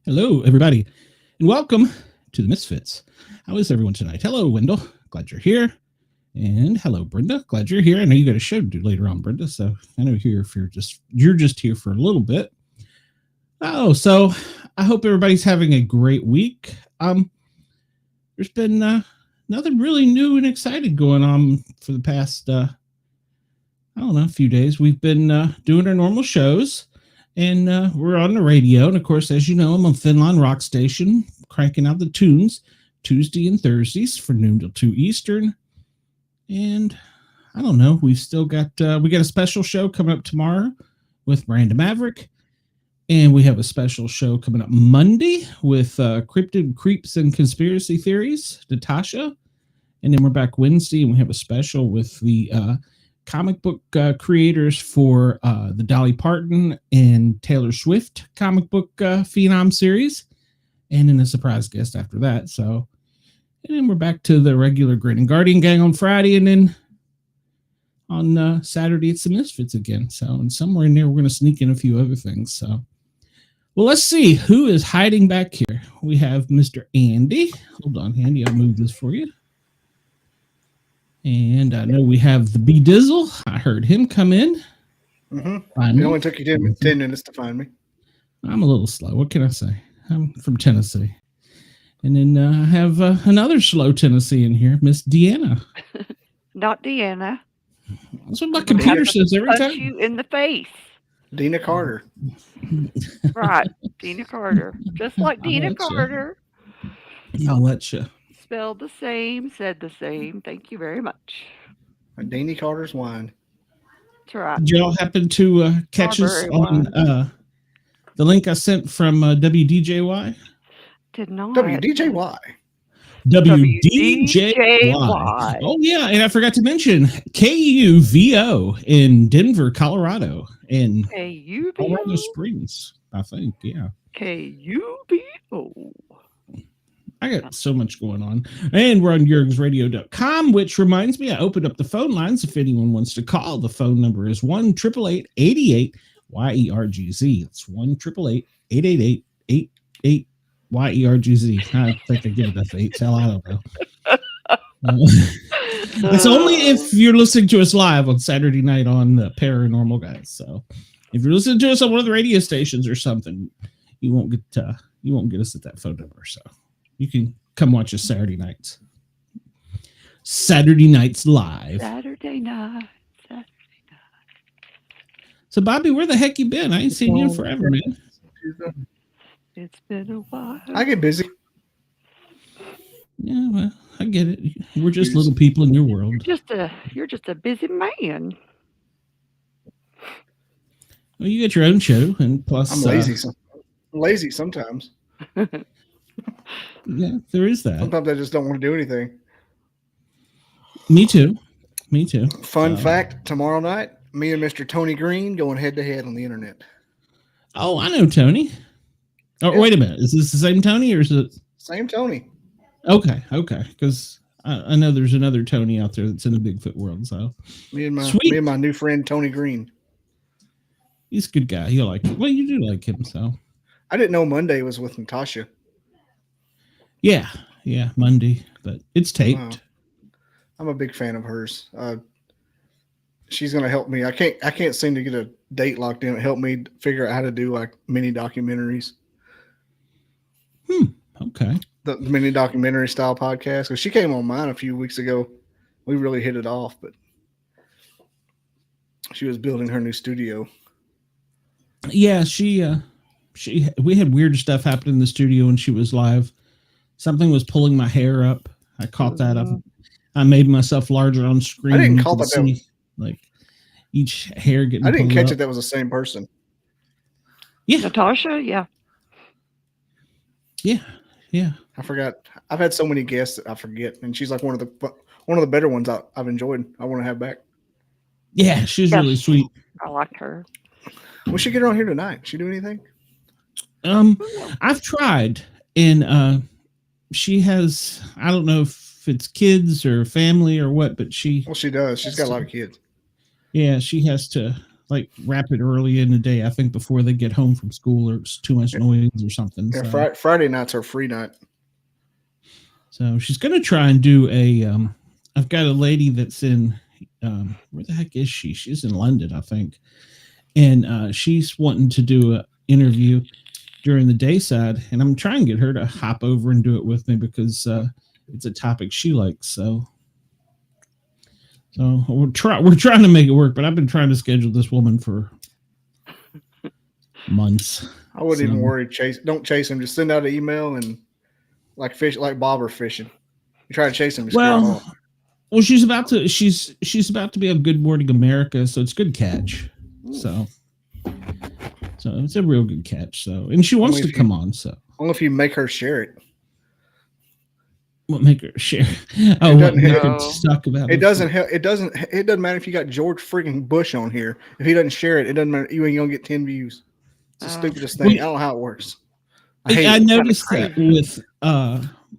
Hello, everybody, and welcome to the Misfits. How is everyone tonight? Hello, Wendell. Glad you're here. And hello, Brenda. Glad you're here. I know you got a show to do later on, Brenda, so I know you're just here for a little bit. Oh, so I hope everybody's having a great week. There's been nothing really new and exciting going on for the past, a few days. We've been doing our normal shows. And we're on the radio. And, of course, as you know, I'm on Finland Rock Station, cranking out the tunes Tuesday and Thursdays from noon till 2 Eastern. And I don't know. We've still got we got a special show coming up tomorrow with Miranda Maverick. And we have a special show coming up Monday with Cryptid Creeps and Conspiracy Theories, Natasha. And then we're back Wednesday, and we have a special with the comic book creators for the Dolly Parton and Taylor Swift comic book Phenom series, and then a surprise guest after that. So, and then we're back to the regular Grin and Guardian gang on Friday, and then on Saturday it's the Misfits again. So, and somewhere in there we're going to sneak in a few other things. So, well, let's see who is hiding back here. We have Mr. Andy. Hold on, Andy, I'll move this for you. And I know we have the B Dizzle. I heard him come in. Mm-hmm. It only took you 10 minutes to find me. I'm a little slow. What can I say? I'm from Tennessee. And then I have another slow Tennessean here, Miss Deanna. Not Deanna. That's what my computer says every time. You in the face. Dina Carter. Right. Dina Carter. Just like Dina Carter. I'll let you. Spelled the same, said the same. Thank you very much. Dina Carter's wine. That's right. Did y'all happen to catch us on the link I sent from WDJY? Did not. WDJY. WDJY. Oh, yeah. And I forgot to mention KUVO in Denver, Colorado. And Colorado Springs, I think. Yeah. KUVO. I got so much going on. And we're on YurgsRadio.com, which reminds me, I opened up the phone lines if anyone wants to call. The phone number is 1-888-88-YERGZ. It's 1-888-888-YERGZ. I think I give it enough 8. Hell, I don't know. It's only if you're listening to us live on Saturday night on the Paranormal Guys. So if you're listening to us on one of the radio stations or something, you won't get us at that phone number. So you can come watch us Saturday nights. Saturday nights live. Saturday night. So, Bobby, where the heck you been? I ain't seen you in forever, man. It's been a while. I get busy. Yeah, well, I get it. We're just little people in your world. You're just a busy man. Well, you get your own show, and plus I'm lazy. Lazy sometimes. Yeah, there is that. Sometimes I just don't want to do anything. Me too. Fun fact, tomorrow night, me and Mr. Tony Green going head-to-head on the internet. Oh, I know Tony. Oh, yeah. Wait a minute. Is this the same Tony or is it? Same Tony. Okay. Because I know there's another Tony out there that's in the Bigfoot world. So me and my new friend Tony Green. He's a good guy. You'll like him. Well, you do like him, so. I didn't know Monday was with Natasha. Yeah, Monday, but it's taped. Wow. I'm a big fan of hers. She's gonna help me. I can't seem to get a date locked in. Help me figure out how to do like mini documentaries. Okay. The mini documentary style podcast. Because she came on mine a few weeks ago. We really hit it off, but she was building her new studio. Yeah, we had weird stuff happen in the studio when she was live. Something was pulling my hair up. I caught that up. I made myself larger on screen. I didn't call that. Like each hair getting. I didn't catch up. it. That was the same person. Yeah, Natasha. Yeah. I forgot. I've had so many guests that I forget, and she's like one of the better ones I've enjoyed. I want to have back. Yeah, she's really sweet. I liked her. We should get her on here tonight. She do anything? I've tried, and she has. I don't know if it's kids or family or what, but she. Well, she does. She's got a lot of kids. Yeah, she has to like wrap it early in the day. I think before they get home from school, or it's too much noise or something. Yeah, so. Friday night's her free night. So she's gonna try and do a. I've got a lady that's in. Where the heck is she? She's in London, I think, and she's wanting to do an interview during the day side, and I'm trying to get her to hop over and do it with me because it's a topic she likes. So we're trying to make it work, but I've been trying to schedule this woman for months. I wouldn't even worry. Don't chase him. Just send out an email and like bobber fishing. You try to chase him. Well, she's about to be on Good Morning America, so it's a good catch. So it's a real good catch. So, and she wants to come on. So only if you make her share it. What make her share? Oh, what make her talk about it? Doesn't help. It doesn't matter if you got George freaking Bush on here. If he doesn't share it, it doesn't matter. You ain't gonna get 10 views. It's the stupidest thing. I don't know how it works. I noticed that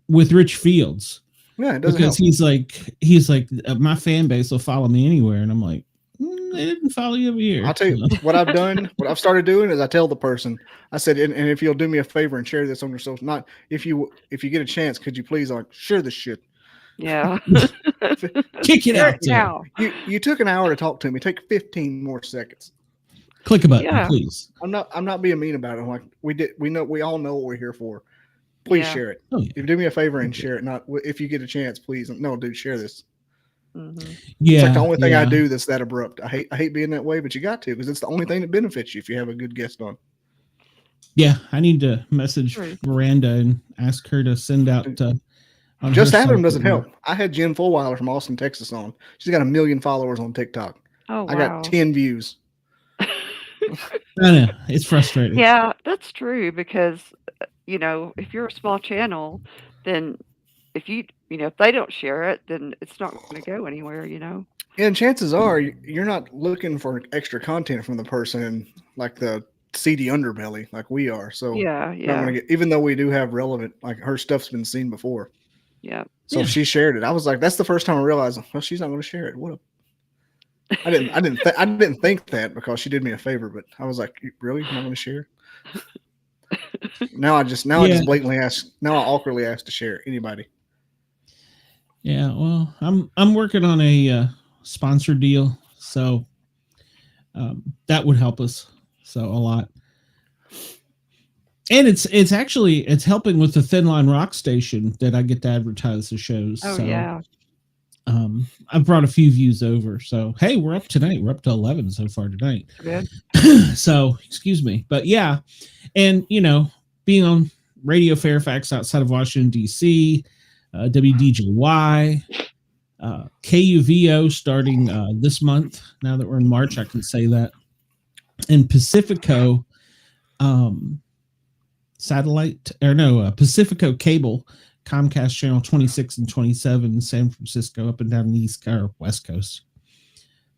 with Rich Fields. Yeah, it doesn't because help. he's like my fan base will follow me anywhere, and I'm like, they didn't follow you over here. I'll tell you what I've done. What I've started doing is I tell the person, I said, and if you'll do me a favor and share this on your social, not if you get a chance, could you please share this shit? Yeah, kick it out now. You took an hour to talk to me. Take 15 more seconds. Click a button, please. I'm not being mean about it. Like we all know what we're here for. Please share it. Oh, yeah. If you do me a favor and share it, not if you get a chance, please. No, dude, share this. Mm-hmm. Yeah, it's like the only thing I do that's that abrupt. I hate being that way, but you got to because it's the only thing that benefits you if you have a good guest on. Yeah, I need to message Miranda and ask her to send out. Just having them doesn't help. I had Jen Fulweiler from Austin, Texas on. She's got 1 million followers on TikTok. Oh, wow. I got 10 views. I know it's frustrating. Yeah, that's true because if you're a small channel, then if if they don't share it, then it's not going to go anywhere. And chances are you're not looking for extra content from the person like the seedy underbelly like we are. So yeah. Even though we do have relevant, like her stuff's been seen before. Yeah. So if she shared it, I was like, that's the first time I realized, well, she's not going to share it. What? I didn't think that because she did me a favor, but I was like, really? You're not going to share? I just blatantly ask. Now I awkwardly ask to share. Anybody? Yeah. Well, I'm working on a sponsor deal, so that would help us a lot. And it's helping with the Thin Line Rock station that I get to advertise the shows. Oh, so, yeah. I've brought a few views over. So, hey, we're up tonight. We're up to 11 so far tonight. Good. So, excuse me. But yeah. And, being on Radio Fairfax outside of Washington, D.C., WDJY, KUVO starting this month. Now that we're in March, I can say that. And Pacifico Pacifico Cable, Comcast Channel 26 and 27 in San Francisco, up and down the East or West Coast.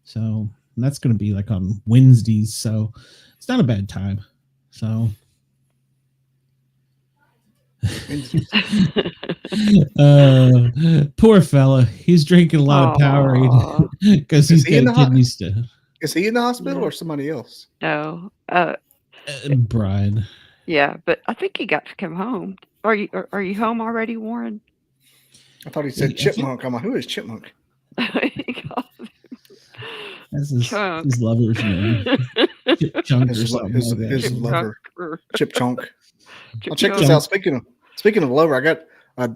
So that's going to be like on Wednesdays. So it's not a bad time. So Aww. Poor fella. He's drinking a lot of Powerade because he's got kidney stones. Is he in the hospital or somebody else? No. Brian. Yeah, but I think he got to come home. Are you home already, Warren? I thought he said Chipmunk. I'm like, who is Chipmunk? That's his lover's name. Chunk or something. His lover. Chip Chunk. I'll check Chunk. this out. Speaking of lover, I got a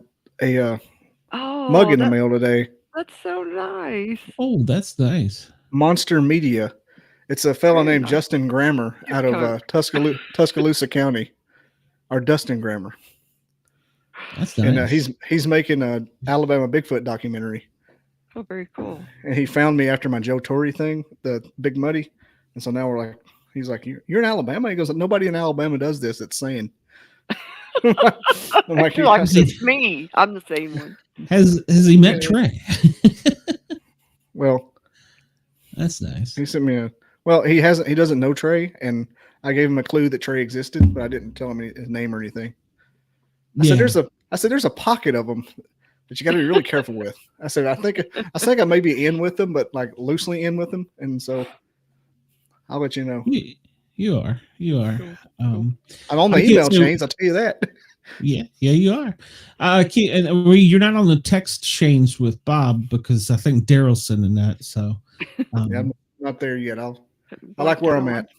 mug in the mail today. That's so nice. Oh, that's nice. Monster Media. It's a fellow named Justin Grammer out of Tuscaloosa County, or Dustin Grammer. That's nice. And he's making an Alabama Bigfoot documentary. Oh, very cool. And he found me after my Joe Torre thing, the Big Muddy. And so now he's like, you're in Alabama? He goes, nobody in Alabama does this. It's sane. I'm like, it's me. I'm the same one. Has he met Trey? Well, that's nice. He sent me he doesn't know Trey, and I gave him a clue that Trey existed, but I didn't tell him his name or anything. I said there's a pocket of them that you got to be really careful with. I said I think I may be in with them, but like loosely in with them, and so I'll let you know. You are. I'm on the email chains. I'll tell you that. Yeah, you are. You're not on the text chains with Bob because I think Daryl's sending that. So I'm not there yet. I like where I'm at.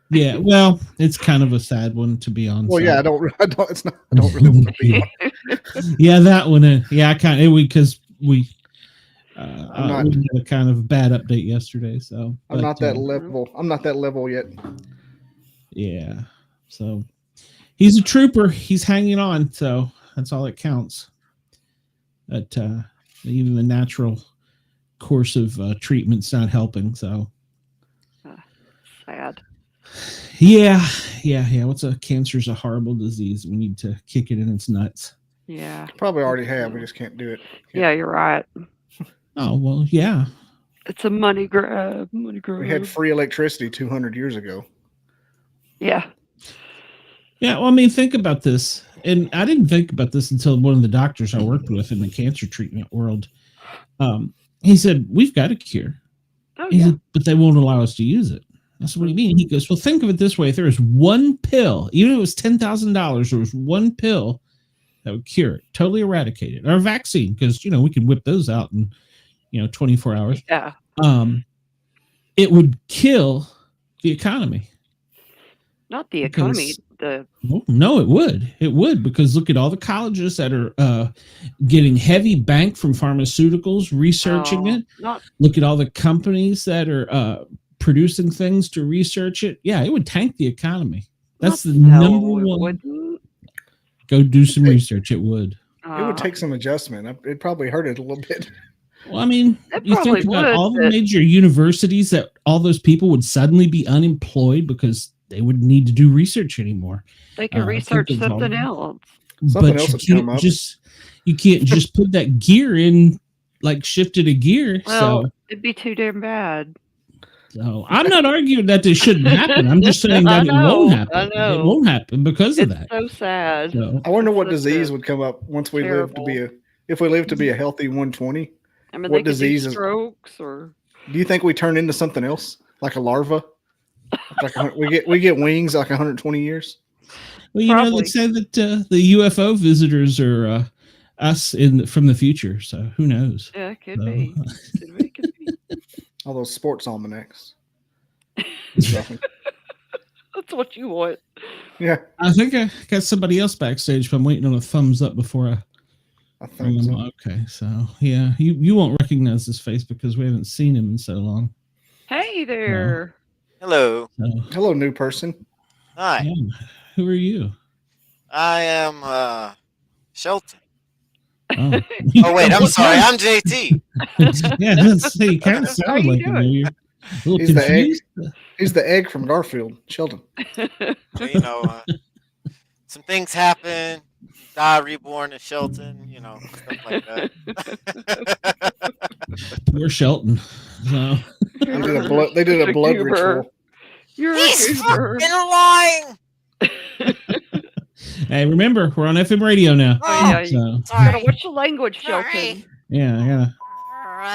Yeah, well, it's kind of a sad one to be on. Well, yeah, I don't really want to be on. Yeah, that one. Yeah, I kind of because we had a kind of bad update yesterday. So I'm not that level. I'm not that level yet. Yeah. So he's a trooper. He's hanging on. So that's all that counts. But even the natural course of treatment's not helping. So sad. Yeah. Cancer's a horrible disease. We need to kick it in its nuts. Yeah. Probably already have. We just can't do it. Yeah, you're right. Oh, well, yeah. It's a money grab. We had free electricity 200 years ago. Yeah. Yeah, well, I mean, think about this. And I didn't think about this until one of the doctors I worked with in the cancer treatment world. He said, we've got a cure. Oh, yeah. Said, but they won't allow us to use it. I said, what do you mean? He goes, well, think of it this way. If there was one pill, even if it was $10,000, there was one pill that would cure it, totally eradicate it. Or a vaccine, because, we could whip those out in, 24 hours. Yeah. It would kill the economy. Not the economy. No, it would. It would, because look at all the colleges that are getting heavy bank from pharmaceuticals, researching it. Look at all the companies that are producing things to research it. Yeah, it would tank the economy. That's the number one. Go do some research. It would. It would take some adjustment. It probably hurt it a little bit. Well, I mean, you think about all the major universities that all those people would suddenly be unemployed because they wouldn't need to do research anymore. They could research something else. Something else would come up. You can't just put that gear in, like shifted a gear. Well, it'd be too damn bad. So I'm not arguing that this shouldn't happen. I'm just saying that it won't happen. I know. It won't happen because of that. It's so sad. So, I wonder what disease would come up once we live to be a healthy 120. I mean, what diseases? Strokes or? Do you think we turn into something else, like a larva? Like we get wings like 120 years. Well, they say that the UFO visitors are us from the future. So who knows? Yeah, it could be. Could be. All those sports almanacs. That's what you want. Yeah. I think I got somebody else backstage, but I'm waiting on a thumbs up before I think so. Okay, so yeah, you won't recognize his face because we haven't seen him in so long. Hey there. Hello. Hello, new person. Hi. Yeah. Who are you? I am Shelton. Oh, wait, I'm sorry. I'm JT. Yeah, you kind of sound like him. You're a little confused. He's the egg from Garfield, Sheldon. Well, some things happen. Die reborn in Shelton, stuff like that. Poor Shelton. So. They did a blood ritual. He's fucking lying. Hey, remember, we're on FM radio now. Oh, yeah, so. you gotta watch the language, Shelton. Yeah, I gotta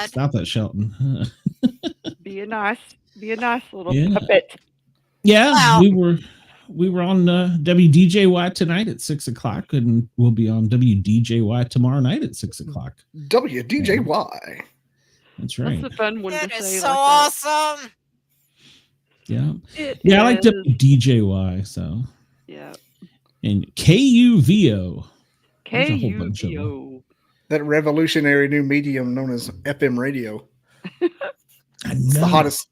stop that, Shelton. Be nice. Be a nice little Yeah. puppet. Yeah, Wow. we were on WDJY tonight at 6:00, and we'll be on WDJY tomorrow night at 6:00. WDJY. That's right. That's a fun one That to is say so like awesome. Yeah. that. Yeah, I like is. WDJY, so. Yeah. And KUVO. There's a whole bunch of them. KUVO. That revolutionary new medium known as FM radio. I It's the know.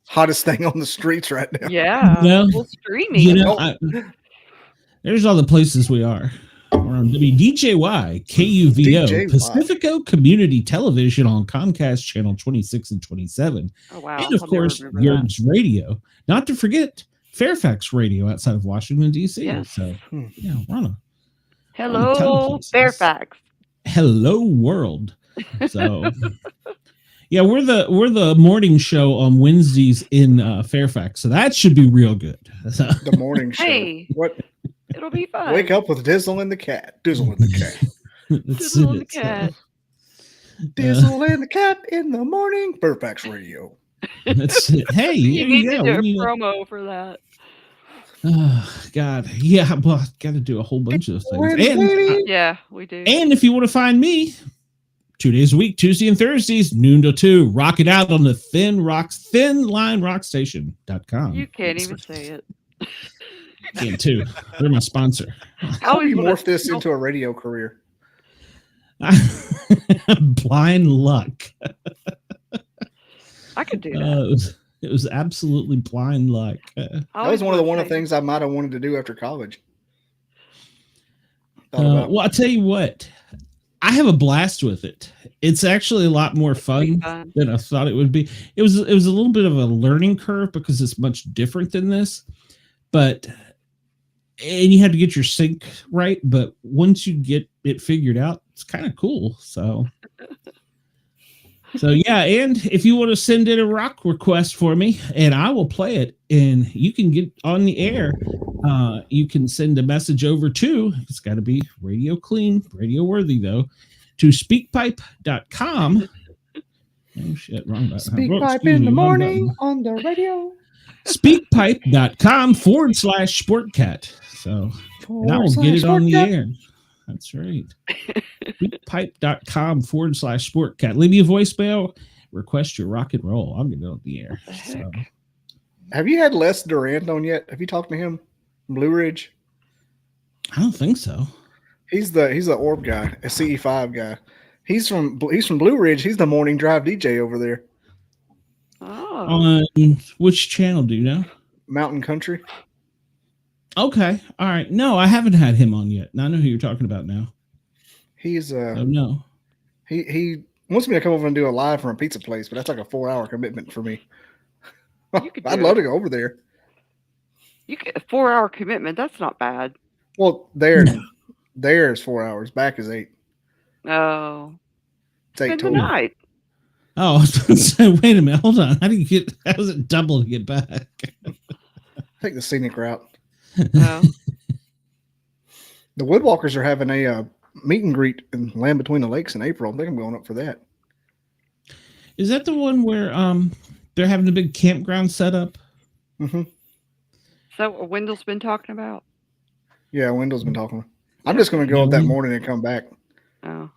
hottest thing on the streets right now. Yeah. Well, Well, streaming. You know, there's all the places we are. We're on WDJY, KUVO, DJY. Pacifico Community Television on Comcast Channel 26 and 27. Oh, wow. And of I'll never course, remember that. Yours Radio. Not to forget Fairfax Radio outside of Washington, D.C. Yes. So, yeah, we're on a Hello, television. Fairfax. hello world. So, yeah, we're the morning show on Wednesdays in Fairfax. So that should be real good. So, The morning show. Hey. What? It'll be fun. Wake up with Dizzle and the cat. Dizzle and the cat. that's Dizzle and the it. cat. Dizzle and the cat in the morning. Fairfax Radio. That's it. Hey, You need to do a we, promo for that. oh, God. Yeah, well, got to do a whole bunch of things. And, Yeah, we do. and if you want to find me, 2 days a week, Tuesday and Thursdays, noon to 2, rock it out on the thinlinerockstation.com. You can't even say it. Can too. They're my sponsor. How do you morph this into a radio career? Blind luck. I could do that. It was absolutely blind luck. That was one of the things I might have wanted to do after college. Well, I'll tell you what. I have a blast with it. It's actually a lot more fun than I thought it would be. It was a little bit of a learning curve because it's much different than this. And you have to get your sync right, but once you get it figured out, it's kind of cool. So yeah, and if you want to send in a rock request for me, and I will play it, and you can get on the air. You can send a message over to, it's got to be radio clean, radio worthy though, to speakpipe.com. Oh shit, wrong button. Speakpipe in the morning on the radio. Speakpipe.com/Sportcat. So, and I will get it on the air. That's right. Speakpipe.com/Sportcat. Leave me a voicemail. Request your rock and roll. I'll get it on the air. So. Have you had Les Durant on yet? Have you talked to him? Blue Ridge? I don't think so. He's the Orb guy, a CE5 guy. He's from Blue Ridge. He's the morning drive DJ over there. Oh. On which channel do you know? Mountain Country. Okay. All right. No, I haven't had him on yet. I know who you're talking about now. He's Oh no. He wants me to come over and do a live from a pizza place, but that's like a 4-hour commitment for me. I'd love to go over there. You get a 4-hour commitment. That's not bad. Well, there is 4 hours. Back is 8. Oh. It's 8 Spend the total. night. Oh, I was going to say, wait a minute. Hold on. How does it double to get back? Take the scenic route. Oh. The Woodwalkers are having a meet and greet in Land Between the Lakes in April. I think I'm going up for that. Is that the one where they're having a big campground set up? Mm-hmm. Is that what Wendell's been talking about? Yeah, Wendell's been talking. I'm just going to go up that morning and come back. Oh.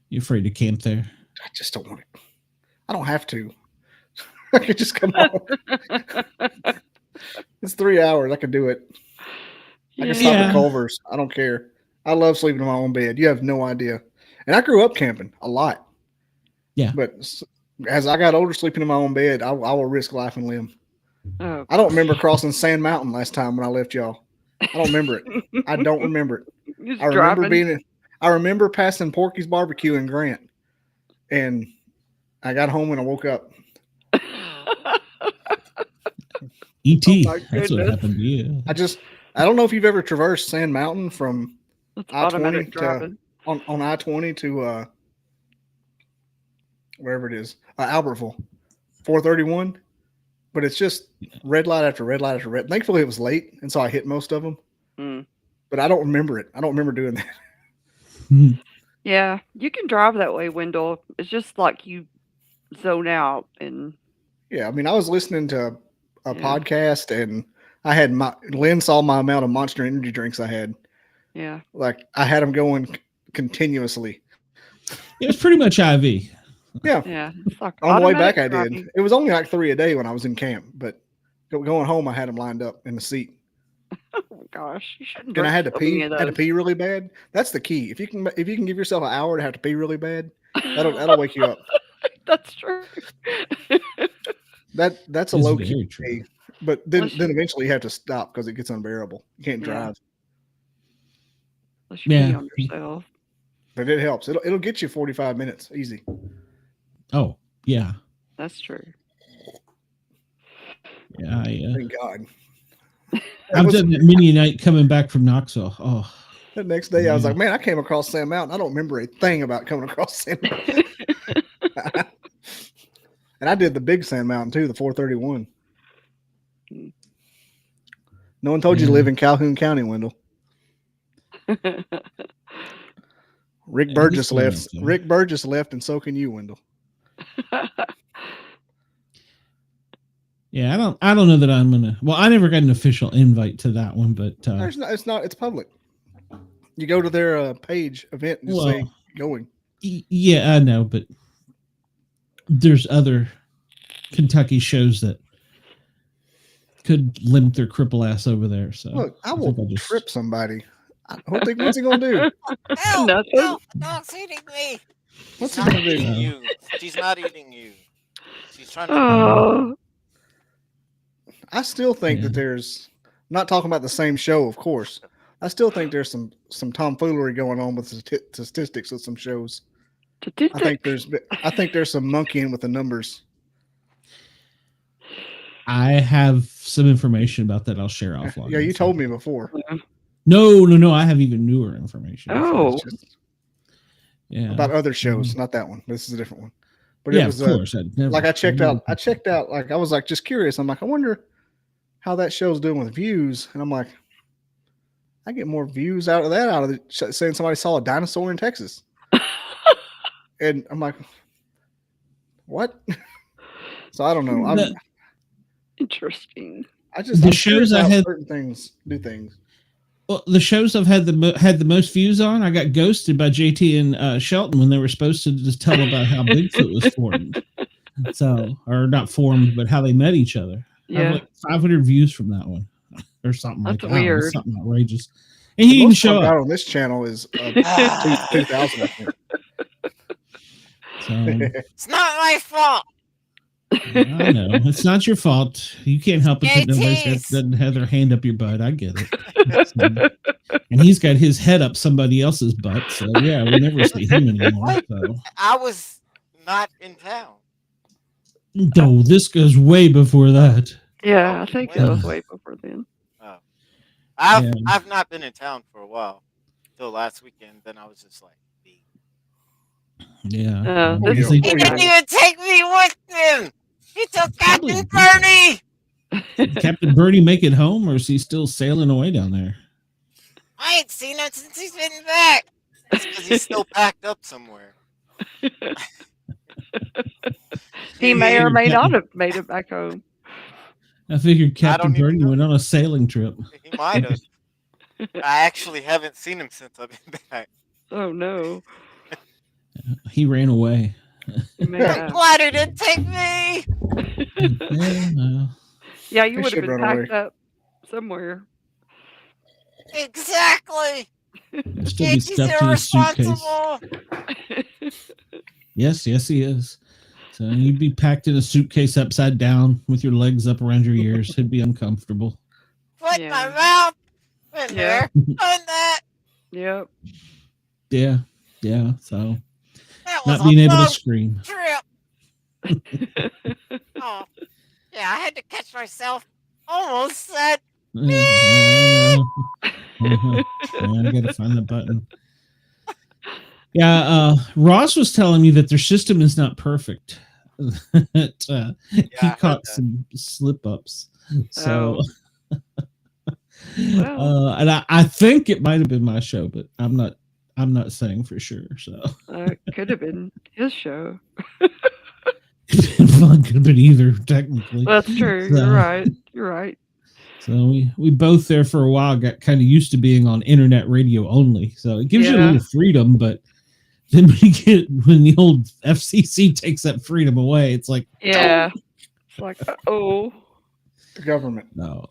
You afraid to camp there? I just don't want to. I don't have to. I could just come home. It's 3 hours. I could do it. I can stop at Culver's. I don't care. I love sleeping in my own bed. You have no idea. And I grew up camping a lot. Yeah. But as I got older, sleeping in my own bed, I will risk life and limb. Oh. I don't remember crossing Sand Mountain last time when I left y'all. I don't remember it. I don't remember it. I remember passing Porky's Barbecue in Grant. And I got home and I woke up. E.T. Oh That's what happened to you. I don't know if you've ever traversed Sand Mountain from I-20 to on I-20 to wherever it is, Albertville, 431. But it's just red light after red light after red. Thankfully, it was late, and so I hit most of them. Mm. But I don't remember it. I don't remember doing that. Yeah, you can drive that way, Wendell. It's just like you zone out and. Yeah, I mean, I was listening to podcast, and Lynn saw my amount of Monster Energy drinks I had. Yeah. Like I had them going continuously. It was pretty much IV. Yeah. Yeah. Like on the way back, I driving. did. It was only like 3 a day when I was in camp, but going home, I had them lined up in the seat. Oh my gosh, you shouldn't. And I had to drink so many pee. of I had to those. pee really bad. That's the key. If you can give yourself an hour to have to pee really bad, that'll wake you up. That's true. That's a It's low very key true. pee. But then Unless eventually you have to stop because it gets unbearable. You can't Yeah. drive. Unless you Yeah. pee on yourself. But it helps. It'll get you 45 minutes easy. Oh, yeah. That's true. Yeah, Thank God. I've done that many a night coming back from Knoxville. Oh, The next day I was Yeah. like, man, I came across Sand Mountain. I don't remember a thing about coming across Sand Mountain. And I did the big Sand Mountain too, the 431. No one told you to live in Calhoun County, Wendell. Rick Burgess left. Rick Burgess left, and so can you, Wendell. yeah. I don't know that I'm gonna. Well, I never got an official invite to that one, but It's not. It's public. You go to their page event and just say going. Yeah, I know, but there's other Kentucky shows that could limp their cripple ass over there. So Look, I think will I'll just- trip somebody. What's he gonna do? Help! Nothing. Help! The dog's eating me. What's She's he not gonna do? eating you. She's not eating you. She's trying to. Oh, I still think that there's. I'm not talking about the same show, of course. I still think there's some tomfoolery going on with statistics with some shows. I think there's some monkeying with the numbers. I have some information about that. I'll share offline. Yeah, you told me before. No. I have even newer information. Oh. Yeah. About other shows, not that one. This is a different one. But yeah, it was of course. I checked out. Like I was like just curious. I'm like, I wonder how that show's doing with views. And I'm like, I get more views out of saying somebody saw a dinosaur in Texas. And I'm like, what? So I don't know. interesting. The shows I had certain things do things. Well, the shows I've had the most views on, I got ghosted by JT and Shelton when they were supposed to just tell about how Bigfoot was formed. So, or not formed, but how they met each other. I have like 500 views from that one, or something like that. Weird. Something outrageous. And he didn't show up on this channel is 2,000. I think. So, It's not my fault. I know it's not your fault. You can't help it that nobody JT's. doesn't have their hand up your butt. I get it. So, and he's got his head up somebody else's butt. So yeah, we never see him anymore. So. I was not in town. No, this goes way before that. Yeah, I think that was way before then. Oh. I've not been in town for a while. Till last weekend. Then I was just like, Yeah. This is- he didn't even take me with him. He took Captain Bernie. Captain Bernie make it home, or is he still sailing away down there? I ain't seen him since he's been back. That's because he's still packed up somewhere. He may or may not have made it back home. I figured I Captain don't even Bernie know. went on a sailing trip. He might have. I actually haven't seen him since I've been back. Oh no. He ran away. He may I'm have. glad he didn't take me. Yeah, well, Yeah, you He would have should been run packed away. up somewhere. Exactly. he'll still be JT's stuffed in a suitcase. irresponsible. Yes, he is. So you'd be packed in a suitcase upside down with your legs up around your ears. It'd be uncomfortable. Put Yeah. my mouth in Yeah. there. Done that. Yep. Yeah. So That was not being a able to long scream. trip. Oh, yeah, I had to catch myself. Almost said, I gotta find the button. Yeah, Ross was telling me that their system is not perfect. That he I heard caught that. some slip ups. So, Well. and I think it might have been my show, but I'm not saying for sure. So Could have been his show. Could have been either, technically. That's true. So, You're right. You're right. So we both there for a while got kind of used to being on internet radio only. So it gives you a little freedom, but then when the old FCC takes that freedom away, it's like, yeah, it's like, oh, the government. No,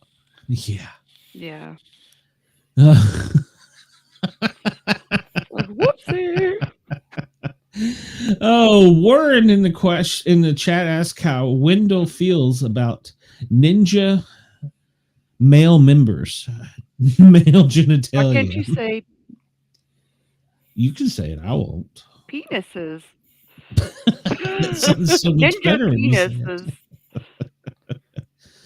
yeah. Whoopsie. Oh, Warren in the chat asked how Wendell feels about ninja male members, male genitalia. Why can't you say? You can say it. I won't. Penises. That sounds so much better. Penises.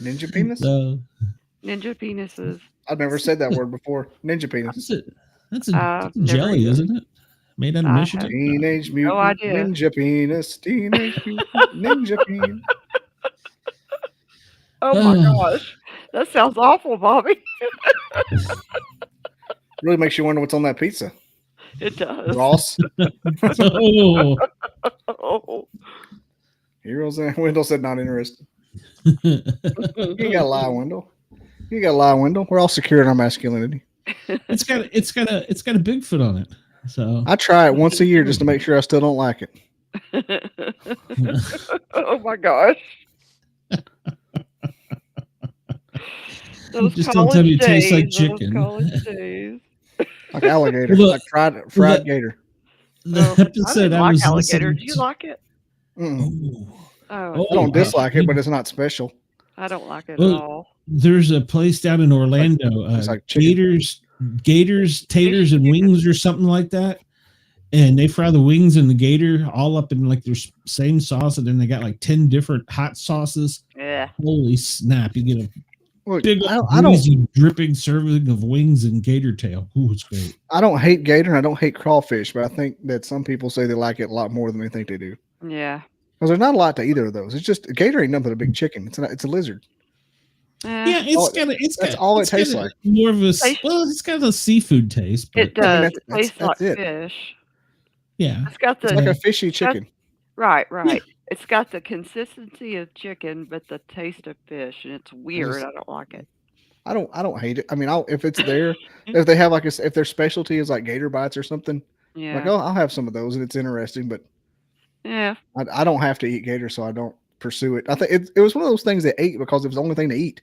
Ninja penis. Ninja penises. I've never said that word before. Ninja penis. That's a jelly, isn't it? Made out of Michigan. Teenage mutant ninja penis. Teenage mutant ninja penis. Oh my gosh, that sounds awful, Bobby. Really makes you wonder what's on that pizza. It does. Ross. Oh. Heroes and Wendell said not interested. You ain't gotta lie, Wendell. You gotta lie, Wendell. We're all secure in our masculinity. It's got a Bigfoot on it. So I try it once a year just to make sure I still don't like it. Oh my gosh. Those just don't tell me it tastes like chicken. Like alligator, like fried gator. The episode I was alligator. Do you like it? I don't dislike it, but it's not special. I don't like it at all. There's a place down in Orlando, like Gators, taters, and wings, or something like that. And they fry the wings and the gator all up in like their same sauce, and then they got like 10 different hot sauces. Yeah. Holy snap! You get a big, I dripping serving of wings and gator tail. Ooh, it's great. I don't hate gator and I don't hate crawfish, but I think that some people say they like it a lot more than they think they do. Yeah. Because there's not a lot to either of those. It's just a gator ain't nothing but a big chicken. It's a lizard. Yeah, that's all it tastes like. More of it's got a seafood taste. But it does. It tastes like fish. Yeah, it's like a fishy chicken. Right. Yeah. It's got the consistency of chicken, but the taste of fish, and it's weird. I don't like it. I don't hate it. I mean, if it's there, if they have if their specialty is like gator bites or something, like I'll have some of those, and it's interesting. But yeah, I don't have to eat gator, so I don't pursue it. I think it was one of those things they ate because it was the only thing to eat.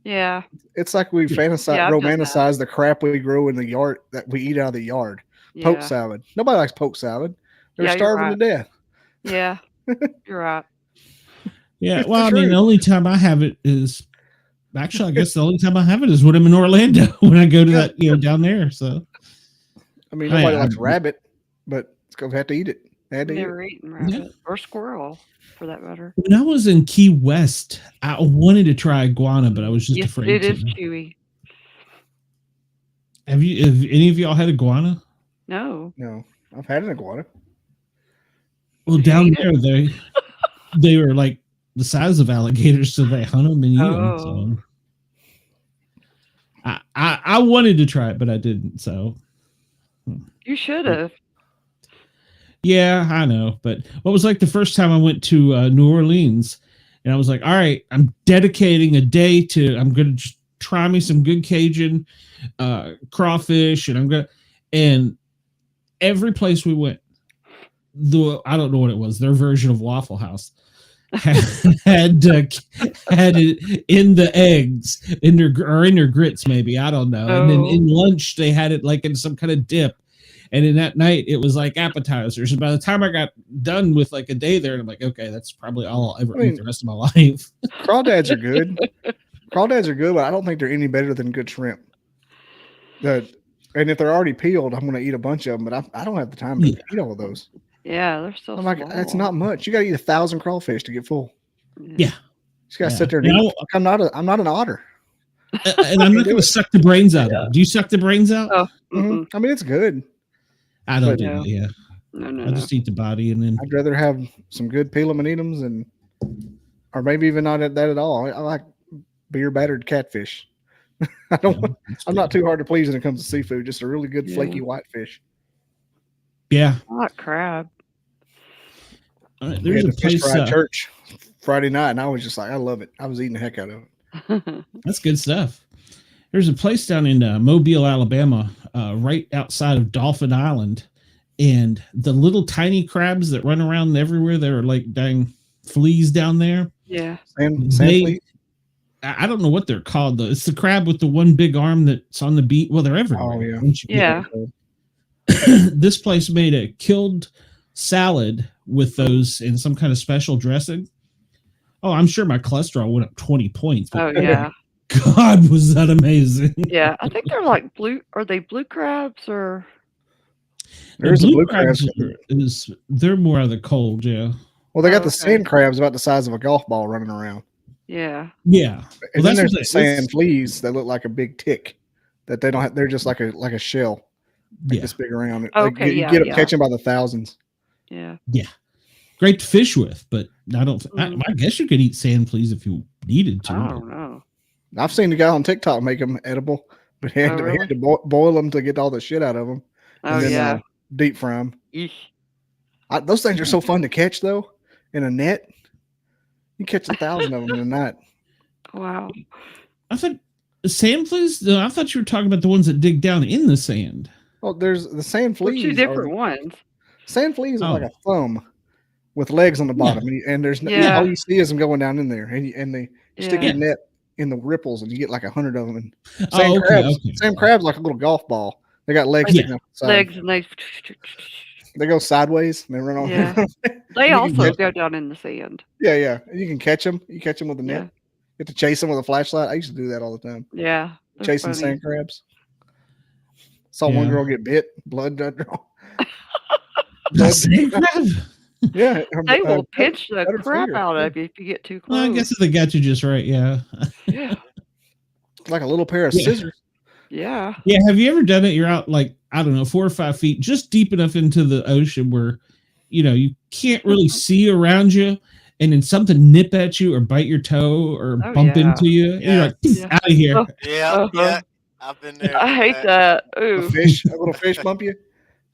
Yeah, it's like we romanticize the crap we grow in the yard that we eat out of the yard. Yeah. Poke salad. Nobody likes poke salad. They're starving to death. Yeah, you're right. Yeah, well, I mean, the only time I have it is actually, I guess the only time I have it is when I'm in Orlando when I go to that, down there. So, I mean, nobody likes rabbit, but it's because we have to eat it. Never eaten rabbit or squirrel, for that matter. When I was in Key West, I wanted to try iguana, but I was just afraid. It is chewy. Have any of y'all had iguana? No, I've had an iguana. Well, down there they were like the size of alligators, so they hunt them and eat them. So I wanted to try it, but I didn't. So you should have. Yeah, I know. But what was like the first time I went to New Orleans, and I was like, all right, I'm dedicating a day I'm going to try me some good Cajun crawfish, and every place we went, I don't know what it was, their version of Waffle House had it in the eggs, in their grits, maybe, I don't know. And then in lunch they had it like in some kind of dip. And in that night, it was like appetizers. And by the time I got done with like a day there, I'm like, okay, that's probably all I'll ever eat the rest of my life. Crawdads are good. Crawdads are good, but I don't think they're any better than good shrimp. And if they're already peeled, I'm going to eat a bunch of them, but I don't have the time to eat all of those. Yeah, they're so I'm like, that's not much. You got to eat 1,000 crawfish to get full. Yeah. You just got to sit there and eat. I'm not an otter. And I'm not going to suck the brains out of them. Do you suck the brains out? Oh, I mean, it's good. I don't do that. Yeah. No. I just eat the body, and then I'd rather have some good peel them and eat them, or maybe even not that at all. I like beer battered catfish. I'm not too hard to please when it comes to seafood. Just a really good flaky white fish. Yeah. I like crab. There's a fish place. fry at church Friday night, and I was just like, I love it. I was eating the heck out of it. That's good stuff. There's a place down in Mobile, Alabama, right outside of Dolphin Island, and the little tiny crabs that run around everywhere that are like dang fleas down there. Yeah. Sand fleas? I don't know what they're called though. It's the crab with the one big arm that's on the beach. Well, they're everywhere. Oh, yeah. Yeah. This place made a killed salad with those in some kind of special dressing. Oh, I'm sure my cholesterol went up 20 points. Oh, yeah. God, was that amazing. Yeah. I think they're like blue. Are they blue crabs or? There's blue blue crabs. crabs. They're more out of the cold, yeah. Well, they got the sand crabs about the size of a golf ball running around. Yeah. Yeah. And then there's the sand fleas that look like a big tick that they don't have. They're just like a shell. Like this big around it. Okay. Like, you get them catching by the thousands. Yeah. Yeah. Great to fish with, but I don't. I guess you could eat sand fleas if you needed to. I don't know. I've seen the guy on TikTok make them edible, but he had to boil them to get all the shit out of them. And then, deep fry them. Those things are so fun to catch, though, in a net. You catch 1,000 of them in a night. Wow. I thought sand fleas. I thought you were talking about the ones that dig down in the sand. Well, there's the sand fleas. Two different ones. Sand fleas are like a thumb with legs on the bottom, and there's all you see is them going down in there, and they stick your net in the ripples, and you get like 100 of them. And same crabs like a little golf ball. They got legs. Legs, and they go sideways. And they run on. Yeah. They also go down in the sand. Yeah. You can catch them. You catch them with a net. You have to chase them with a flashlight. I used to do that all the time. Yeah. Chasing sand crabs. Saw one girl get bit. Blood draw. Sand crab? Yeah. They will pinch the crap out of you if you get too close. Well, I guess if they got you just right, yeah. Yeah. Like a little pair of scissors. Yeah. Yeah. Have you ever done it? You're out like, I don't know, 4 or 5 feet, just deep enough into the ocean where, you can't really see around you, and then something nip at you or bite your toe or bump into you. And you're like, out of here. Yeah. I've been there. I hate that. Ooh. A little fish bump you?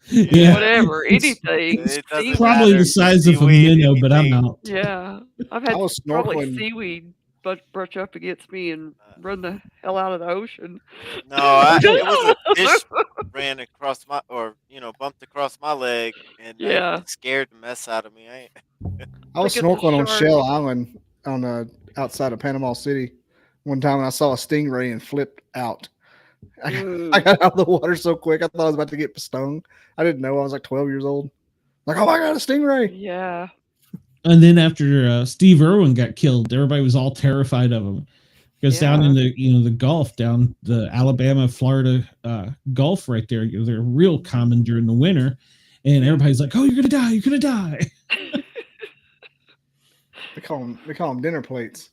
Yeah. Whatever. Anything. It's probably the size of a minnow, but I'm out. Yeah. I've had probably seaweed brush up against me and run the hell out of the ocean. No, it was a fish ran across bumped across my leg, and it scared the mess out of me. I was snorkeling on Shell Island on outside of Panama City one time, and I saw a stingray and flipped out. I got out of the water so quick. I thought I was about to get stung. I didn't know. I was like 12 years old. Like, oh my God, a stingray. Yeah. And then after Steve Irwin got killed, everybody was all terrified of him. Because down in the the Gulf, down the Alabama, Florida Gulf right there, they're real common during the winter. And everybody's like, oh, you're going to die. You're going to die. They call them dinner plates.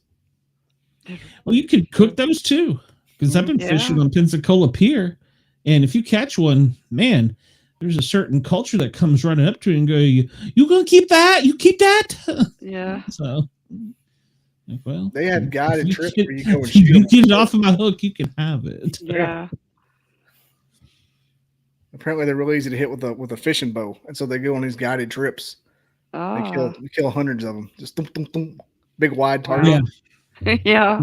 Well, you could cook those too. Because I've been fishing on Pensacola Pier. And if you catch one, man, there's a certain culture that comes running up to you and go, you going to keep that? You keep that? Yeah. So, well. They had guided trips where you go and shoot. You get it off of my hook, you can have it. Yeah. Apparently, they're really easy to hit with a fishing bow. And so they go on these guided trips. Oh. They kill hundreds of them. Just thump, thump, thump. Big wide target. Yeah.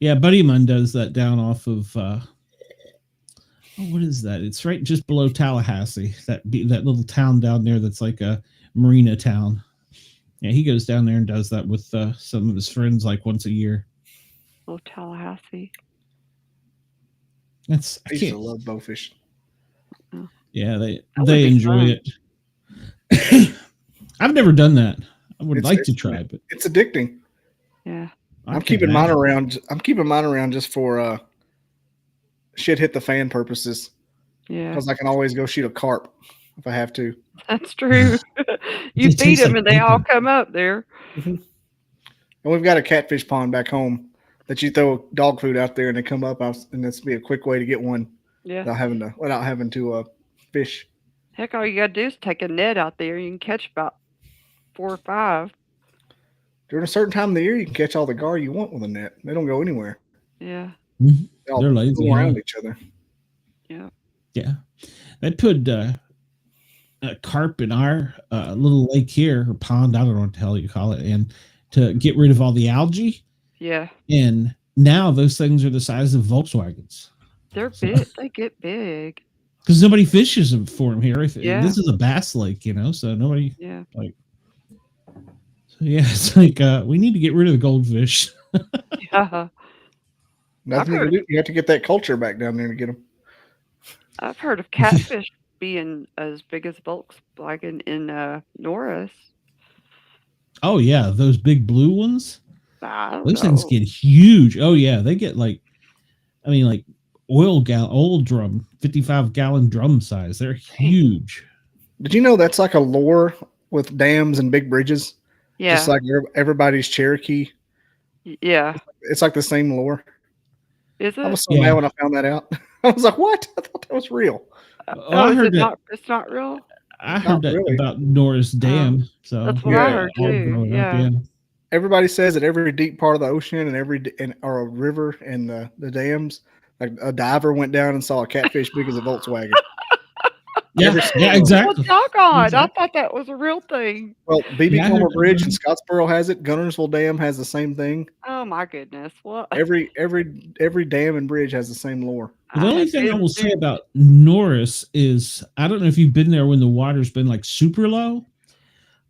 Yeah, a buddy of mine does that down off of what is that? It's right just below Tallahassee. That little town down there that's like a marina town. Yeah, he goes down there and does that with some of his friends like once a year. Oh, Tallahassee. I used to love bowfish. Yeah, they enjoy it. I've never done that. I would like to try, but it's addicting. Yeah. I'm keeping mine around just for shit hit the fan purposes. Yeah. Because I can always go shoot a carp if I have to. That's true. You feed them and they all come up there. Mm-hmm. And we've got a catfish pond back home that you throw dog food out there and they come up, and that's be a quick way to get one. Yeah. Without having to fish. Heck, all you gotta do is take a net out there. You can catch about 4 or 5. During a certain time of the year, you can catch all the gar you want with a net. They don't go anywhere. Yeah. They're lazy around each other. Yeah. Yeah. They put carp in our little lake here, or pond, I don't know what the hell you call it, and to get rid of all the algae. Yeah. And now those things are the size of Volkswagens. They're big. They get big. Because nobody fishes for them here. Yeah. This is a bass lake, so nobody. Yeah. So yeah, it's like we need to get rid of the goldfish. Yeah. Nothing you can do. You have to get that culture back down there to get them. I've heard of catfish being as big as Volkswagen in Norris. Oh yeah, those big blue ones. Those things get huge. Oh yeah, they get like oil drum, 55-gallon drum size. They're huge. Did you know that's like a lore with dams and big bridges? Yeah. Just like everybody's Cherokee. Yeah. It's like the same lore. Is it? I was so mad when I found that out. I was like, what? I thought that was real. I heard that. It's not real? I heard that about Norris Dam. So that's what I heard too. Yeah. Everybody says that every deep part of the ocean or a river and the dams, like a diver went down and saw a catfish big as a Volkswagen. Yeah, exactly. Well, doggone, I thought that was a real thing. Well, B.B. Palmer Bridge in Scottsboro has it. Gunnersville Dam has the same thing. Oh my goodness! What? Every dam and bridge has the same lore. The only thing I will say about Norris is I don't know if you've been there when the water's been like super low.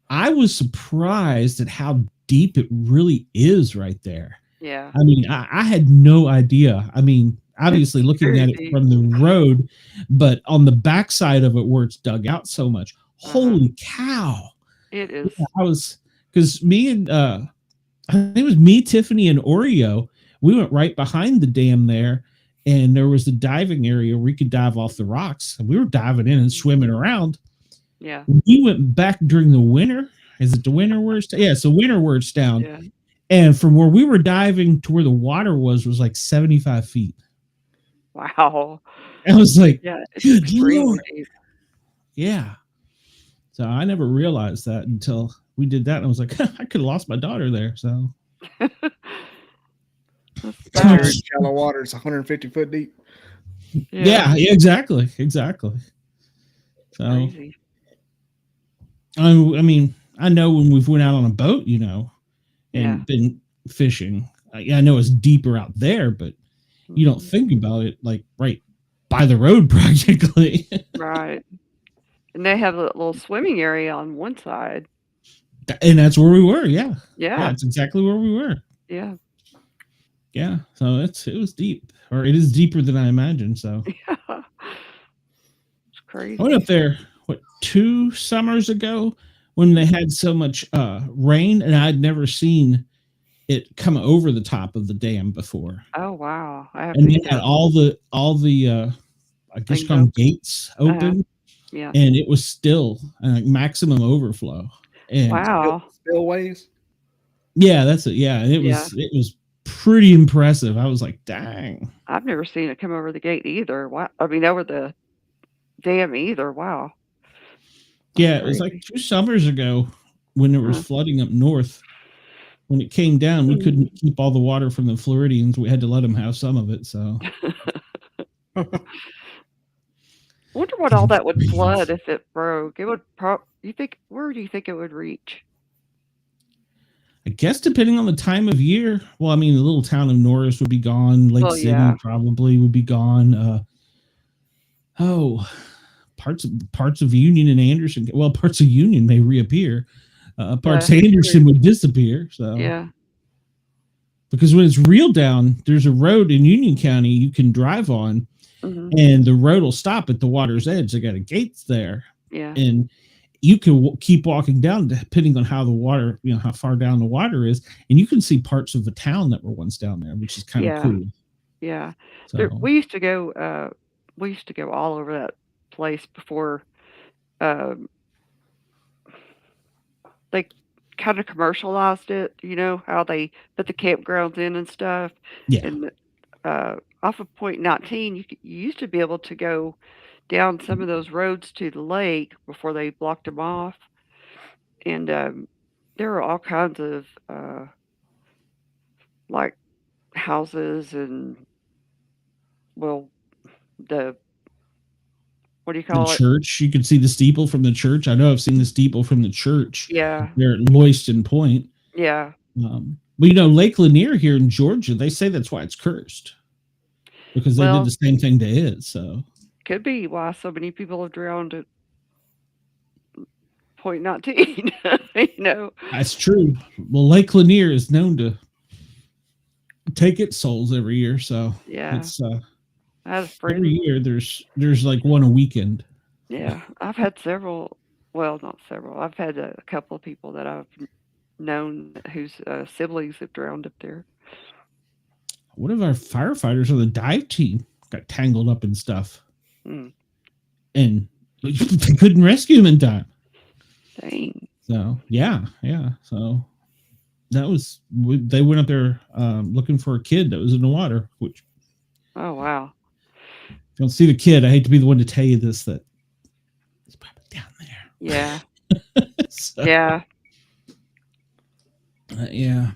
I was surprised at how deep it really is right there. Yeah. I mean, I had no idea. I mean, obviously looking at it from the road, but on the backside of it where it's dug out so much, holy cow. It is. Yeah, because me and I think it was me, Tiffany, and Oreo, we went right behind the dam there, and there was the diving area where we could dive off the rocks, and we were diving in and swimming around. Yeah. We went back during the winter. Is it the winter where it's down? Yeah, it's the winter where it's down. Yeah. And from where we were diving to where the water was like 75 feet. Wow. I was like, yeah, it's extremely deep. Yeah. So I never realized that until we did that. And I was like, I could have lost my daughter there. So shallow water, it's 150 foot deep. Yeah, exactly. So crazy. I mean, I know when we've went out on a boat, and been fishing. I know it's deeper out there, but you don't think about it like right by the road practically. Right. And they have a little swimming area on one side. And that's where we were. Yeah. Yeah. That's exactly where we were. Yeah. Yeah. So it was deep, or it is deeper than I imagined. So yeah. It's crazy. I went up there, 2 summers ago when they had so much rain, and I'd never seen it come over the top of the dam before. Oh wow! And they had all the I guess called gates open. Yeah. And it was still maximum overflow. And wow! Spillways. Yeah, that's it. Yeah, and it was pretty impressive. I was like, dang. I've never seen it come over the gate either. Wow! I mean, over the dam either. Wow. Yeah, it was like 2 summers ago when there was flooding up north. When it came down, we couldn't keep all the water from the Floridians. We had to let them have some of it. So, I wonder what all that would flood if it broke. It would. Where do you think it would reach? I guess depending on the time of year. Well, I mean, the little town of Norris would be gone. Lake City probably would be gone. Parts of Union and Anderson. Well, parts of Union may reappear. Parts of Anderson would disappear. So because when it's real down, there's a road in Union County you can drive on, and the road will stop at the water's edge. They got a gates there, and you can keep walking down depending on how the water, how far down the water is, and you can see parts of the town that were once down there, which is kind of cool. Yeah, so, we used to go all over that place before they kind of commercialized it, how they put the campgrounds in and stuff. Yeah. And off of Point 19, you used to be able to go down some of those roads to the lake before they blocked them off. And there were all kinds of like houses and, well, the what do you call it? Church. You can see the steeple from the church. I know I've seen the steeple from the church. Yeah. There at Loyston Point. Yeah. But Lake Lanier here in Georgia, they say that's why it's cursed. Because they did the same thing to it. So could be why so many people have drowned at Point 19. That's true. Well, Lake Lanier is known to take its souls every year. So yeah. It's every year there's like one a weekend. Yeah. I've had several. Well, not several. I've had a couple of people that I've known whose siblings have drowned up there. One of our firefighters on the dive team got tangled up in stuff. And they couldn't rescue him in time. Dang. So, yeah. So that was, they went up there looking for a kid that was in the water, which. Oh, wow. If you don't see the kid, I hate to be the one to tell you this, that it's probably down there. Yeah. So, yeah. Yeah.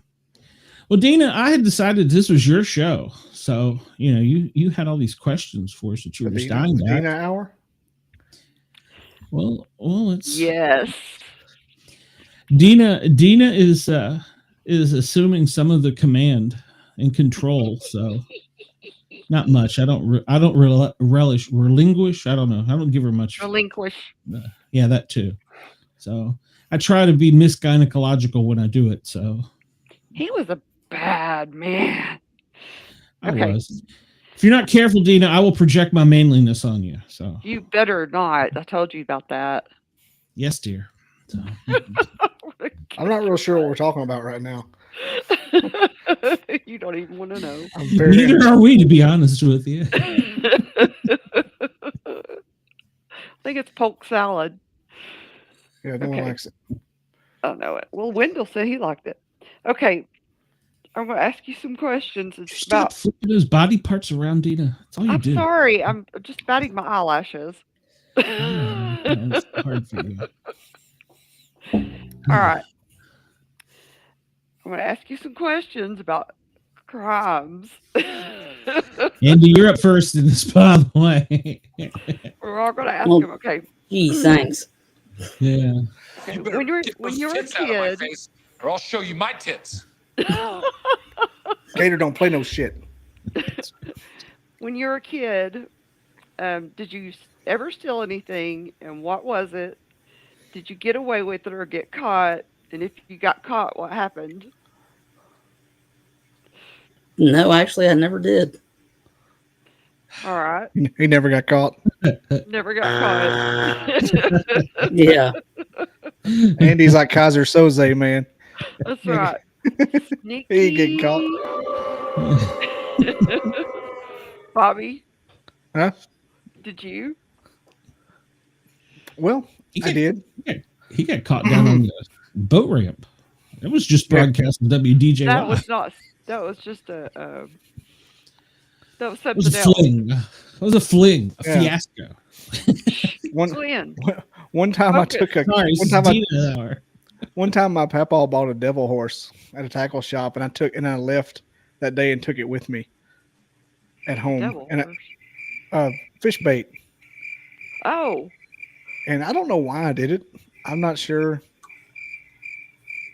Well, Dina, I had decided this was your show. So, you had all these questions for us that you were just dying at. Dina hour? Well, it's yes. Dina is assuming some of the command and control. So, not much. I don't relish relinquish. I don't know. I don't give her much. Relinquish. Yeah, that too. So I try to be misgynecological when I do it. So he was a bad man. I was. If you're not careful, Dina, I will project my manliness on you. So you better not. I told you about that. Yes, dear. So, I'm not real sure what we're talking about right now. You don't even want to know. Neither are we, to be honest with you. I think it's polk salad. Yeah, no one likes it. I know it. Well, Wendell said he liked it. Okay. I'm going to ask you some questions. It's Stop flipping those body parts around, Dina. That's all you do. I'm sorry. I'm just batting my eyelashes. It's hard for you. All right. I'm going to ask you some questions about crimes. Andy, you're up first in this, by the way. We're all going to ask them. Okay. Gee, thanks. Yeah. Okay. When you're a kid, or I'll show you my tits. Gator don't play no shit. When you're a kid, did you ever steal anything, and what was it? Did you get away with it or get caught? And if you got caught, what happened? No, actually, I never did. All right. He never got caught. Never got caught. Yeah. Andy's like Kaiser Soze, man. That's right. Sneaky. He ain't getting caught. Bobby? Huh? Did you? Well, I did. He got caught down on the boat ramp. It was just broadcast on WDJY. That was not. That was just a. That was something else. Fling. It was a fling. A fiasco. One time I took a. One time my papa bought a devil horse at a tackle shop, and I left that day and took it with me at home. Devil horse. Fish bait. Oh. And I don't know why I did it. I'm not sure.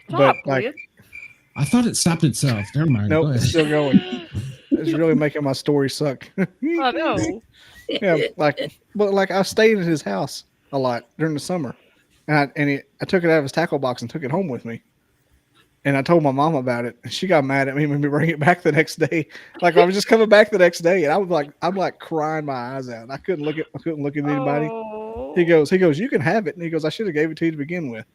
Stop, but like, I thought it stopped itself. Never mind. Nope, it's still going. It's really making my story suck. I know. Yeah, but I stayed at his house a lot during the summer, and I took it out of his tackle box and took it home with me. And I told my mom about it, and she got mad at me and made me bring it back the next day. Like I was just coming back the next day, and I'm like crying my eyes out. I couldn't look at anybody. Oh. He goes, you can have it, and he goes, I should have gave it to you to begin with.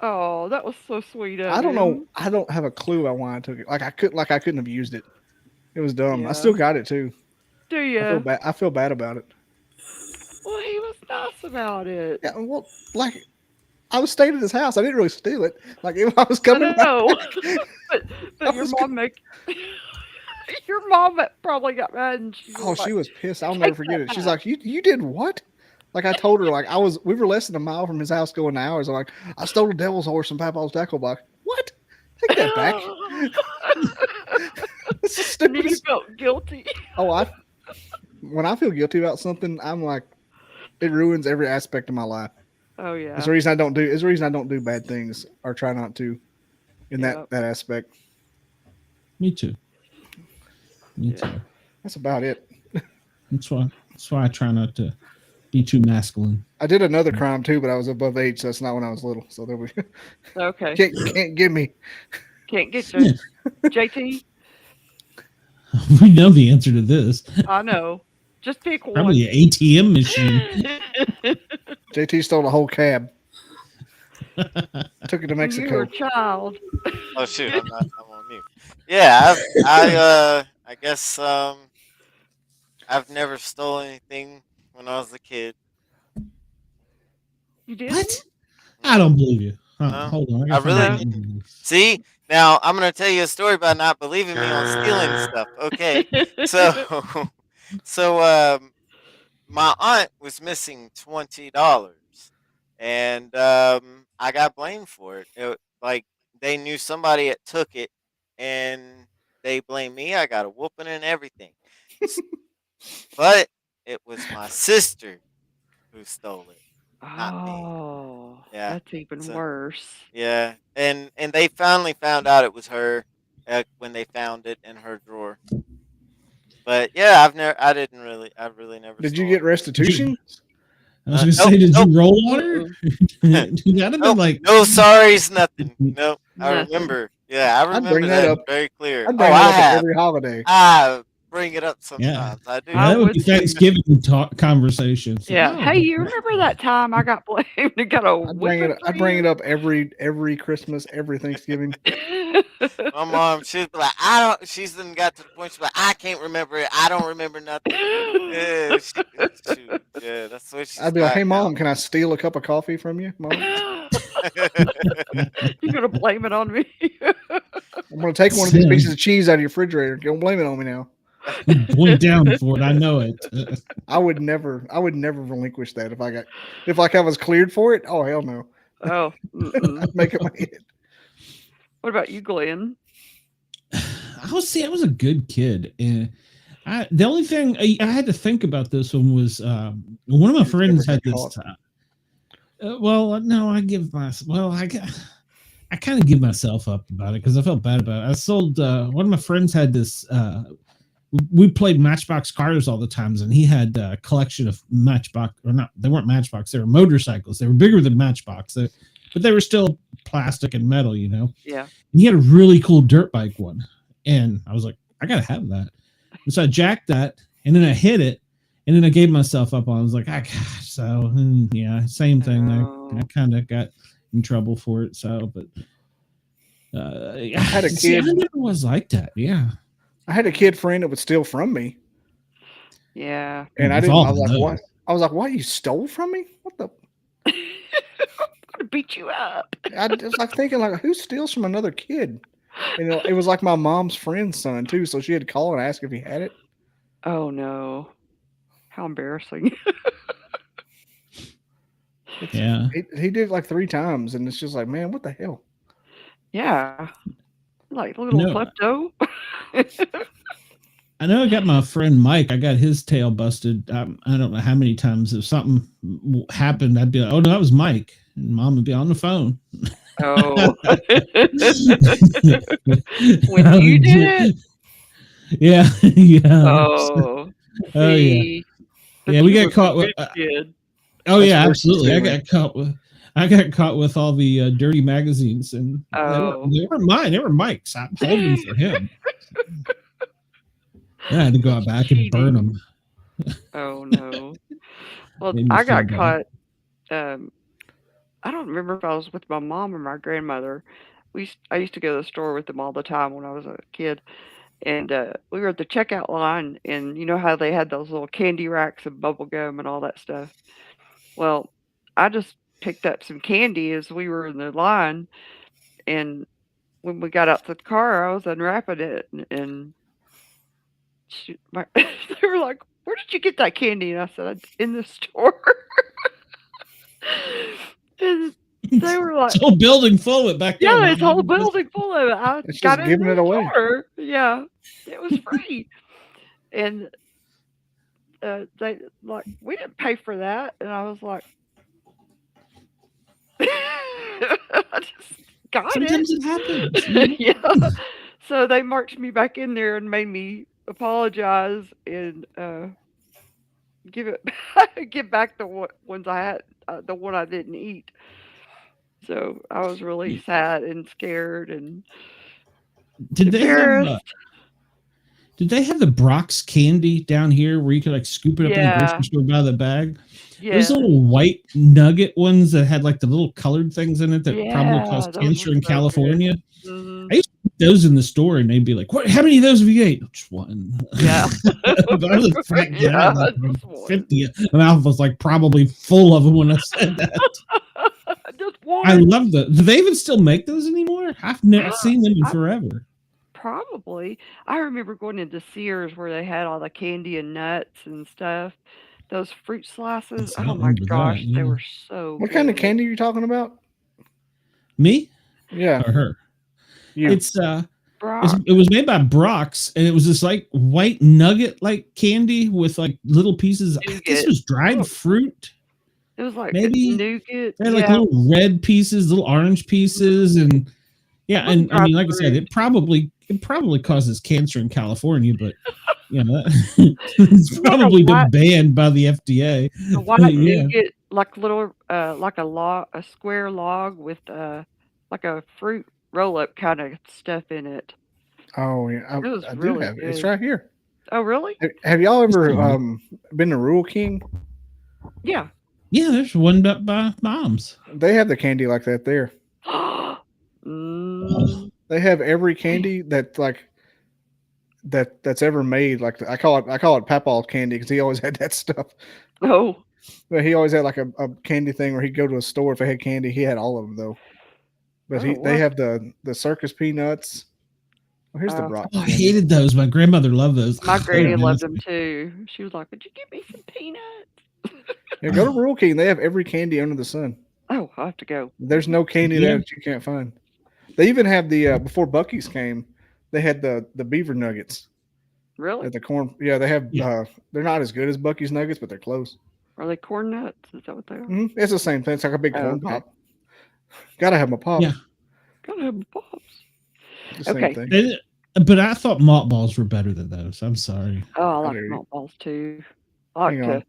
Oh, that was so sweet. I don't know. I don't have a clue on why I took it. I couldn't have used it. It was dumb. Yeah. I still got it too. Do you? I feel bad about it. Well, he was nice about it. Yeah. Well, I was staying at his house. I didn't really steal it. Like if I was coming. I know. but your mom probably got mad, and she was pissed. I'll never forget it. She's like, "You did what?" Like I told her, we were less than a mile from his house going to ours. I'm like, I stole a devil's horse from Papa's tackle box. What? Take that back. This is stupid. You felt guilty. When I feel guilty about something, I'm like, It ruins every aspect of my life. Oh yeah. It's the reason I don't do bad things or try not to in that aspect. Me too. Me too. That's about it. That's why I try not to be too masculine. I did another crime too, but I was above age, so that's not when I was little. So there we go. Okay. Can't get me. Can't get you. JT? We know the answer to this. I know. Just pick one. Probably an ATM machine. JT stole a whole cab. Took it to When Mexico. you were a child. Oh shoot, I'm on mute. Yeah, I guess I've never stolen anything when I was a kid. You did? What? I don't believe you. No. Hold on. I really see. Now I'm gonna tell you a story about not believing me on stealing stuff. Okay, so my aunt was missing $20, and I got blamed for it. Like they knew somebody that took it, and they blamed me. I got a whooping and everything, but it was my sister who stole it. Not me. Oh, Yeah, that's even worse. Yeah, and they finally found out it was her when they found it in her drawer. But yeah, I really never. Did you get restitution? I was gonna say, did you roll on her? That'd have been like no sorries, nothing. Nope. I remember. Yeah, I remember that up very clear. I'd bring that up every holiday. I bring it up sometimes. Yeah. I do. That would be Thanksgiving conversations. Yeah. Oh. Hey, you remember that time I got blamed and got a I bring it up every Christmas, every Thanksgiving. My mom, she'd be like, she's then got to the point she's like, I can't remember it. I don't remember nothing. Yeah, that's what she's. I'd be like, hey mom, can I steal a cup of coffee from you, mom? You're gonna blame it on me. I'm gonna take one of these pieces of cheese out of your refrigerator. Don't blame it on me now. Point down for it. I know it. I would never relinquish that if I was cleared for it. Oh hell no. Oh, I'd make it my head. What about you, Glenn? I was a good kid, and the only thing I had to think about this one was one of my friends had this. No, I kind of give myself up about it because I felt bad about it. I sold one of my friends had this. We played Matchbox cars all the times, and he had a collection of Matchbox, or not, they weren't Matchbox, they were motorcycles. They were bigger than Matchbox, but they were still plastic and metal, you know? Yeah. And he had a really cool dirt bike one. And I was like, I got to have that. And so I jacked that, and then I hit it, and then I gave myself up on it. I was like, yeah, same thing. I kind of got in trouble for it. So, but I had a kid. I never was like that. Yeah. I had a kid friend that would steal from me. Yeah. And I was like, what? I was like, what? You stole from me? What the? I'm gonna beat you up. I was like thinking, like, who steals from another kid? And it was like my mom's friend's son too, so she had to call and ask if he had it. Oh no! How embarrassing! Yeah, he did it like 3 times, and it's just like, man, what the hell? Yeah, like little klepto. I know I got my friend Mike. I got his tail busted. I don't know how many times. If something happened, I'd be like, "Oh no, that was Mike," and Mom would be on the phone. Oh, when you did it? Yeah, yeah. Oh, yeah. Yeah, we got caught with. Oh yeah, absolutely. I got caught with all the dirty magazines, and they weren't mine. They were Mike's. I'm holding for him. I had to go out back and burn them. Oh no! Well, I got caught. I don't remember if I was with my mom or my grandmother. I used to go to the store with them all the time when I was a kid, and we were at the checkout line, and you know how they had those little candy racks of bubble gum and all that stuff. Well, I just picked up some candy as we were in the line, and when we got out to the car, I was unwrapping it, and they were like, "Where did you get that candy?" And I said, "In the store." And they were like, "It's a whole building full of it back there." Yeah, it's a whole building full of it. I got giving it away. Yeah, it was free. And they like, we didn't pay for that. And I was like, I just got Sometimes it. it happens. Yeah. So they marched me back in there and made me apologize and give back the ones I had, the one I didn't eat. So I was really sad and scared and Did they have embarrassed. Did they have the Brock's candy down here where you could like scoop it up in the Yeah. grocery store by the bag? Yeah. Those little white nugget ones that had like the little colored things in it that probably Yeah, caused those cancer were in so California. Mhm. I used to eat those in the store and they'd be like, "What? How many of those have you ate?" Just one. Yeah. But I was a fat guy. Yeah, Like, just one. 50. My mouth was like probably full of them when I said that. Just one. I love those. Do they even still make those anymore? I've never seen them in I- forever. Probably. I remember going into Sears where they had all the candy and nuts and stuff. Those fruit slices. I Oh don't my remember that, gosh, they yeah. were so What kind of good. candy are you talking about? Me Yeah. or her? You. It's Brock. it was made by Brock's, and it was this like white nugget like candy with like little pieces. I guess Nougat. it was dried Oh. fruit. It was like Maybe nougat. They had like Yeah. little red pieces, little orange pieces, and yeah, and I mean, like I said, it probably causes cancer in California, but you know, it's You want a probably been white- banned by the FDA. The white Yeah. nougat, like little, like a square log with like a fruit roll up kind of stuff in it. Oh yeah, It was I do really have it. It's good. right here. Oh, really? Have y'all ever cool. been to Rural King? Yeah. Yeah, there's one by Mom's. They have the candy like that there. Mm. They have every candy that's ever made. Like I call it Papaw's candy because he always had that stuff. Oh. But he always had like a candy thing where he'd go to a store if they had candy. He had all of them though. But Oh, they what? have the circus peanuts. Oh, here's the Oh. Brock. Oh, I candy. hated those. My grandmother loved those. My They granny were loved nasty. them too. She was like, "Would you give me some peanuts?" Yeah, go to Rural King. They have every candy under the sun. Oh, I have to go. There's no candy Yeah. there that you can't find. They even have the before Buc-ee's came, they had the beaver nuggets Really? at the corn. Yeah, they have. Yeah. They're not as good as Buc-ee's nuggets, but they're close. Are they corn nuts? Is that what they are? It's the same thing. It's like a big Oh, corn okay. pop. Gotta have my pop. Yeah. Gotta have my pops. The same Okay. thing. But I thought malt balls were better than those. I'm sorry. Oh, I like hear you. malt balls too. I like Hang on.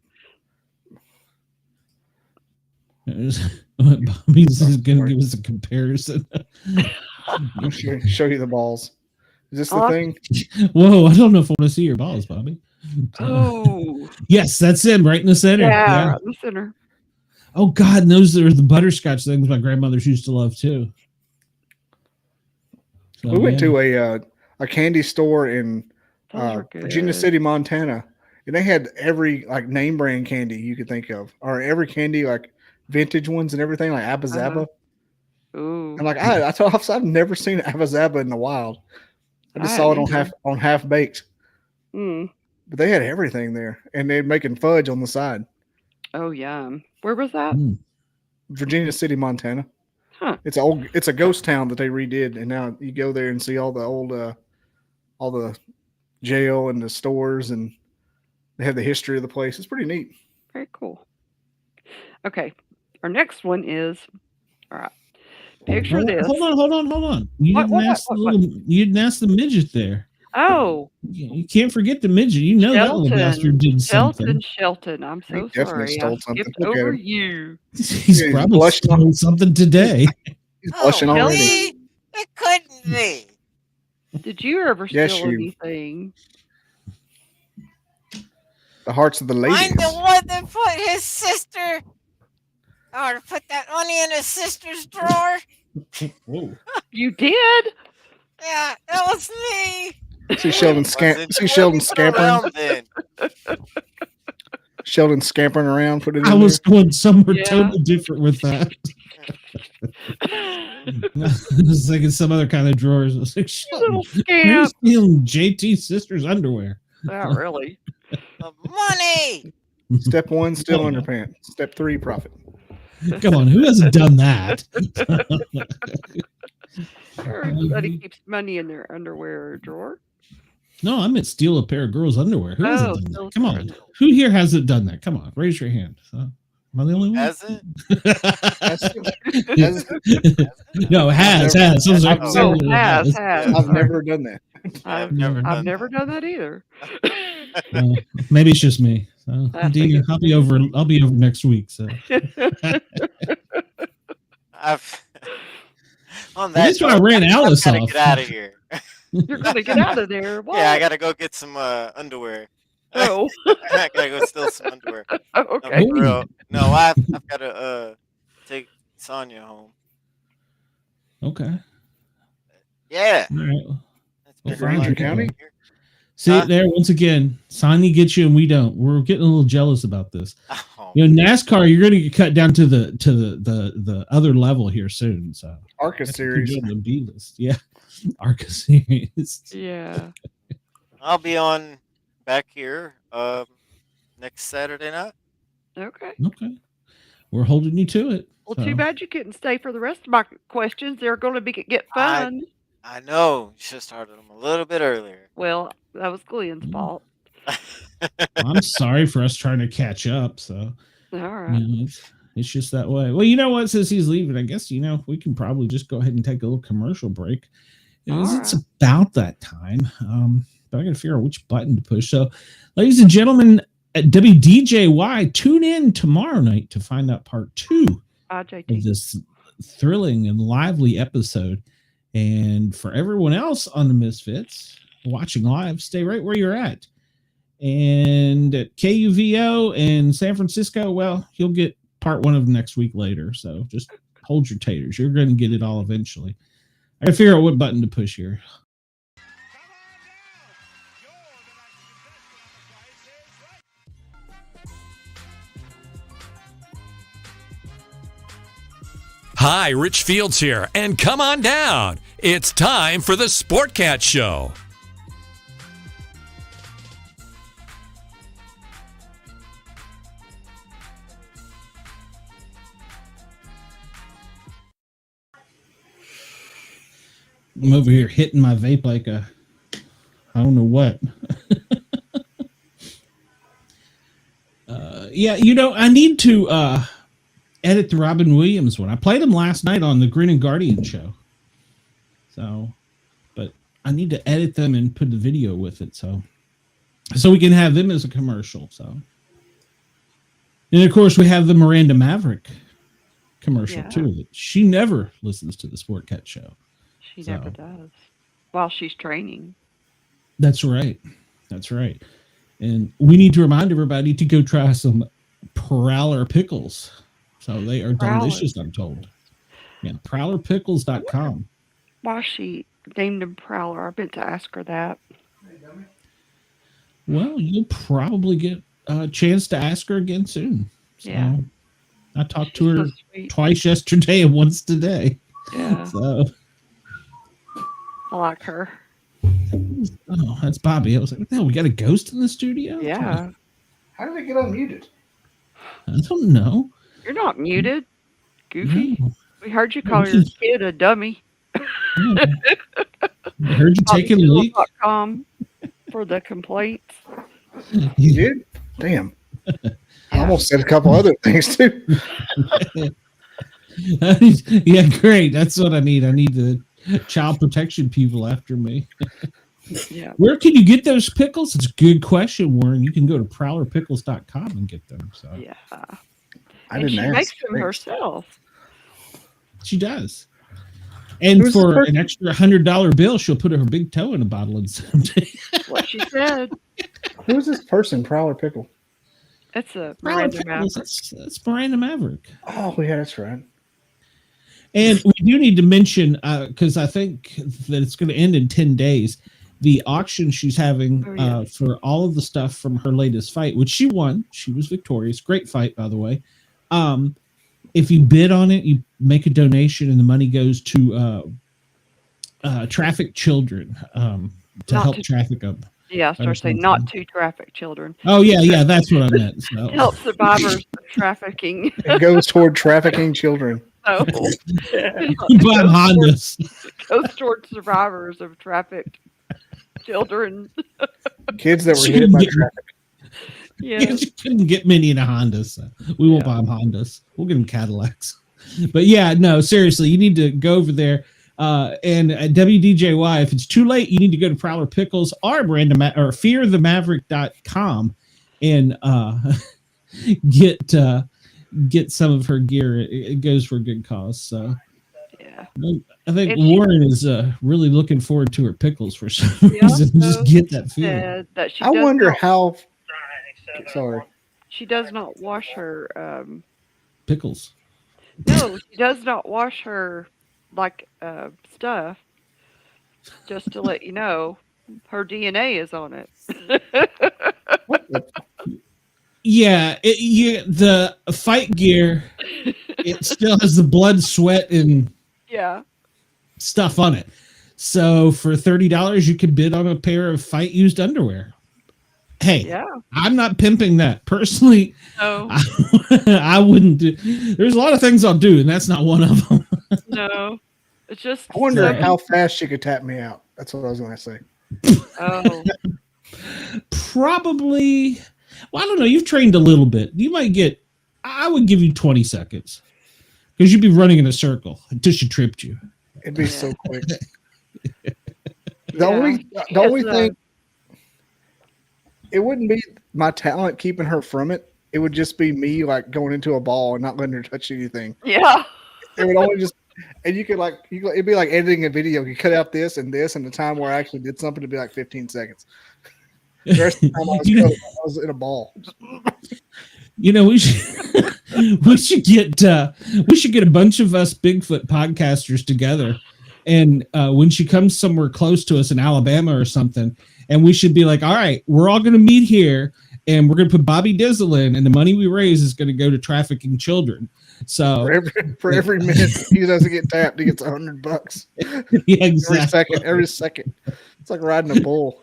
Bobby's is going to give us a comparison. I'll show you the balls. Is this the I like- thing? Whoa, I don't know if I want to see your balls, Bobby. Oh, Yes, that's him right in the center. yeah, Yeah. right in the center. Oh, God, and those are the butterscotch things my grandmothers used to love, too. So, We went yeah. to a candy store in Those are good. Virginia City, Montana, and they had every like name brand candy you could think of, or every candy like vintage ones and everything, like Abba Zaba. Ooh, And like I've never seen Abba Zaba in the wild. I just I saw it hadn't on half baked, mm. but they had everything there, and they're making fudge on the side. Oh, yum. Where was that? Mm. Virginia City, Montana. Huh. It's a ghost town that they redid, and now you go there and see all the old all the jail and the stores, and they have the history of the place. It's pretty neat. Very cool. Okay, our next one is all right. Picture this. Hold on. You What, didn't what, ask what, the what? you didn't ask the midget there. Oh, You can't forget the midget. You know that little bastard did something. Shelton. I'm He so definitely sorry. stole I something. skipped Look at over him. you. He's He's probably blushing. stole something today. He's blushing Oh, already. really? It couldn't be. Did you ever Yes, steal you. anything? The hearts of the ladies. I'm the one that put his sister, or put that money in his sister's drawer. Whoa. You did? Yeah, that was me. See Sheldon scampering. Around then. Sheldon scampering around. Put it in I was going somewhere Yeah. totally different with that. I was thinking some other kind of drawers. I was like, Little Sheldon, you're scamp. stealing JT's sister's underwear. Not really. The money. there. Step 1, steal Oh. underpants. Step 3, profit. Come on, who hasn't done that? Everybody keeps money in their underwear drawer. No, I meant steal a pair of girls' underwear. Who hasn't done steal that? Come a on. pair of girls'. Who here hasn't done that? Come on, raise your hand. Am I the only one? Hasn't? No, has. Has. I've never done that. I've I've never done that either. Maybe it's just me. So, Dina, I'll be over next week. So on that's why I ran Alice I gotta off. get out of here. You're gonna get out of there. What? Yeah, I gotta go get some underwear. Oh. I gotta go steal some underwear. Okay. No, for real. No, I've gotta take Sonia home. Okay. Yeah. All right. That's been Ranger County? See there once again, Sonia gets you and we don't. We're getting a little jealous about this. Oh, NASCAR, you're going to get cut down to the other level here soon. So ARCA series. The B list, yeah, ARCA series. Yeah. I'll be on back here next Saturday night. Okay. Okay, we're holding you to it. Well, too bad you couldn't stay for the rest of my questions. They're going to get fun. I know. You should have started them a little bit earlier. Well, that was Glenn's fault. I'm sorry for us trying to catch up. So, all right. It's just that way. Well, you know what? Since he's leaving, I guess, we can probably just go ahead and take a little commercial break. It's about that time. But I got to figure out which button to push. So, ladies and gentlemen, at WDJY, tune in tomorrow night to find out part 2 of this thrilling and lively episode. And for everyone else on the Misfits watching live, stay right where you're at. And at KUVO in San Francisco, well, you'll get part 1 of next week later. So just hold your taters. You're going to get it all eventually. I got to figure out what button to push here. Hi, Rich Fields here, and come on down. It's time for the Sportcat Show. I'm over here hitting my vape like I don't know what. I need to edit the Robin Williams one. I played him last night on the Green and Guardian show. So, but I need to edit them and put the video with it. So we can have them as a commercial. So, and of course we have the Miranda Maverick commercial too. She never listens to the Sportcat show. She never does. While she's training. That's right. That's right. And we need to remind everybody to go try some Prowler pickles. So they are delicious, I'm told. Yeah, prowlerpickles.com. Why she named him Prowler? I meant to ask her that. Well, you'll probably get a chance to ask her again soon. So yeah. I talked to her twice yesterday and once today. Yeah. So I like her. Oh, that's Bobby. I was like, what the hell? We got a ghost in the studio? Yeah. How did it get unmuted? I don't know. You're not muted, Goofy. No. We heard you call your kid a dummy. Yeah. I heard you taking a leak. For the complaints. You did? Damn. I almost said a couple other things too. Yeah, great. That's what I need. I need the child protection people after me. Yeah. Where can you get those pickles? It's a good question, Warren. You can go to prowlerpickles.com and get them. So yeah. She makes them herself. She does. And for an extra $100 bill, she'll put her big toe in a bottle and send them. What she said. Who is this person, Prowler Pickle? It's a Miranda Maverick. That's Miranda Maverick. Oh, yeah, that's right. And we do need to mention, because I think that it's going to end in 10 days, the auction she's having for all of the stuff from her latest fight, which she won. She was victorious. Great fight, by the way. If you bid on it, you make a donation, and the money goes to traffic children to help traffic them. Yeah, I started saying not to traffic children. Oh, yeah, that's what I meant. So. Help survivors of trafficking. It goes toward trafficking children. Oh. Hondas. Goes toward survivors of trafficked children. Kids that were hit by traffic. Yeah. You couldn't get many in a Honda, so we won't buy them Hondas. We'll get them Cadillacs. But yeah, no, seriously, you need to go over there. And at WDJY, if it's too late, you need to go to Prowler Pickles or fearthemaverick.com and get some of her gear. It goes for a good cause. So Yeah. I think Warren is really looking forward to her pickles for some reason. Just get that feeling. That she I does wonder not, how. Sorry. she does not wash her. Pickles. No, she does not wash her stuff. Just to let you know, her DNA is on it. Yeah, the fight gear, it still has the blood, sweat, and stuff on it. So for $30, you could bid on a pair of fight used underwear. Hey, I'm not pimping that personally. No, I wouldn't do. There's a lot of things I'll do, and that's not one of them. no, it's just. I wonder how fast she could tap me out. That's what I was going to say. Oh, probably. Well, I don't know. You've trained a little bit. You might get. I would give you 20 seconds because you'd be running in a circle until she tripped you. It'd be so quick. The only thing. It wouldn't be my talent keeping her from it. It would just be me like going into a ball and not letting her touch anything. Yeah. It would only just, and you could it'd be like editing a video. You cut out this, and the time where I actually did something to be like 15 seconds. The rest of the time I was in a ball. You know, we should get a bunch of us Bigfoot podcasters together, and when she comes somewhere close to us in Alabama or something, and we should be like, all right, we're all going to meet here, and we're going to put Bobby Dizzle in, and the money we raise is going to go to trafficking children. So for every minute he doesn't get tapped, he gets $100. Yeah, exactly. Every second. It's like riding a bull.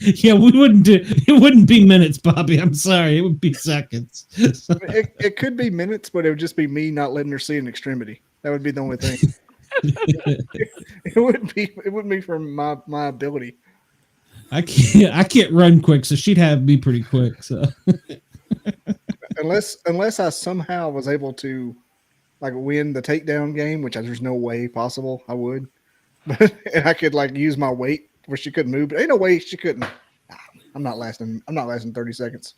Yeah, it wouldn't be minutes, Bobby. I'm sorry. It would be seconds. It could be minutes, but it would just be me not letting her see an extremity. That would be the only thing. It wouldn't be from my ability. I can't run quick, so she'd have me pretty quick. So unless I somehow was able to like win the takedown game, which there's no way possible I would, but I could like use my weight where she couldn't move. But ain't no way she couldn't. I'm not lasting 30 seconds.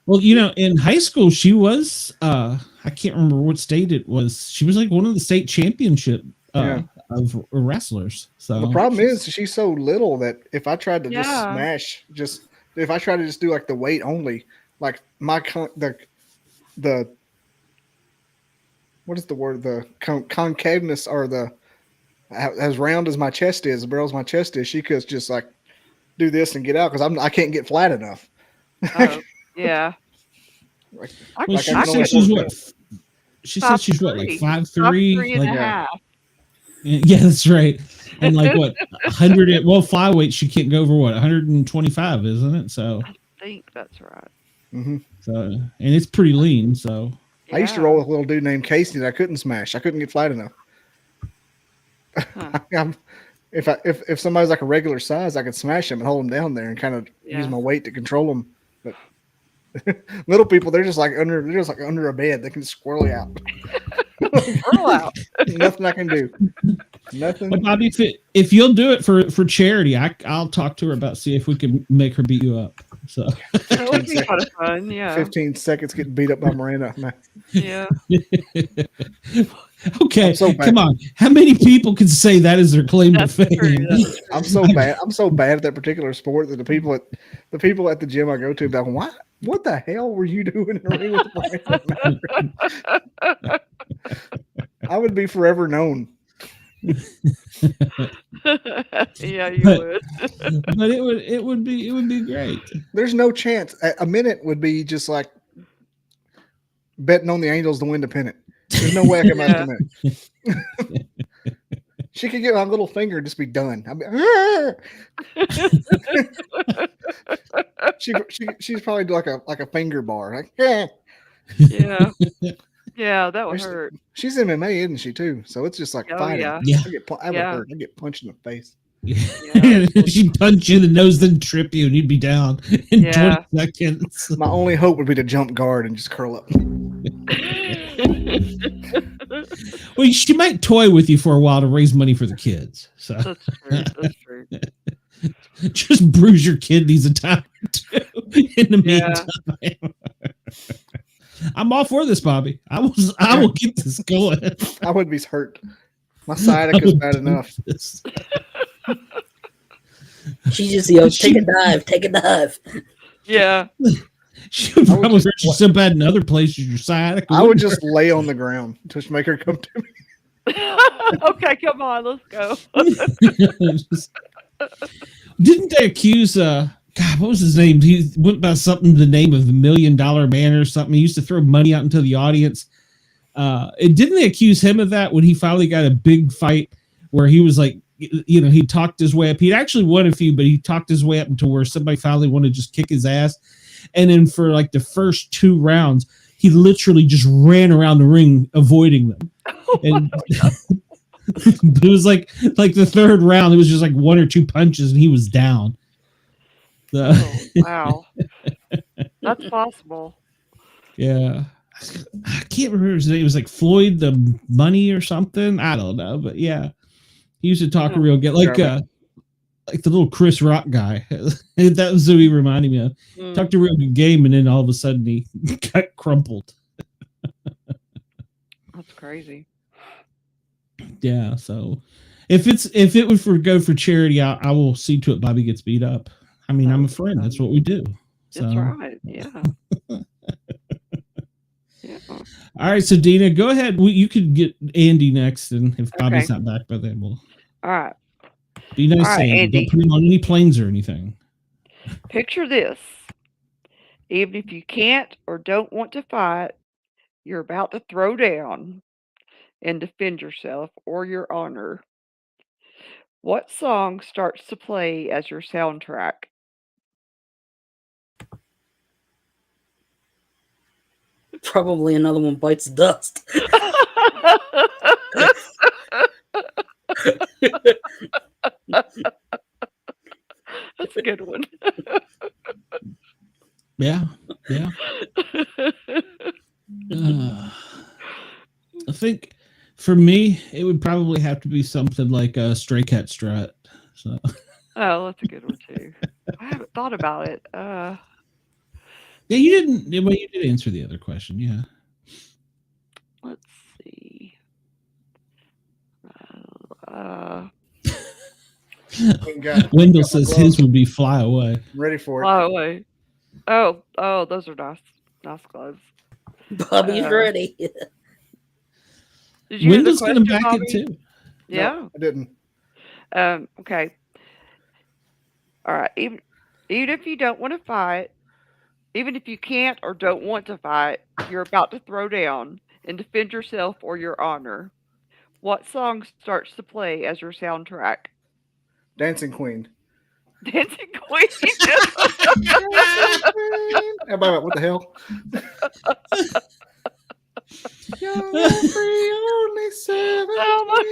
Well, in high school she was I can't remember what state it was. She was like one of the state championship of wrestlers. So the problem is she's so little that if I tried to just smash, if I tried to just do like the weight only, like the what is the word? The concaveness or the as round as my chest is, the barrel as my chest is, she could just like do this and get out because I can't get flat enough. Yeah. She said she's what? She said she's what, like 5'3", and a half. Yeah, that's right. And like what, 100? Flyweight she can't go over what, 125, isn't it? So I think that's right. Mm-hmm. So and it's pretty lean. So I used to roll with a little dude named Casey that I couldn't smash. I couldn't get flat enough. Huh. If somebody's like a regular size, I could smash him and hold him down there and kind of use my weight to control him. But little people, they're just like under a bed. They can just squirrel out. Squirrel out. Nothing I can do. Nothing. But Bobby, if you'll do it for charity, I'll talk to her about see if we can make her beat you up. So that would be kind of fun. Yeah. 15 seconds getting beat up by Miranda. Yeah. Okay, come on. How many people can say that is their claim to fame? I'm so bad. I'm so bad at that particular sport that the people at the gym I go to, like, what the hell were you doing in the ring with Miranda? I would be forever known. Yeah, you would. But it would be great. There's no chance. A minute would be just like betting on the Angels to win the pennant. There's no way I can last a minute. She could get my little finger and just be done. She's probably like a finger bar. Like, yeah. Yeah, that would hurt. She's MMA, isn't she, too? So it's just like fighting. Yeah. I get punched in the face. Yeah. She'd punch you in the nose, then trip you, and you'd be down in 20 seconds. My only hope would be to jump guard and just curl up. Well, she might toy with you for a while to raise money for the kids. So That's true. That's true. just bruise your kidneys a time or two in the meantime. I'm all for this, Bobby. I will get this going. I would be hurt. My sciatica is bad enough. She just yells, take a dive. Yeah. She would probably hurt you so bad in other places. Your sciatica. I would just lay on the ground to make her come to me. Okay, come on, let's go. Didn't they accuse God, what was his name? He went by something the name of the $1 Million Man or something. He used to throw money out into the audience. Didn't they accuse him of that when he finally got a big fight where he was like, he talked his way up. He'd actually won a few, but he talked his way up into where somebody finally wanted to just kick his ass. And then for like the first 2 rounds, he literally just ran around the ring avoiding them. And but it was like the 3rd round, it was just like 1 or 2 punches and he was down. So, wow. That's possible. Yeah. I can't remember his name. It was like Floyd the Money or something. I don't know, but yeah, he used to talk a real good, like the little Chris Rock guy. That was who he reminded me of. Talked a real good game, and then all of a sudden he got crumpled. That's crazy. Yeah, so if it would go for charity, I will see to it Bobby gets beat up. I mean, I'm a friend. That's what we do. So. That's right. Yeah. Yeah. All right, so Dina, go ahead. You could get Andy next, and if Bobby's not back by then, we'll. All right. Be nice, All right, Andy. Don't put him on any planes or anything. Picture this. Even if you can't or don't want to fight, you're about to throw down and defend yourself or your honor. What song starts to play as your soundtrack? Probably another one bites dust. That's a good one. Yeah. I think for me, it would probably have to be something like a Stray Cat Strut. So. Oh, that's a good one too. I haven't thought about it. Yeah, you didn't. Well, you did answer the other question. Yeah. Let's see. Wendell says his would be Fly Away. I'm ready for it. Fly Away. Oh, those are nice gloves. Bobby's ready. Did you Wendell's hear going the to question, back Bobby? it too. Yeah. No, I didn't. Okay. All right. Even if you don't want to fight, even if you can't or don't want to fight, you're about to throw down and defend yourself or your honor. What song starts to play as your soundtrack? Dancing Queen. Dancing Queen. Everybody, what the hell? You're free, only 17. Oh my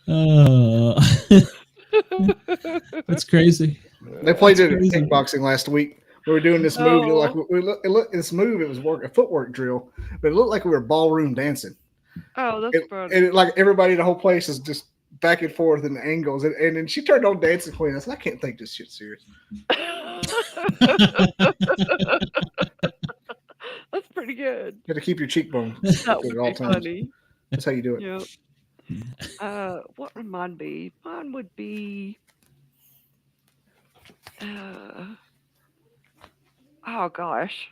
gosh. That's crazy. They played it at kickboxing last week. We were doing this move. Like this move. It was a footwork drill, but it looked like we were ballroom dancing. Oh, that's funny. And like everybody, the whole place is just back and forth in angles. And then she turned on Dancing Queen. I said, I can't take this shit serious. That's pretty good. You got to keep your cheekbone That at would all be times. funny. That's how you do it. Yep. What would mine be? Mine would be. Oh gosh.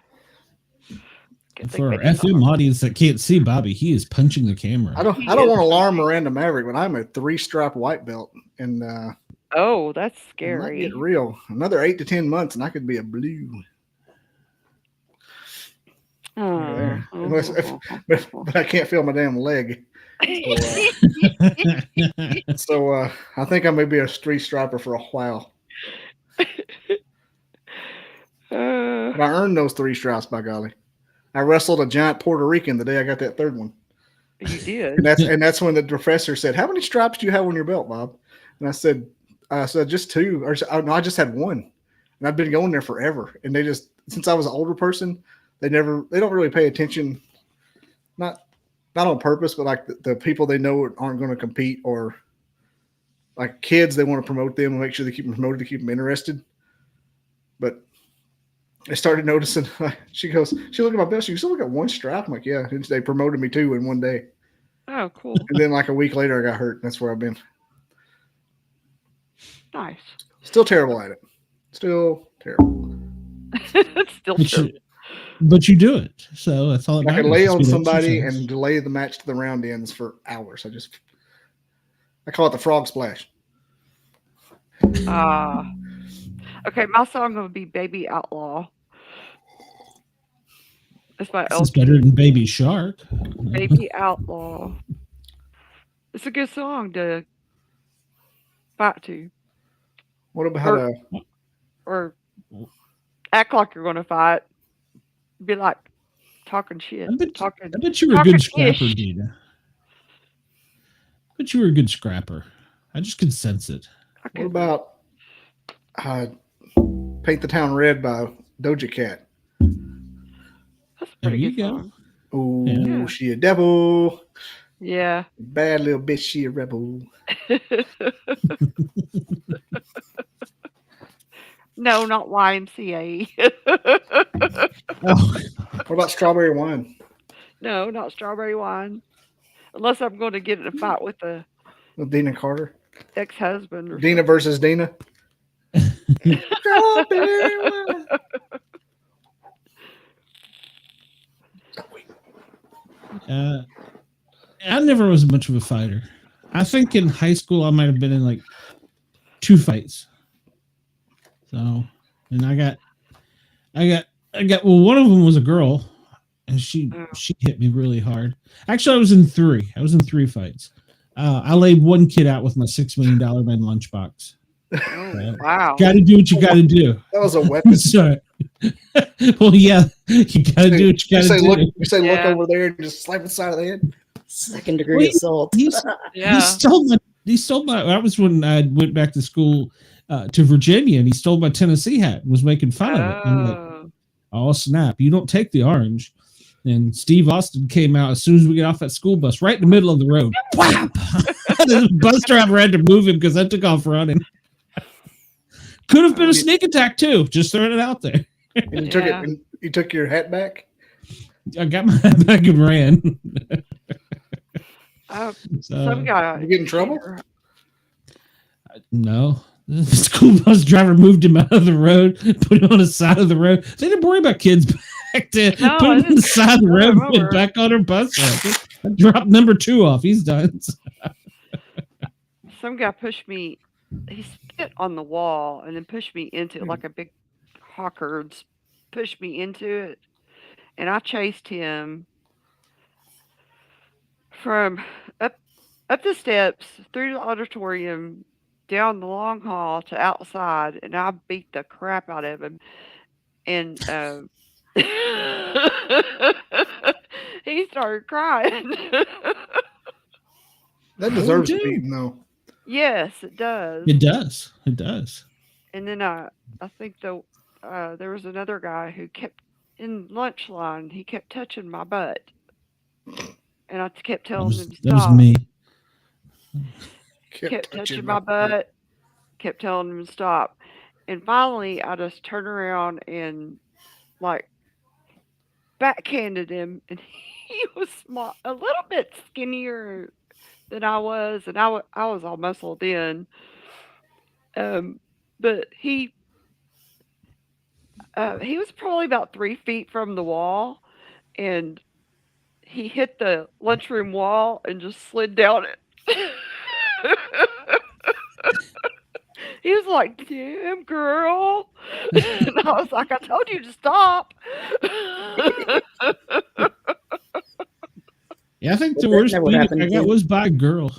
For our FM audience that can't see Bobby, he is punching the camera. I don't want to alarm Miranda Maverick, but I'm a 3-stripe white belt, and oh, that's might scary. get real. Another 8 to 10 months, and I could be a blue. But I can't feel my damn leg. So I think I may be a 3-striper for a while. But I earned those 3 stripes, by golly. I wrestled a giant Puerto Rican the day I got that 3rd one. You did. And that's when the professor said, "How many stripes do you have on your belt, Bob?" And I said, just 2. Or no, I just had 1. And I've been going there forever. And they just, since I was an older person, they don't really pay attention. Not on purpose, but like the people they know aren't going to compete, or like kids, they want to promote them and make sure they keep them promoted to keep them interested. But I started noticing, she looked at my belt. She goes, "Look at 1 stripe." I'm like, "Yeah." And they promoted me 2 in one day. Oh, cool. And then like a week later, I got hurt. That's where I've been. Nice. Still terrible at it. Still terrible. Still terrible. But you do it. So that's all. I can lay on somebody and delay the match to the round ends for hours. I call it the frog splash. Okay, my song will be "Baby Outlaw." It's my It's better than Baby Shark. Baby Outlaw. It's a good song to fight to. What about or act like you're going to fight? Be like talking shit. I bet you were a good scrapper, Dina. I bet you were a good scrapper. I just could sense it. What about "Paint the Town Red" by Doja Cat? That's a pretty good song. Oh, yeah. She a devil. Yeah. Bad little bitch, she a rebel. No, not YMCA. What about "Strawberry Wine"? No, not "Strawberry Wine." Unless I'm going to get in a fight with With Dina Carter. Ex-husband. Or Dina versus Dina. Strawberry wine. I never was much of a fighter. I think in high school I might have been in like 2 fights. So, and I got. Well, one of them was a girl, and she hit me really hard. Actually, I was in 3. I was in 3 fights. I laid one kid out with my $6 million man lunchbox. Oh, wow! Got to do what you got to do. That was a weapon. Sorry. Well, yeah, you got to do what you got to do. You say, "Look over there," and just slap the side of the head. Second-degree assault. He stole my. That was when I went back to school to Virginia, and he stole my Tennessee hat and was making fun of it. I'm like, "Oh snap! You don't take the orange." And Steve Austin came out as soon as we get off that school bus, right in the middle of the road. Whap! The bus driver had to move him because I took off running. Could have been a sneak attack too. Just throwing it out there. And you took it. And you took your hat back. I got my hat back and ran. Some guy. You get in trouble? No. The school bus driver moved him out of the road, put him on the side of the road. They didn't worry about kids back then. Put him on the side of the road and went back on her bus. I dropped number 2 off. He's done. Some guy pushed me. He spit on the wall and then pushed me into it like a big hawker. Pushed me into it. And I chased him from up the steps, through the auditorium, down the long hall to outside, and I beat the crap out of him. And he started crying. That deserves a beating, though. Yes, it does. It does. It does. And then I think there was another guy who kept in lunch line. He kept touching my butt, and I kept telling him to stop. That was me. Kept touching my butt. Kept telling him to stop, and finally I just turned around and like backhanded him, and he was small, a little bit skinnier than I was, and I was all muscled in. But he was probably about 3 feet from the wall, and he hit the lunchroom wall and just slid down it. He was like, "Damn, girl." And I was like, "I told you to stop." Yeah, I think the worst thing I got was by a girl.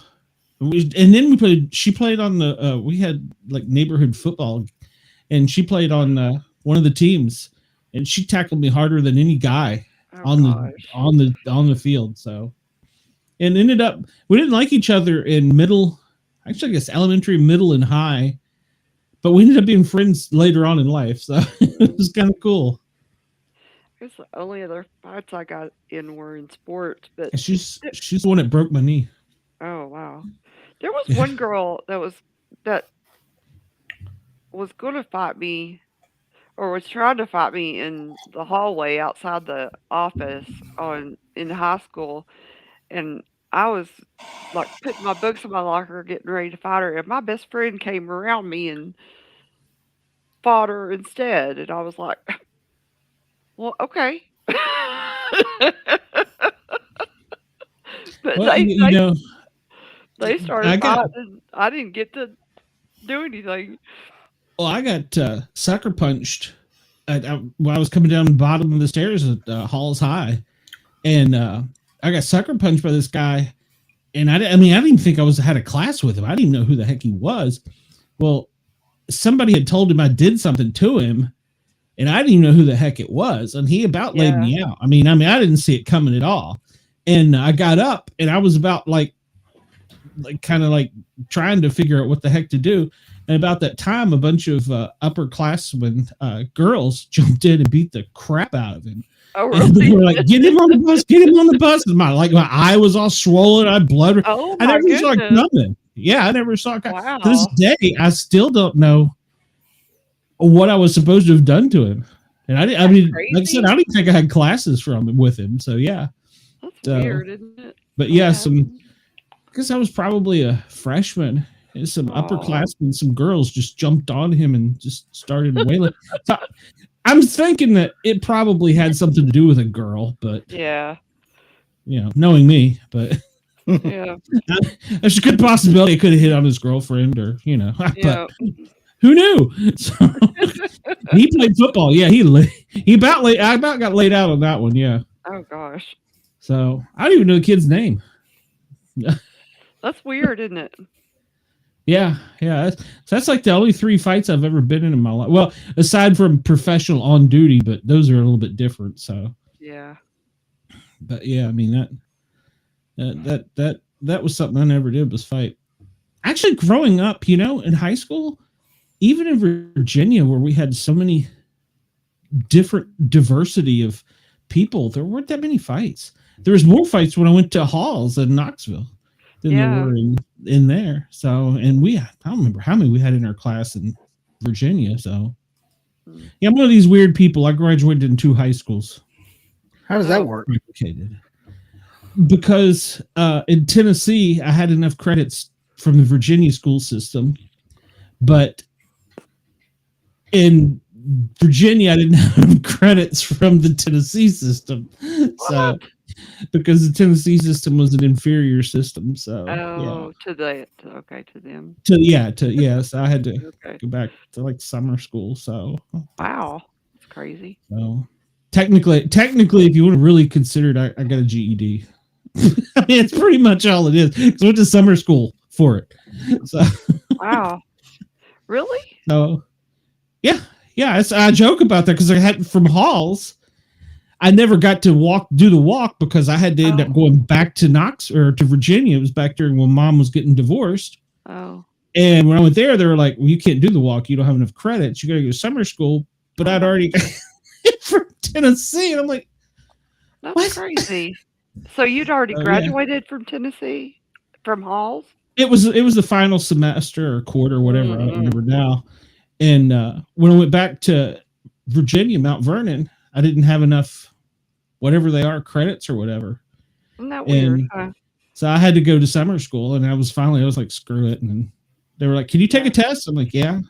And then she played on the, we had like neighborhood football, and she played on one of the teams, and she tackled me harder than any guy on the field. So and ended up, we didn't like each other in middle, actually I guess elementary, middle, and high, but we ended up being friends later on in life, so it was kind of cool. I guess the only other fights I got in were in sports, but And she's the one that broke my knee. oh wow, there was one girl that was going to fight me, or was trying to fight me in the hallway outside the office in high school, and I was like putting my books in my locker, getting ready to fight her, and my best friend came around me and fought her instead, and I was like, well, okay. But Well, they started fighting, and I didn't get to do anything. Well, I got sucker punched when I was coming down the bottom of the stairs at Halls High, and I got sucker punched by this guy, and I didn't even think I had a class with him. I didn't even know who the heck he was. Well, somebody had told him I did something to him, and I didn't even know who the heck it was, and he about laid me out. I didn't see it coming at all, and I got up, and I was about kind of trying to figure out what the heck to do. And about that time, a bunch of upperclassmen girls jumped in and beat the crap out of him. Oh, really? And they were like, "Get him on the bus! Get him on the bus!" And my eye was all swollen. I blood. Oh, I never saw it coming. Yeah, I never saw it coming. Wow. To this day, I still don't know what I was supposed to have done to him. And like I said, I didn't think I had classes with him. So yeah, that's weird, isn't it? But yeah, because I was probably a freshman. And some upperclassmen, some girls just jumped on him and just started wailing. So I'm thinking that it probably had something to do with a girl, but yeah, knowing me, but yeah, there's a good possibility it could have hit on his girlfriend, or yeah. But who knew? So, he played football. Yeah, I about got laid out on that one. Yeah. Oh gosh. So I don't even know the kid's name. That's weird, isn't it? Yeah. That's like the only 3 fights I've ever been in my life. Well, aside from professional on duty, but those are a little bit different. So yeah. But yeah, that was something I never did, was fight. Actually, growing up, in high school, even in Virginia, where we had so many different diversity of people, there weren't that many fights. There was more fights when I went to Halls in Knoxville than there were in there. So, and I don't remember how many we had in our class in Virginia. So, yeah, I'm one of these weird people. I graduated in 2 high schools. How does that work? Because in Tennessee, I had enough credits from the Virginia school system, but in Virginia, I didn't have credits from the Tennessee system. So, because the Tennessee system was an inferior system. So, to them. So I had to go back to summer school. So, wow, that's crazy. So, technically, if you want to really consider it, I got a GED. It's pretty much all it is. Because I went to summer school for it. So, wow, really? So, yeah. I joke about that because I had from Halls. I never got to do the walk because I had to end up going back to to Virginia. It was back during when Mom was getting divorced. Oh. And when I went there, they were like, "Well, you can't do the walk. You don't have enough credits. You got to go to summer school." But I'd already got from Tennessee, and I'm like, "That's what? Crazy." So you'd already graduated from Tennessee, from Halls? It was the final semester or quarter, whatever. I don't remember now. And when I went back to Virginia, Mount Vernon, I didn't have enough, whatever they are, credits or whatever. Isn't that weird? Huh? So I had to go to summer school, and I was like, screw it. And they were like, "Can you take a test?" I'm like, "Yeah."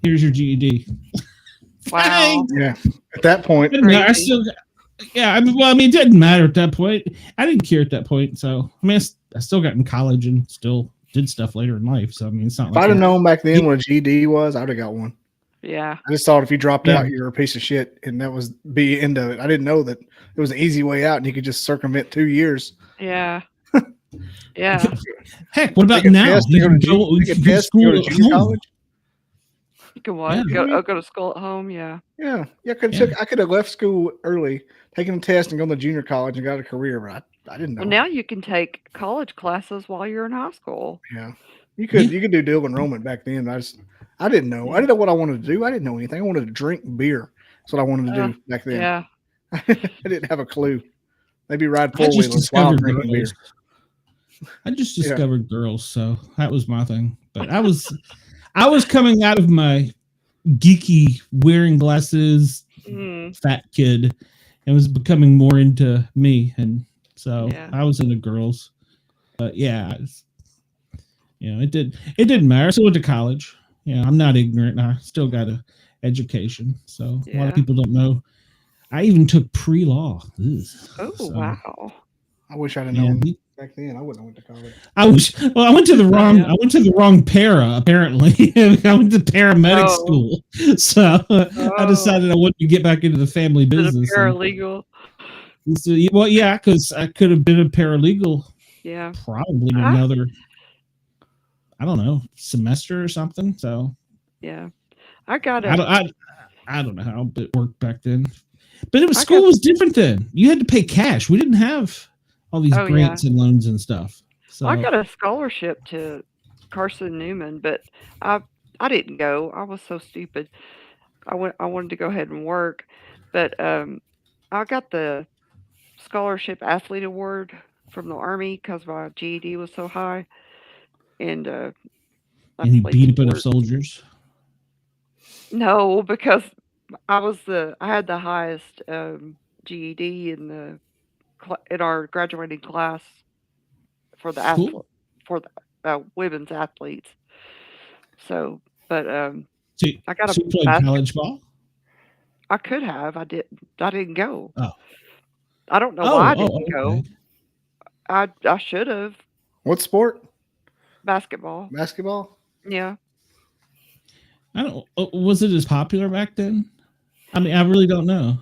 Here's your GED. Wow. Yeah. At that point, I still. Yeah, it didn't matter at that point. I didn't care at that point. So I still got in college and still did stuff later in life. So it's not. If I'd have known back then what a GED was, I'd have got one. Yeah. I just thought if you dropped out, you're a piece of shit, and that was the end of it. I didn't know that it was an easy way out, and you could just circumvent 2 years. Yeah. Yeah. Heck, what about now? You can go to school at home. You can what? Yeah. Go to school at home. Yeah. Yeah. I could have left school early, taken a test, and gone to junior college and got a career. But I didn't know. Well, now you can take college classes while you're in high school. Yeah, you could do dual enrollment back then. I didn't know. I didn't know what I wanted to do. I didn't know anything. I wanted to drink beer. That's what I wanted to do back then. Yeah. I didn't have a clue. Maybe ride I just four-wheelers while discovered drinking beer. girls. I just discovered girls, so that was my thing. But I was coming out of my geeky wearing glasses fat kid and was becoming more into me, and so I was into girls. But it didn't matter. I still went to college. I'm not ignorant. I still got an education. So a lot of people don't know. I even took pre-law. Wow. I wish I'd have known back then. I wouldn't have went to college. I went to the wrong. I went to the wrong para. Apparently, I went to paramedic school. So I decided I wanted to get back into the family business. Paralegal. Well, yeah, because I could have been a paralegal. Yeah. Probably another, I don't know, semester or something. So. Yeah, I got it. I don't know how it worked back then. But school was different then. You had to pay cash. We didn't have all these grants and loans and stuff. So I got a scholarship to Carson Newman, but I didn't go. I was so stupid. I wanted to go ahead and work, but I got the scholarship athlete award from the Army because my GED was so high, and you beat a bunch of soldiers. No, because I had the highest GED in our graduating class for the women's athletes. So, but I got so you played college ball. I could have. I didn't go. Oh. I don't know why I didn't go. I should have. What sport? Basketball. Basketball? Yeah. I don't. Was it as popular back then? I mean, I really don't know.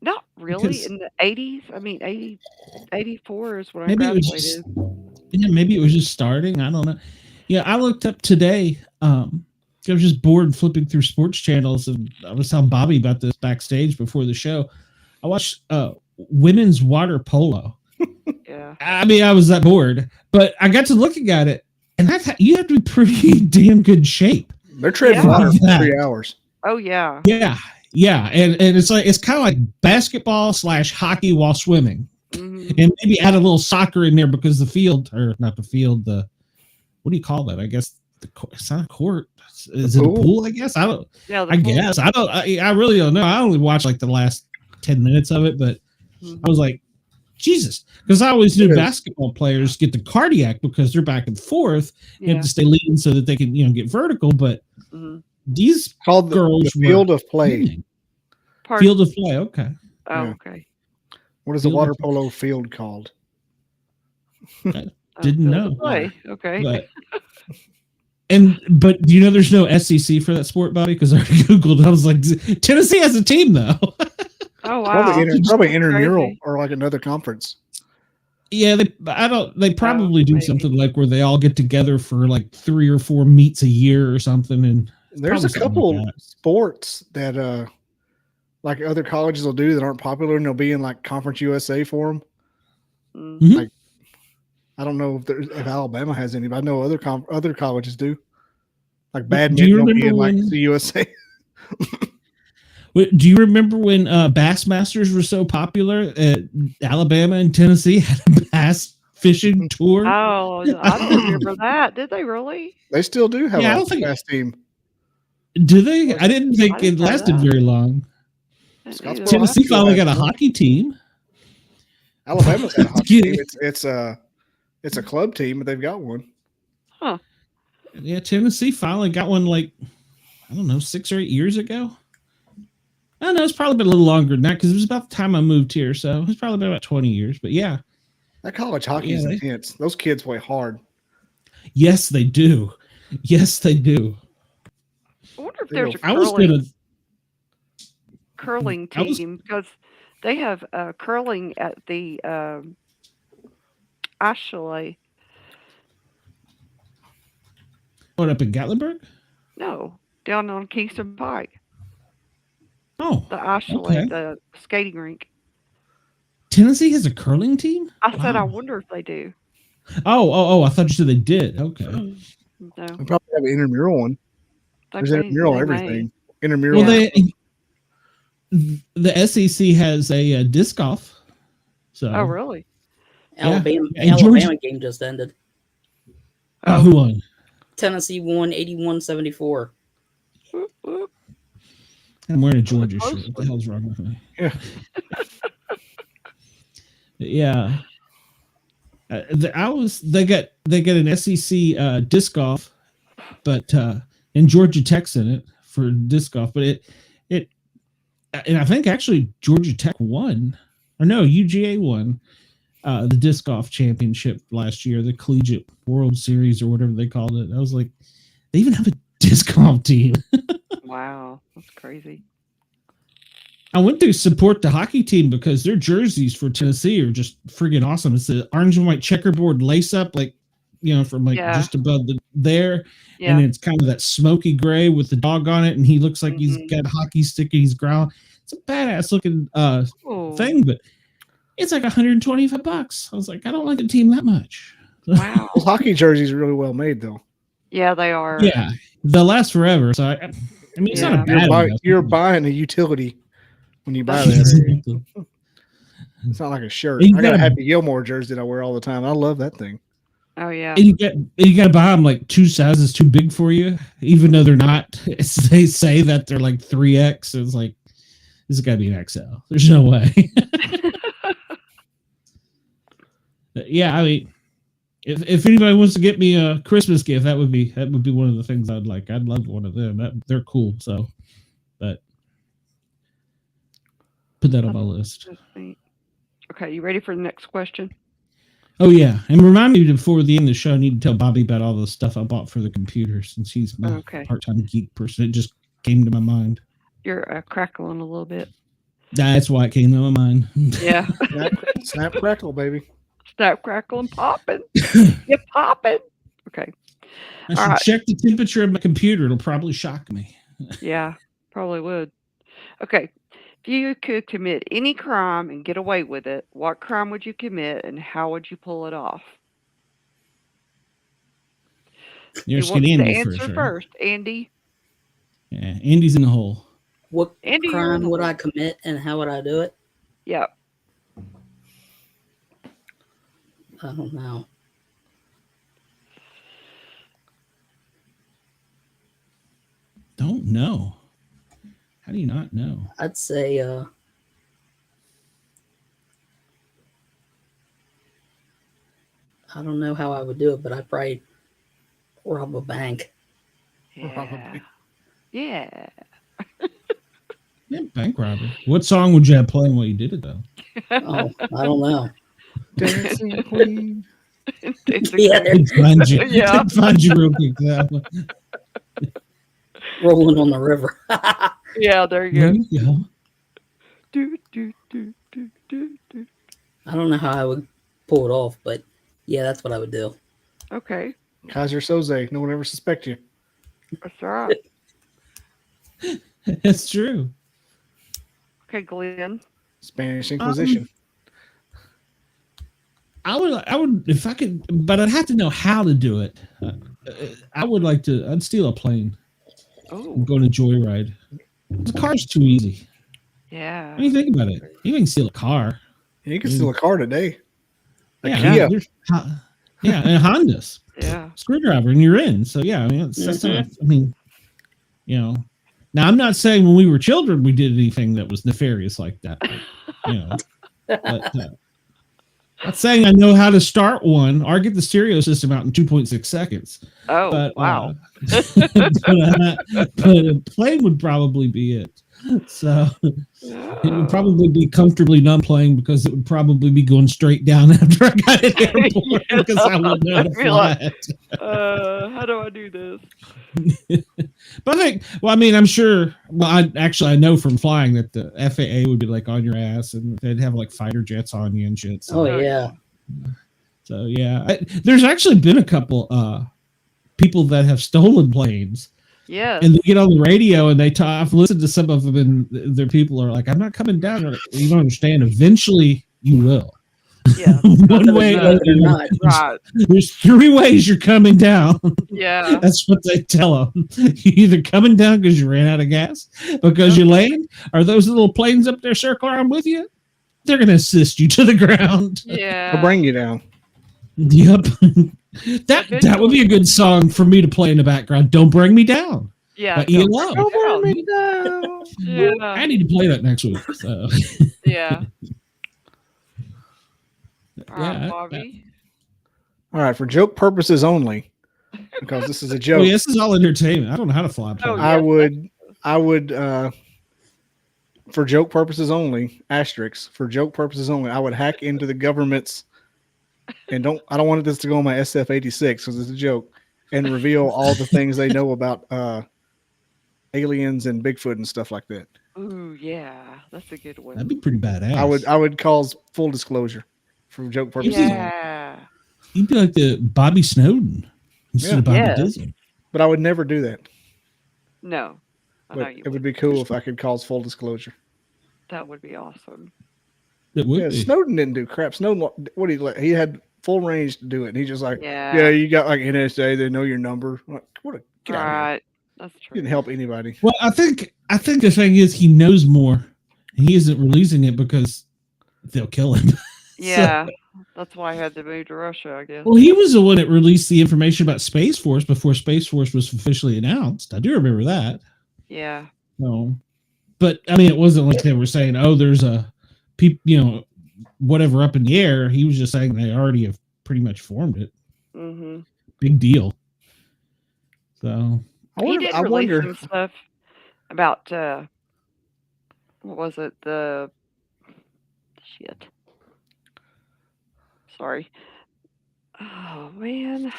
Not really. Because in the 80s. I mean, 84 is when I graduated. Maybe it was just starting. I don't know. Yeah, I looked up today. I was just bored flipping through sports channels, and I was telling Bobby about this backstage before the show. I watched women's water polo. Yeah. I mean, I was that bored, but I got to looking at it, and you have to be pretty damn good shape. They're trading water for 3 hours. Oh yeah. Yeah, and it's kind of like basketball / hockey while swimming, and maybe add a little soccer in there because what do you call that? I guess it's not a court. Is it a pool? I guess I don't. Yeah, I guess I don't. I really don't know. I only watched like the last 10 minutes of it, but I was like, Jesus, because I always knew basketball players get the cardiac because they're back and forth and have to stay lean so that they can get vertical. But these called girls the field of play. Field of play. Okay. Oh, okay. What is the water polo field called? I didn't know. Play. Okay. But do you know there's no SEC for that sport, Bobby? Because I Googled. I was like, Tennessee has a team though. Oh wow. Probably intramural or like another conference. Yeah, they probably do something like where they all get together for like 3 or 4 meets a year or something. And there's a couple sports that like other colleges will do that aren't popular, and they'll be in like Conference USA for them. Like, I don't know if Alabama has any, but I know other colleges do. Like badminton will be in like the USA. Do you remember when Bassmasters were so popular? Alabama and Tennessee had a bass fishing tour. Oh, I don't remember that. Did they really? They still do have a bass team. Do they? I didn't think it lasted very long. Tennessee finally got a hockey team. Alabama's got a hockey team. It's a club team, but they've got one. Huh. Yeah, Tennessee finally got one like, I don't know, 6 or 8 years ago. I don't know, it's probably been a little longer than that because it was about the time I moved here, so it's probably been about 20 years. But yeah. That college hockey is intense. Those kids play hard. Yes, they do. Yes, they do. I wonder if there's a curling team because they have curling at the ice chalet. What, up in Gatlinburg? No, down on Kingston Pike. Oh, The ice chalet, the skating rink. Tennessee has a curling team? I said, I Wow. wonder if they do. Oh, I thought you said they did. Okay. No, We probably have an intramural one. There's intramural everything. Intramural. Well, the SEC has a disc golf. So. Oh, really? Alabama game just ended. Oh, who won? Tennessee won 81-74. I'm wearing a Georgia shirt. What the hell's wrong with me? Yeah. They got an SEC disc golf, but and Georgia Tech's in it for disc golf, but it and I think actually Georgia Tech won, or no, UGA won the disc golf championship last year, the Collegiate World Series or whatever they called it. I was like, they even have a disc golf team. Wow, that's crazy. I went to support the hockey team because their jerseys for Tennessee are just friggin' awesome. It's the orange and white checkerboard lace up, like, from just above there. Yeah. And it's kind of that smoky gray with the dog on it. And he looks like he's got a hockey stick and he's growling. It's a badass looking thing, but it's like $125. I was like, I don't like the team that much. Wow. Those hockey jerseys are really well made, though. Yeah, they are. Yeah, they'll last forever. So I mean, it's not a bad. You're buying a utility when you buy that. It's not like a shirt. I got a Happy Gilmore jersey that I wear all the time. I love that thing. Oh yeah. And you got to buy them like 2 sizes too big for you, even though they're not. They say that they're like 3X. It's like, this has got to be an XL. There's no way. Yeah, I mean, if anybody wants to get me a Christmas gift, that would be one of the things I'd like. I'd love one of them. They're cool. So, but put that on my list. Okay, you ready for the next question? Oh yeah, and remind me before the end of the show. I need to tell Bobby about all the stuff I bought for the computer since he's my part-time geek person. It just came to my mind. You're crackling a little bit. That's why it came to my mind. Yeah. Snap crackle, baby. Snap crackle and popping. You're popping. Okay. I should check the temperature of my computer. It'll probably shock me. Yeah, probably would. Okay. If you could commit any crime and get away with it, what crime would you commit and how would you pull it off? You're asking Andy first. Andy? Yeah, Andy's in the hole. What crime would I commit and how would I do it? Yep. I don't know. Don't know. How do you not know? I'd say I don't know how I would do it, but I'd probably rob a bank. Yeah. Yeah. Yeah, bank robbery. What song would you have playing while you did it, though? Oh, I don't know. Dancing Queen. Yeah, they'd find you real quick. Rolling on the river. Yeah, there you go. Do. I don't know how I would pull it off, but yeah, that's what I would do. Okay. Kaiser Soze. No one ever suspect you. That's all right. That's true. Okay, Glenn. Spanish Inquisition. I would, if I could, but I'd have to know how to do it. I'd steal a plane. Oh. Go on a joyride. The car's too easy. Yeah. I mean, think about it. You can steal a car. Yeah, you can steal a car today. Yeah, and Hondas. Yeah. Screwdriver, and you're in. So yeah, I mean, that's not, I mean, now I'm not saying when we were children we did anything that was nefarious like that. But, not saying I know how to start one or get the stereo system out in 2.6 seconds. Oh, but, wow. But a plane would probably be it. So it would probably be comfortably non-playing because it would probably be going straight down after I got at the airport because I wouldn't know how to fly it. How do I do this? But I'm sure. Well, I know from flying that the FAA would be like on your ass, and they'd have like fighter jets on you and shit. So. Oh yeah. So yeah, there's actually been a couple people that have stolen planes, Yes. And they get on the radio and they talk. I've listened to some of them, and their people are like, "I'm not coming down." They're like, you don't understand. Eventually, you will. Yeah. One way or not. Right. There's 3 ways you're coming down. Yeah. That's what they tell them. You're either coming down because you ran out of gas, because you land, or those little planes up there circle around with you. They're going to assist you to the ground. Yeah. They'll bring you down. Yep. That would be a good song for me to play in the background. Don't Bring Me Down. Yeah. By Ian Love. Don't bring me down. Yeah. I need to play that next week. So. Yeah. All right, Yeah. Bobby. All right, for joke purposes only, because this is a joke. Oh, yeah, this is all entertainment. I don't know how to fly a plane. Oh, I would, for joke purposes only, asterisks, for joke purposes only, I would hack into the government's, and I don't want this to go on my SF-86 because it's a joke, and reveal all the things they know about aliens and Bigfoot and stuff like that. Ooh, yeah, that's a good one. That'd be pretty badass. I would cause full disclosure for joke purposes only. Yeah. You'd be like the Bobby Snowden instead of Bobby Yes. Disney. But I would never do that. No. I know But you it would be cool if I could cause full disclosure. That would be awesome. It would Yeah, be. Snowden didn't do crap. Snowden, he had full range to do it. And he just like, Yeah. yeah, you got like NSA, they know your number. Like, get out of here. Right. That's He true. didn't help anybody. Well, I think the thing is he knows more. He isn't releasing it because they'll kill him. Yeah. That's why I had to move to Russia, I guess. Well, he was the one that released the information about Space Force before Space Force was officially announced. I do remember that. Yeah. No, but I mean, it wasn't like they were saying, "Oh, there's a whatever up in the air." He was just saying they already have pretty much formed it. Mm-hmm. Big deal. So He did release some stuff about what was it? The shit. Sorry. Oh man. Do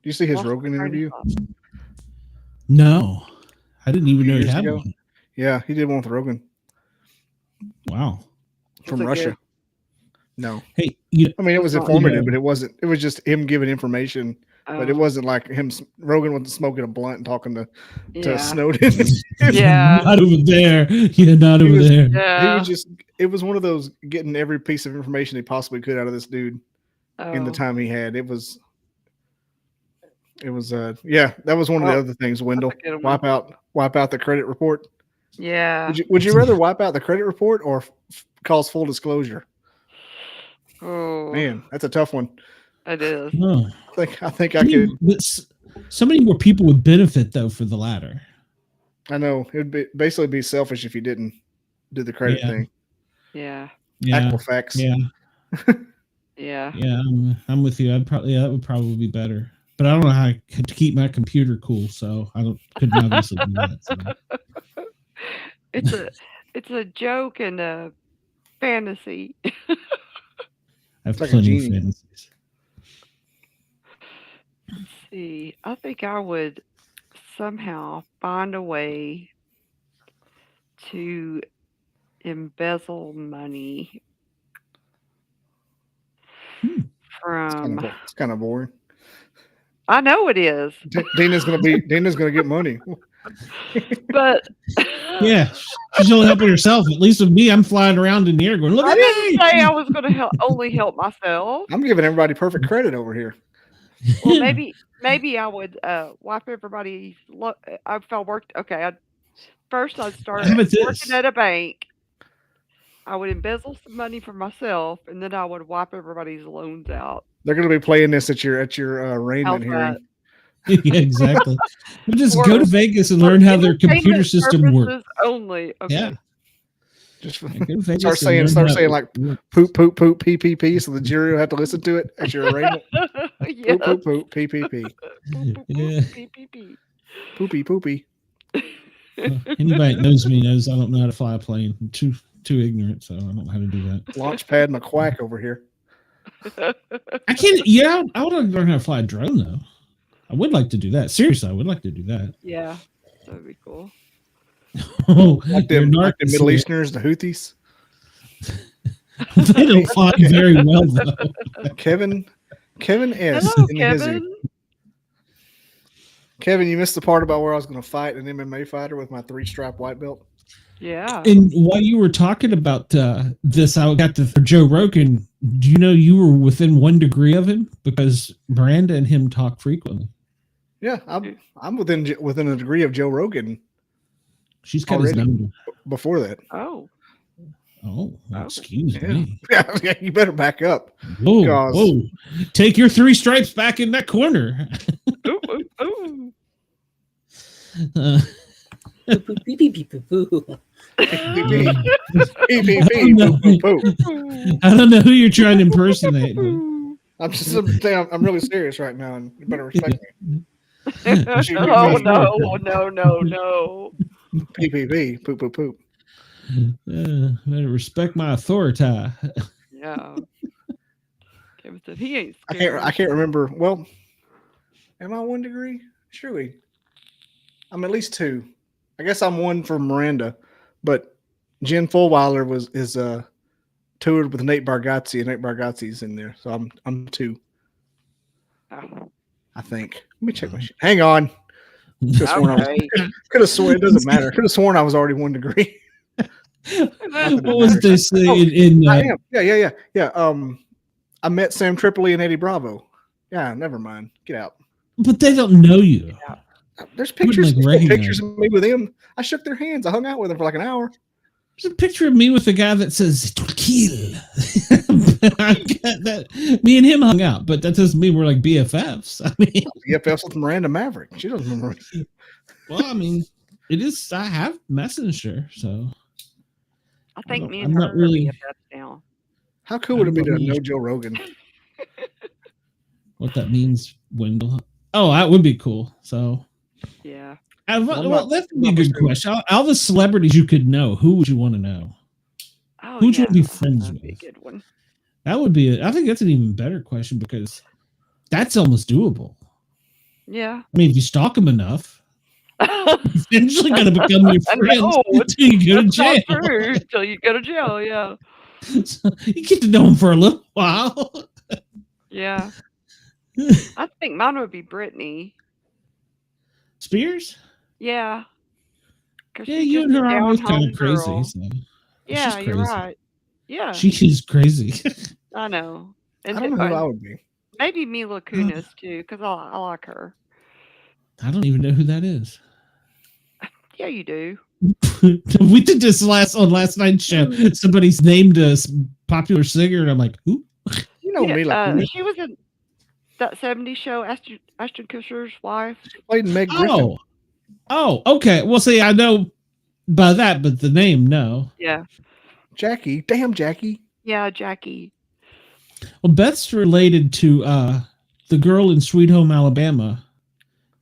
you see his Lost Rogan my train of interview? thought. no, I didn't even know he Years had ago? one. Yeah, he did one with Rogan Wow. from Was it Russia. good? No, Hey, I mean it was Oh, informative, yeah. but it wasn't. It was just him giving information, but it Oh, wasn't like him. Rogan wasn't smoking a blunt and talking to yeah. Snowden. Yeah. not over there. Yeah, not He over was- there. He Yeah. was just. It was one of those getting every piece of information he possibly could out of this dude in the Oh, time he had. It was. Yeah, that was one of the Well, other things. Wendell, that's a good one. wipe out the credit report. Yeah. Would you rather wipe out the credit report or cause full disclosure? Oh, Man, that's a tough one. it is. Oh. I think I could. So many more people would benefit though for the latter. I know it would basically be selfish if you didn't do the credit Yeah. thing. Yeah. Yeah, Equifax. yeah, Yeah. yeah. I'm with you. That would probably be better. But I don't know how to keep my computer cool, so I couldn't obviously do that. So. It's a joke and a fantasy. I have like a plenty of genie. fantasies. Let's see. I think I would somehow find a way to embezzle money from. It's kind of boring. I know it is, Dina's gonna get money. but Yeah, she's only helping herself. At least with me, I'm flying around in the air going, "Look I at didn't me!" say I was going to only help myself. I'm giving everybody perfect credit over here. Well, maybe I would wipe everybody's. If I worked, okay. First, I'd start How about this? working at a bank. I would embezzle some money for myself, and then I would wipe everybody's loans out. They're gonna be playing this at your arraignment How's hearing. that? Yeah, exactly. But just For- go to Vegas and For learn how their computer entertainment system works. purposes only. Okay. Yeah. Just Go to Vegas start and saying learn how it like works. poop poop poop PPP, so the jury will have to listen to it at your arraignment. Yes. Poop poop poop PPP. Poop, poop, poop, Yeah. PPP. Poopy poopy. Well, anybody that knows me knows I don't know how to fly a plane. I'm too ignorant, so I don't know how to do that. Launchpad McQuack over here. I can't. Yeah, I would like to learn how to fly a drone though. I would like to do that. Seriously, I would like to do that. Yeah, that would be cool. Oh, Like you're the narc- Middle Easterners, the Houthis. They don't fly very well though. Kevin S. Hello, in the hizzy. Kevin. Kevin, you missed the part about where I was going to fight an MMA fighter with my 3-stripe white belt. Yeah. And while you were talking about this, I got to for Joe Rogan. Do you know you were within 1 degree of him because Miranda and him talk frequently? Yeah, I'm within a degree of Joe Rogan. She's got his number before that. Oh. Oh, excuse me. Yeah, you better back up. Whoa! Take your 3 stripes back in that corner. Ooh. I don't know who you're trying to impersonate. I'm just saying I'm really serious right now, and you better respect me. No. PPP, poop, poop, poop. Better respect my authority. Yeah. Kevin said he ain't scared. I can't remember. Well, am I 1 degree? Surely. I'm at least 2. I guess I'm 1 for Miranda, but Jen Fulweiler is toured with Nate Bargatze, and Nate Bargatze's in there, so I'm 2. Oh. I think. Let me check my shit. Hang on. Could have sworn it doesn't matter. Could have sworn I was already 1 degree. What was they saying in? I am. Yeah. I met Sam Tripoli and Eddie Bravo. Yeah, never mind. Get out. But they don't know you. Yeah. There's pictures. Pictures of me with them. I shook their hands. I hung out with them for like an hour. There's a picture of me with the guy that says "kill." I get that. Me and him hung out, but that doesn't mean we're like BFFs. I mean, BFFs with Miranda Maverick. She doesn't remember me. Well, I mean, it is. I have Messenger, so I think me and her are BFFs now. How cool would it be to know Joe Rogan? What that means, Wendell? Oh, that would be cool. So, yeah. Well, that would be a good question. All the celebrities you could know, who would you want to know? Oh, who would you want to be friends with? Be a good one. That would be. I think that's an even better question because that's almost doable. Yeah. I mean, if you stalk them enough, eventually going to become your friends until you go to jail. Until you go to jail, yeah. So you get to know them for a little while. Yeah. I think mine would be Brittany Spears. Yeah. Yeah, you and her are always kind of crazy. So. Yeah, you're right. Yeah. She's crazy. I know. And I don't know who I would be. Maybe Mila Kunis too, because I like her. I don't even know who that is. Yeah, you do. We did this last night's show. Somebody's named a popular singer, and I'm like, who? You know Mila Kunis. She was in that 70s show, Ashton Kutcher's wife. She played Meg Griffin. Oh, okay. Well, see, I know by that, but the name, no. Yeah. Jackie. Damn, Jackie. Yeah, Jackie. Well, Beth's related to the girl in Sweet Home Alabama,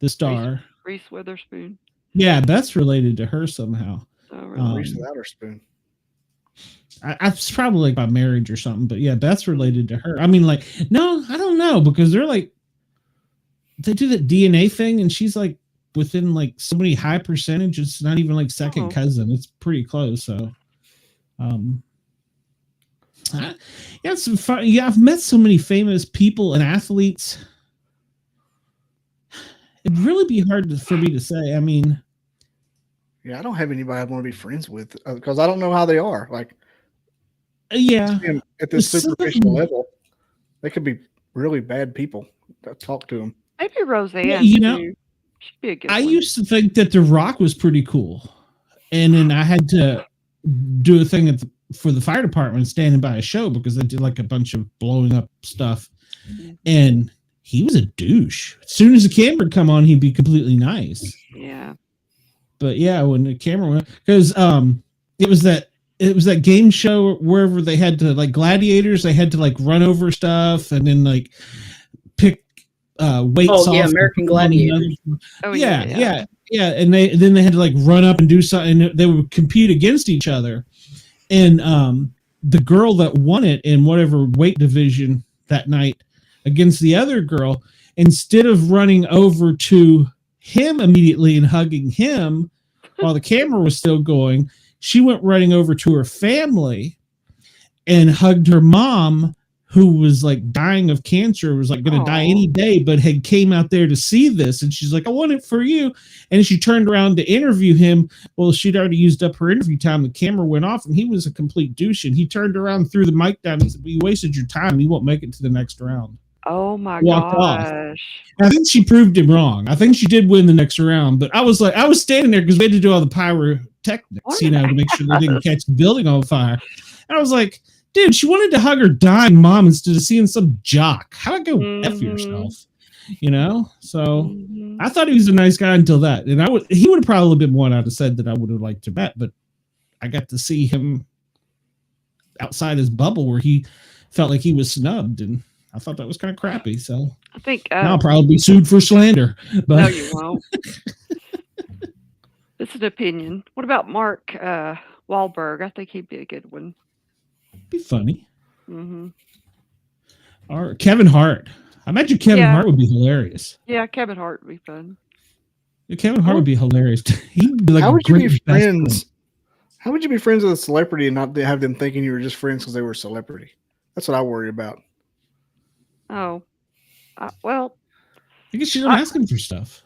the star. Reese Witherspoon. Yeah, Beth's related to her somehow. Oh, really? Reese Witherspoon. It's probably like by marriage or something, but yeah, Beth's related to her. I mean, like, no, I don't know, because they're like, they do that DNA thing, and she's like within like so many high percentage. It's not even like second cousin. It's pretty close. So, yeah, some fun. Yeah, I've met so many famous people and athletes. It'd really be hard for me to say. I mean, yeah, I don't have anybody I want to be friends with because I don't know how they are. Like, yeah, at this superficial level, they could be really bad people. Talk to them. Maybe Roseanne. Yeah, you know, she'd be a good I one. used to think that The Rock was pretty cool, and then I had to do a thing for the fire department, standing by a show because they did like a bunch of blowing up stuff, and he was a douche. As soon as the camera would come on, he'd be completely nice. Yeah. But yeah, when the camera went, because it was that game show wherever they had to, like gladiators, they had to like run over stuff and then like pick weights off. Oh yeah, American Gladiators. Oh yeah, and they had to like run up and do something. And they would compete against each other, and the girl that won it in whatever weight division that night against the other girl, instead of running over to him immediately and hugging him while the camera was still going, she went running over to her family and hugged her mom who was like dying of cancer, was like going to die any day, but had came out there to see this. And she's like, I want it for you. And she turned around to interview him. Well, she'd already used up her interview time. The camera went off and he was a complete douche. And he turned around, threw the mic down. He said, you wasted your time. You won't make it to the next round. Oh my Walked gosh. off. I think she proved him wrong. I think she did win the next round, but I was standing there because we had to do all the pyrotechnics, to make sure they didn't catch the building on fire. And I was like, dude, she wanted to hug her dying mom instead of seeing some jock. How'd I go F yourself? So I thought he was a nice guy until that. And he would have probably been one I'd have said that I would have liked to bet, but I got to see him outside his bubble where he felt like he was snubbed, and I thought that was kind of crappy. So I think I'll probably be sued for slander. But no, you won't. It's an opinion. What about Mark Wahlberg? I think he'd be a good one. Be funny. Mm-hmm. Or Kevin Hart. I imagine Kevin Hart would be hilarious. Yeah, Kevin Hart would be fun. Kevin Hart would be hilarious. He'd be like how would you be friends? How would you be friends with a celebrity and not have them thinking you were just friends because they were a celebrity? That's what I worry about. Oh, well. I guess you don't ask them for stuff.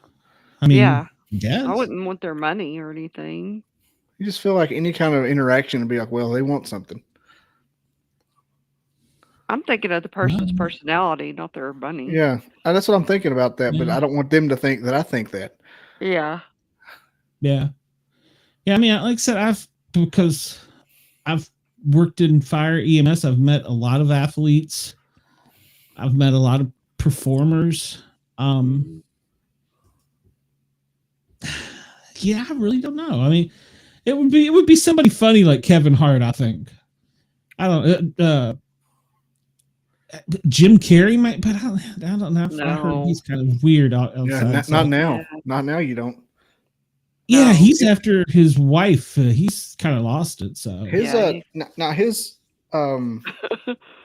I mean, yeah. Yes. I wouldn't want their money or anything. You just feel like any kind of interaction would be like, well, they want something. I'm thinking of the person's personality, not their money. Yeah, that's what I'm thinking about that, but I don't want them to think that I think that. Yeah. Yeah. Yeah, I mean, like I said, because I've worked in fire EMS, I've met a lot of athletes. I've met a lot of performers. Yeah, I really don't know. I mean, it would be somebody funny like Kevin Hart, I think. I don't Jim Carrey might, but I don't know. No. I heard he's kind of weird outside. Yeah, not now. Yeah. Not now. You don't. Yeah, no. He's after his wife. He's kind of lost it. So his his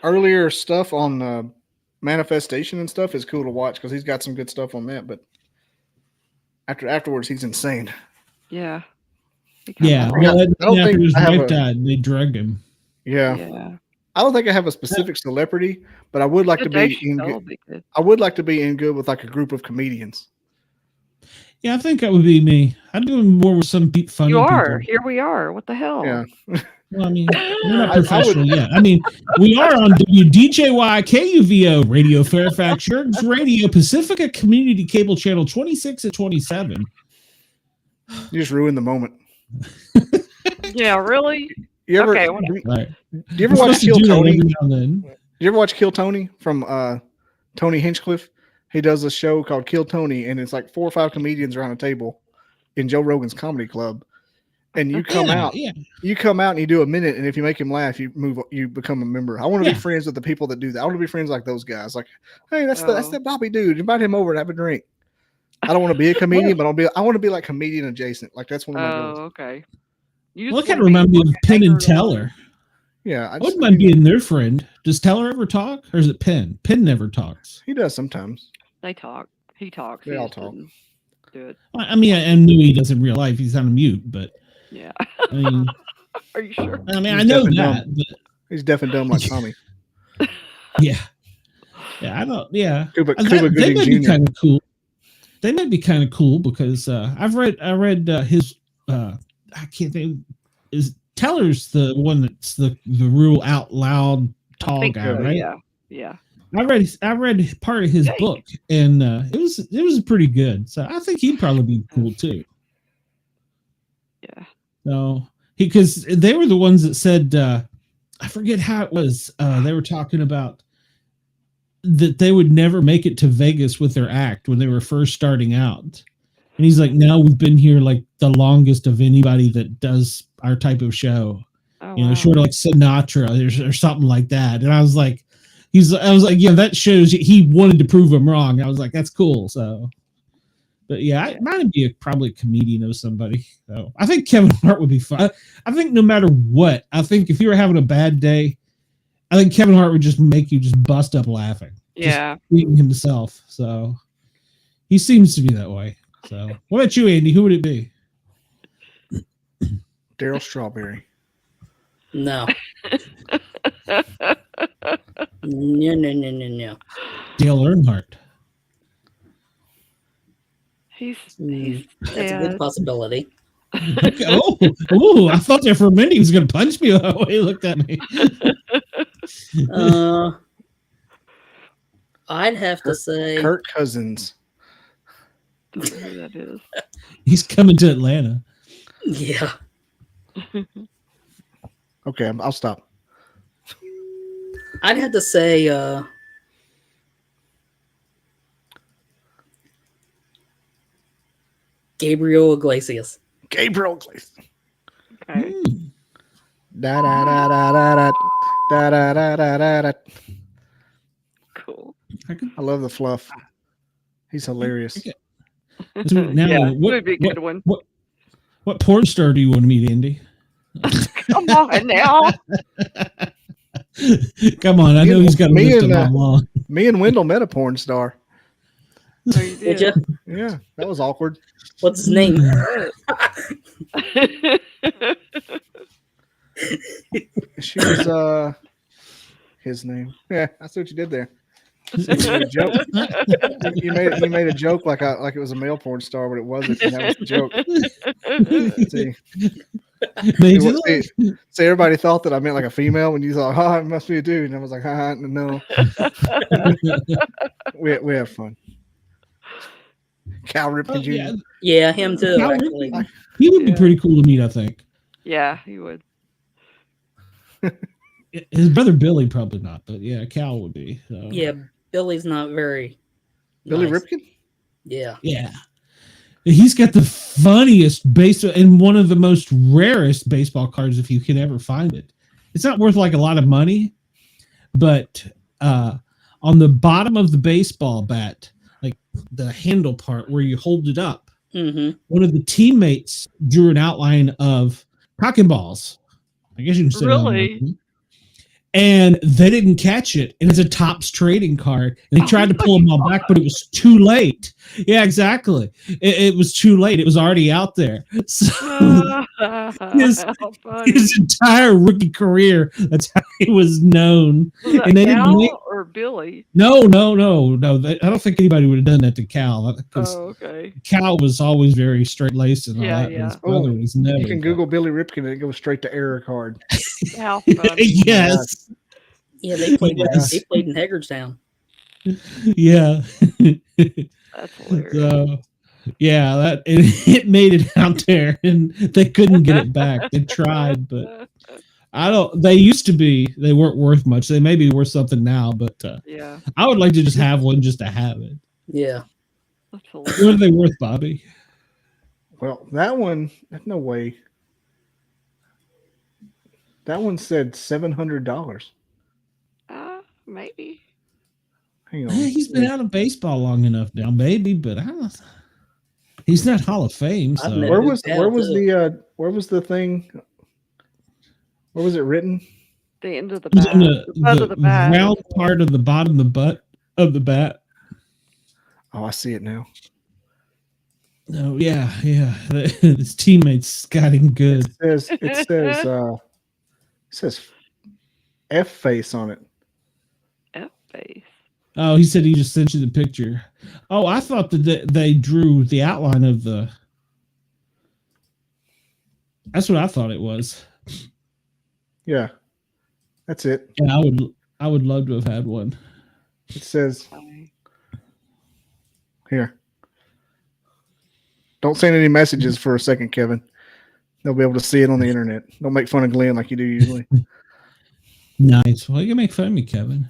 earlier stuff on Manifestation and stuff is cool to watch because he's got some good stuff on that. But afterwards, he's insane. Yeah. Yeah. Well, I don't think his wife died. They drugged him. Yeah. I don't think I have a specific celebrity, but I would like to be in good. I would like to be in good with like a group of comedians. Yeah, I think that would be me. I'd do more with some funny You are. people. Here we are. What the hell? Yeah. Well, I mean, we're not professional yet. I mean, we are on WDJY KUVO Radio Fairfax, Yerg's Radio, Pacifica Community Cable Channel 26 and 27. You just ruined the moment. Yeah, really? You ever, right. Do you ever watch Kill Tony? Do you ever watch Kill Tony from Tony Hinchcliffe? He does a show called Kill Tony, and it's like 4 or 5 comedians around a table in Joe Rogan's comedy club. And you come out, you come out and you do a minute, and if you make him laugh, you become a member. I want to be friends with the people that do that. I want to be friends like those guys. Like, hey, that's that Bobby dude. Invite him over and have a drink. I don't want to be a comedian, but I want to be like comedian adjacent. Like that's one of my goals. Okay. Well, I kind of remind me of Penn and Teller. Yeah, I wouldn't mind being their friend. Does Teller ever talk, or is it Penn? Penn never talks. He does sometimes. They talk. He talks. They all talk. Do it. I mean, I knew he does in real life. He's on mute, but yeah. I mean, are you sure? I mean, I know that. But he's deaf and dumb like Tommy. Yeah. Yeah, I don't. Yeah, Cuba they might be Jr. kind of cool. They might be kind of cool because I read his. I can't think. Is Teller's the one that's the real out loud tall guy, right? Yeah. I read part of his book, and it was pretty good. So I think he'd probably be cool too. Yeah. So because they were the ones that said I forget how it was. They were talking about that they would never make it to Vegas with their act when they were first starting out. And he's like, now we've been here like the longest of anybody that does our type of show, sort of like Sinatra or something like that. And I was like, yeah, that shows he wanted to prove him wrong. I was like, that's cool. So, but yeah, I might be probably a comedian of somebody. So I think Kevin Hart would be fun. I think no matter what, I think if you were having a bad day, I think Kevin Hart would just make you just bust up laughing. Yeah. Just being himself. So he seems to be that way. So what about you, Andy? Who would it be? Daryl Strawberry. No. No. Dale Earnhardt. He's That's a dead. good possibility. Okay. I thought there for a minute he was going to punch me the way he looked at me. I'd have to say Kirk Cousins. Don't know who that is. He's coming to Atlanta. Yeah. Okay, I'll stop. I'd have to say Gabriel Iglesias. Gabriel Iglesias. Okay. Da da da da da da da da da da da da. Cool. I love the fluff. He's hilarious. So now, Yeah, would be a good one. What porn star do you want to meet, Andy? Come on now. Come on, I know he's got a list of them long. Me and Wendell met a porn star. Oh, you Did you? Yeah, that was awkward. What's his name? She was his name. Yeah, I see what you did there. You made a joke. You made a joke like it was a male porn star, but it wasn't. And that was the joke. See, everybody thought that I meant like a female when you thought, oh, it must be a dude. And I was like, no. we have fun. Cal Ripken Jr. Yeah, him too. Actually, he would be pretty cool to meet, I think. Yeah, he would. His brother Billy probably not, but yeah, Cal would be. So. Yeah, Billy's not very. Billy nice. Ripken? Yeah. He's got the funniest and one of the most rarest baseball cards if you can ever find it. It's not worth like a lot of money, but on the bottom of the baseball bat, like the handle part where you hold it up, one of the teammates drew an outline of cock and balls. I guess you can say really. And they didn't catch it. And it's a Topps trading card. And they tried to pull them all back, but it was too late. Yeah, exactly. It was too late. It was already out there. So his entire rookie career, that's how he was known. Was that and they Cal didn't or Billy? No. I don't think anybody would have done that to Cal. Oh, okay. Cal was always very straight-laced and all that. Yeah. His brother was never. You can Google Billy Ripken and it goes straight to error card. How funny. Yes. Yeah, they played in Hagerstown. Yeah. That's hilarious. So, yeah, it made it out there, and they couldn't get it back. They tried, but they used to be. They weren't worth much. They may be worth something now, but yeah, I would like to just have one just to have it. Yeah. That's hilarious. What are they worth, Bobby? Well, that one, no way. That one said $700. Maybe. Hang on. He's been out of baseball long enough now, maybe, but I don't. He's not Hall of Fame. So where was the thing? Where was it written? The end of the it was bat. in The bat. round part of the bottom of the butt of the bat. Oh, I see it now. Oh yeah. His teammates got him good. It says F face on it. F face. Oh, he said he just sent you the picture. Oh, I thought that they drew the outline of the. That's what I thought it was. Yeah, that's it. Yeah, I would love to have had one. It says here. Don't send any messages for a second, Kevin. They'll be able to see it on the internet. Don't make fun of Glenn like you do usually. Nice. Well, you can make fun of me, Kevin.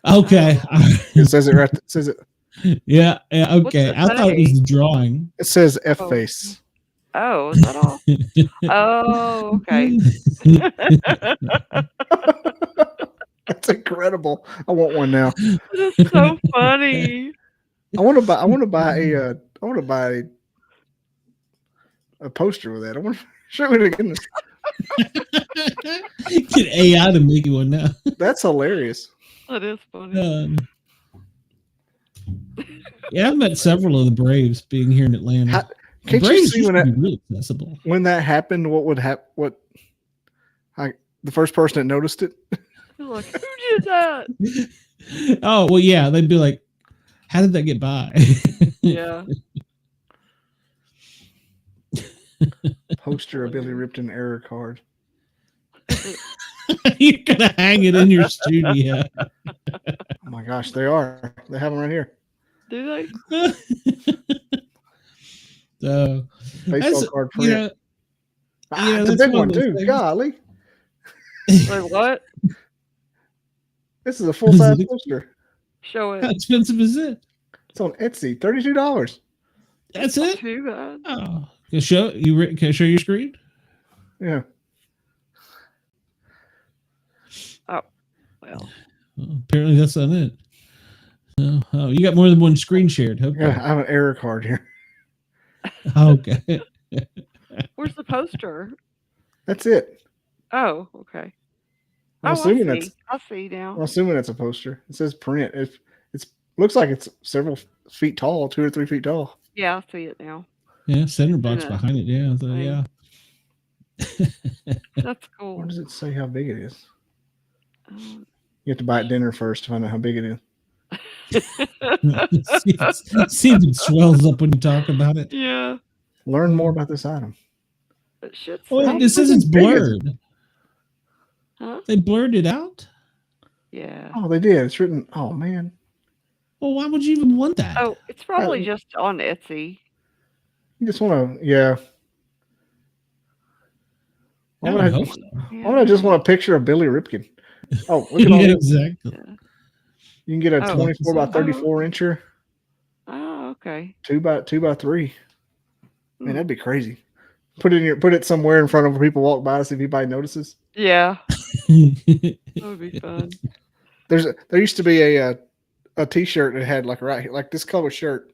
Okay. It says it right. It says it. Yeah. Okay. I thought it was the drawing. It says F face. Oh, is that all? Oh, okay. That's incredible. I want one now. That's so funny. I want to buy a poster with that. I want to show it again. Get AI to make you one now. That's hilarious. That is funny. Yeah, I've met several of the Braves being here in Atlanta. Can't you see really when that happened? What would happen? The first person that noticed it? Like, who did that? Oh, well, yeah. They'd be like, how did that get by? Yeah. Poster of Billy Ripton error card. You're going to hang it in your studio. Oh my gosh, they are. They have them right here. Do they? So, Baseball card print. you know, it's a that's big one one of those too. things. Golly. Wait, what? This is a full-size poster. Show it. How expensive is it? It's on Etsy. $32. That's Not it? too bad. Oh. Can I show your screen? Yeah. Oh, well. Oh, apparently that's not it. Oh, you got more than one screen shared. Okay. Yeah, I have an error card here. Okay. Where's the poster? That's it. Oh, okay. I'm I assuming see. I see now. I'm assuming it's a poster. It says print. It's looks like it's several feet tall, 2 or 3 feet tall. Yeah, I see it now. Yeah, center box Yeah. behind it. Yeah. So, yeah. That's cool. Where does it say how big it is? Um, You have to buy it dinner first to find out how big it is. See if it swells up when you talk about it. yeah. Learn more about this item. It should Well, say. it says it's big is it? blurred. Huh? They blurred it out? Yeah. Oh, they did. It's written. Oh man. Well, why would you even want that? Oh, it's probably just on Etsy. You just want to, yeah. I would hope so. Why would I just want a picture of Billy Ripken? Oh, look at all Yeah, this. exactly. You can get a Oh. 24 by 34 incher, Oh, okay. 2 by 3. Man, Hmm. that'd be crazy. Put it somewhere in front of where people walk by to see if anybody notices. Yeah, that would be fun. There used to be a T-shirt that had like right here, like this color shirt,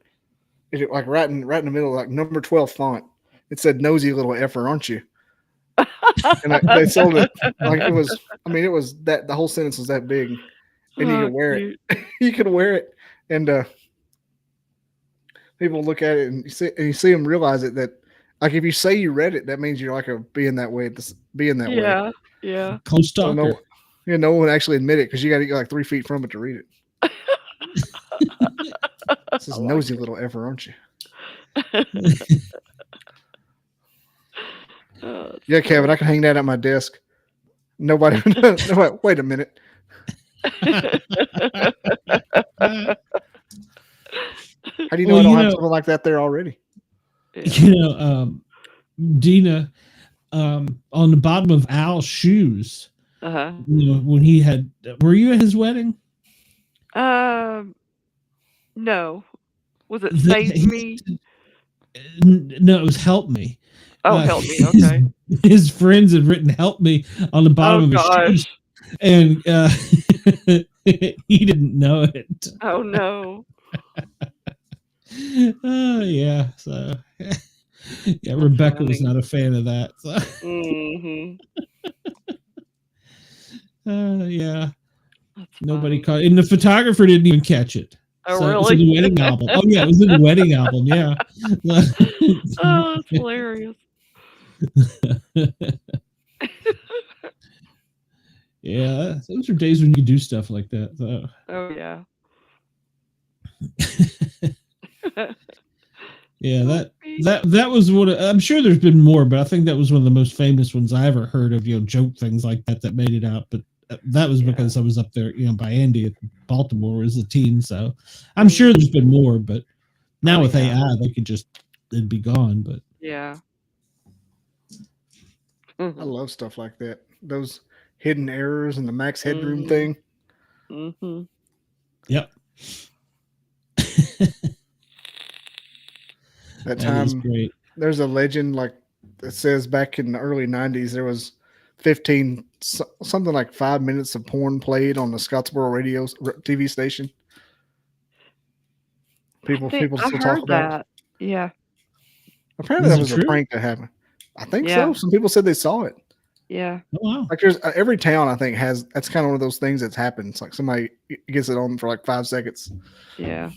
it like right in the middle, like number 12 font. It said "Nosy little effer, aren't you?" And they sold it like it was. I mean, it was that the whole sentence was that big, and you Oh, could wear cute. it. You could wear it, and people look at it and you see them realize it that like if you say you read it, that means you're like being that way. Being that way. Yeah, yeah. Close So stalker. no one actually admit it because you got to get like 3 feet from it to read it. This is nosy little effer, aren't you? Oh, Yeah, Kevin, I can hang that at my desk. Nobody. Wait a minute. How do you know I don't have something like that there already? yeah. Dina, on the bottom of Al's shoes, Uh-huh. when he had, were you at his wedding? No. Was it Save Me? No, it was Help Me. Oh, Help Me. Okay. His friends had written "Help Me" on the bottom of his shoes, and he didn't know it. Oh no. Oh yeah, so yeah, Rebecca was not a fan of that. So. Mm-hmm. Yeah, That's nobody funny. caught it. And the photographer didn't even catch it. Oh, So it was really? in the wedding album. Oh yeah, it was in the wedding album. Yeah. Oh, that's hilarious. Yeah, those are days when you could do stuff like that. So. Oh yeah. Yeah, that was one. I'm sure there's been more, but I think that was one of the most famous ones I ever heard of. Joke things like that made it out. But that was because I was up there, by Andy at Baltimore as a teen. So I'm sure there's been more, but now with AI, it'd be gone. But yeah. I love stuff like that. Those hidden errors and the max headroom thing. Mm-hmm. Yep. That time, is great. There's a legend like that says back in the early 90s, there was something like 5 minutes of porn played on the Scottsboro radio TV station. People still talk about that. it. Yeah. Apparently that was a prank that happened. I think so. Some people said they saw it. Yeah. Oh, wow. Like there's every town I think that's kind of one of those things that's happened. It's like somebody gets it on for like 5 seconds. Yeah.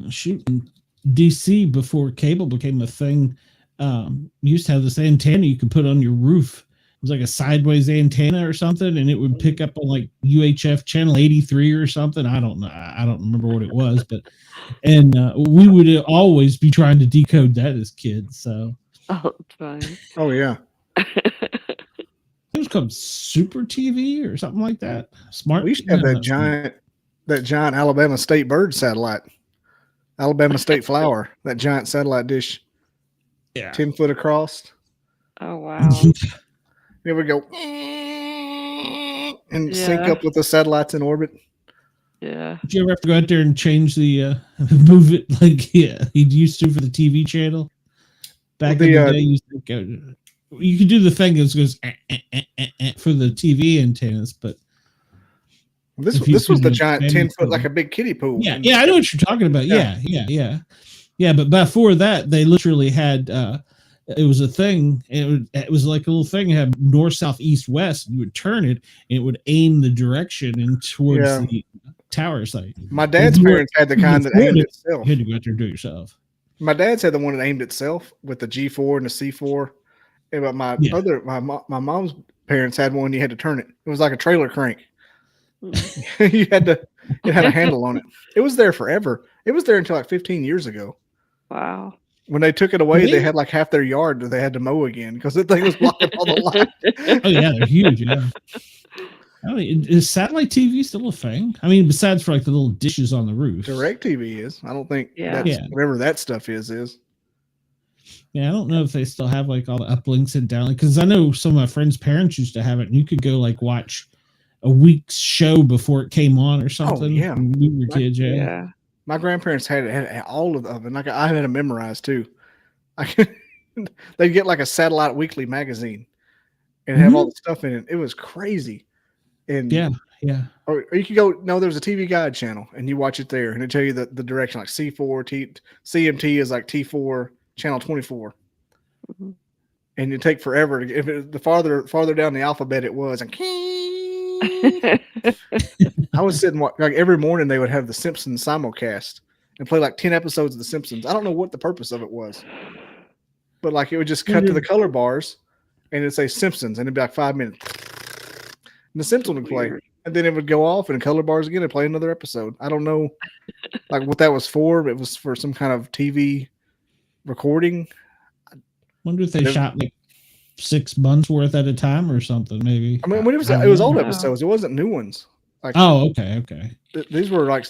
Shoot, in DC before cable became a thing, you used to have this antenna you could put on your roof was like a sideways antenna or something, and it would pick up on like UHF channel 83 or something. I don't know. I don't remember what it was, but we would always be trying to decode that as kids. So it's funny. Oh yeah. It was called Super TV or something like that. Smart. We used to have that giant Alabama State bird satellite, Alabama State flower, that giant satellite dish. Yeah, 10 foot across. Oh wow. It would go and sync up with the satellites in orbit. Yeah. Did you ever have to go out there and change the move it like you used to for the TV channel? Back in the day, you could do the thing that goes for the TV antennas, but this was the giant 10 foot, like a big kiddie pool. Yeah, I know what you're talking about. Yeah. But before that, they literally had. It was a thing. It was like a little thing. It had north, south, east, west. You would turn it, and it would aim the direction and towards the tower site. My dad's parents had the kind that aimed itself. You had to go out there and do it yourself. My dad's had the one that aimed itself with the G4 and the C4. But my mom's parents had one. You had to turn it. It was like a trailer crank. It had a handle on it. It was there forever. It was there until like 15 years ago. Wow. When they took it away, they had like half their yard that they had to mow again because the thing was blocking all the light. Oh yeah, they're huge. Yeah. I mean, is satellite TV still a thing? I mean, besides for like the little dishes on the roof. DirecTV is. I don't think whatever that stuff is. Yeah, I don't know if they still have like all the uplinks and downlinks, because I know some of my friends' parents used to have it, and you could go like watch a week's show before it came on or something. Oh, yeah. When we were kids. Yeah. My grandparents had all of them. Like I had them memorized too. They'd get like a satellite weekly magazine and have all the stuff in it. It was crazy. And yeah. Or you could go. No, there's a TV Guide channel, and you watch it there, and it tell you the direction. Like C4, CMT is like T4 channel 24, and it take forever. The farther down the alphabet it was, and I was sitting like every morning they would have the Simpsons simulcast and play like 10 episodes of the Simpsons. I don't know what the purpose of it was, but like it would just cut to the color bars and it'd say Simpsons, and it'd be like 5 minutes, and the Simpsons would play, and then it would go off and color bars again and play another episode. I don't know like what that was for, but it was for some kind of TV recording. Wonder if they shot like 6 months worth at a time or something, maybe. I mean, when it was old episodes. It wasn't new ones. Like, okay. These were like,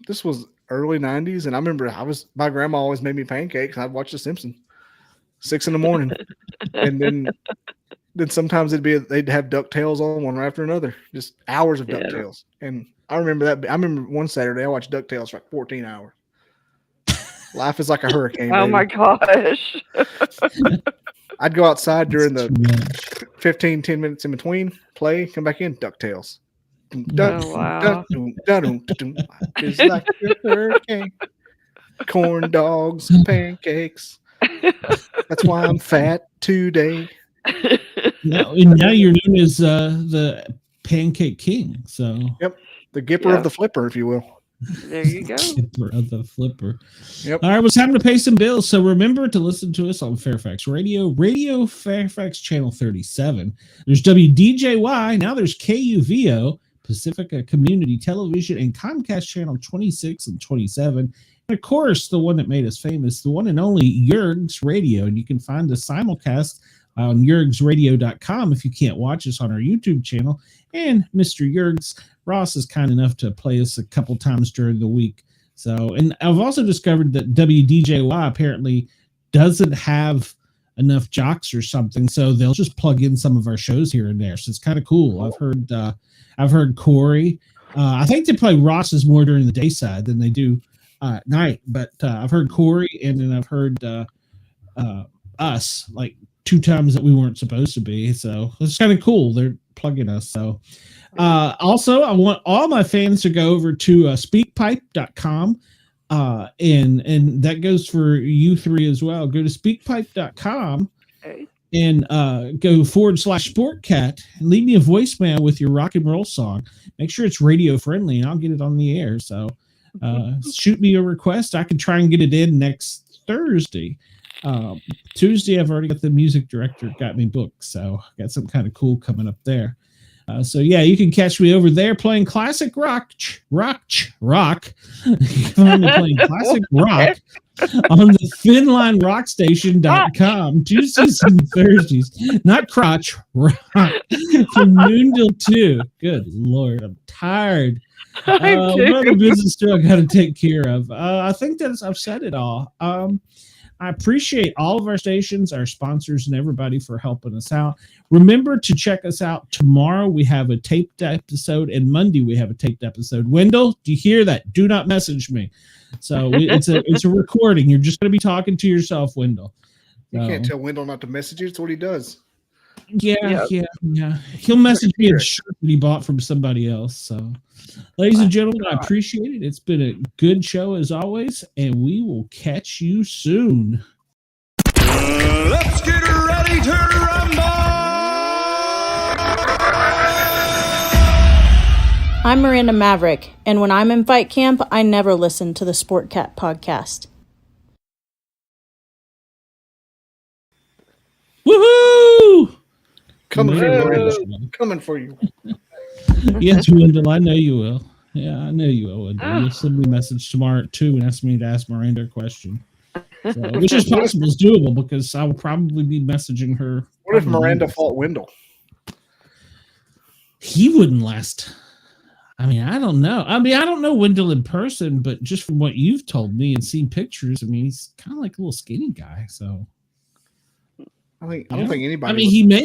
this was early 90s, and I remember my grandma always made me pancakes, and I'd watch The Simpsons 6 a.m, and then sometimes they'd have DuckTales on one right after another, just hours of DuckTales. And I remember that. I remember one Saturday I watched DuckTales for like 14 hours. Life is like a hurricane. Oh my gosh. I'd go outside during the 10 minutes in between, play, come back in, DuckTales. Wow. It's like a hurricane. Corn dogs, pancakes. That's why I'm fat today. Now you're known as the Pancake King. So yep, the Gipper of the Flipper, if you will. There you go. Of the flipper. Yep. All right, well, it's time to pay some bills. So remember to listen to us on Fairfax Radio, Radio Fairfax Channel 37. There's WDJY. Now there's KUVO, Pacifica Community Television, and Comcast Channel 26 and 27. And of course, the one that made us famous, the one and only Guyz Radio. And you can find the simulcast on YurgsRadio.com if you can't watch us on our YouTube channel. And Mr. Guyz Ross is kind enough to play us a couple times during the week. So, and I've also discovered that WDJY apparently doesn't have enough jocks or something, so they'll just plug in some of our shows here and there. So it's kind of cool. I've heard Corey. I think they play Ross's more during the day side than they do at night. But I've heard Corey, and then I've heard us like 2 times that we weren't supposed to be. So it's kind of cool. They're plugging us. So also, I want all my fans to go over to speakpipe.com. And that goes for you 3 as well. Go to speakpipe.com and go /Sportcat and leave me a voicemail with your rock and roll song. Make sure it's radio friendly, and I'll get it on the air. So shoot me a request. I can try and get it in next Thursday. Tuesday, I've already got the music director got me booked, so got some kind of cool coming up there. So yeah, you can catch me over there playing classic rock. Find me playing classic rock on the thinlinerockstation.com Tuesdays and Thursdays. Not crotch, rock from noon till 2. Good Lord, I'm tired. What other business do I got to take care of? I think I've said it all. I appreciate all of our stations, our sponsors, and everybody for helping us out. Remember to check us out tomorrow. We have a taped episode, and Monday we have a taped episode. Wendell, do you hear that? Do not message me. So it's a recording. You're just going to be talking to yourself, Wendell. You can't tell Wendell not to message you. It's what he does. Yeah. He'll message me a shirt that he bought from somebody else. So, ladies and gentlemen, I appreciate it. It's been a good show as always, and we will catch you soon. Let's get ready to rumble! I'm Miranda Maverick, and when I'm in fight camp, I never listen to the Sportcat podcast. Woohoo! Coming for you, Miranda. Coming for you. Yes, Wendell, I know you will. Yeah, I know you will, Wendell. You'll send me a message tomorrow at 2 and ask me to ask Miranda a question. So, which is possible, is doable, because I will probably be messaging her. What if Miranda fought Wendell? He wouldn't last. I mean, I don't know. I don't know Wendell in person, but just from what you've told me and seen pictures, I mean, he's kind of like a little skinny guy. So I don't think anybody. I mean, he may.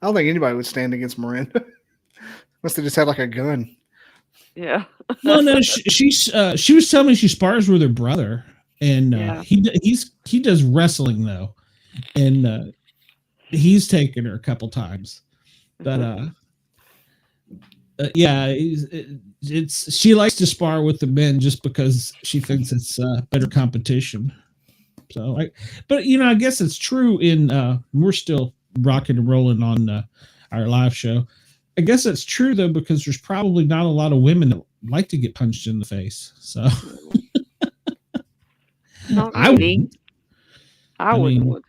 I don't think anybody would stand against Miranda. Must have just had like a gun. Yeah. Well, no, she was telling me she spars with her brother, and he does wrestling though, and he's taken her a couple times, but she likes to spar with the men just because she thinks it's better competition. So, I guess it's true. We're still rocking and rolling on our live show. I guess that's true though, because there's probably not a lot of women that like to get punched in the face. So, I wouldn't want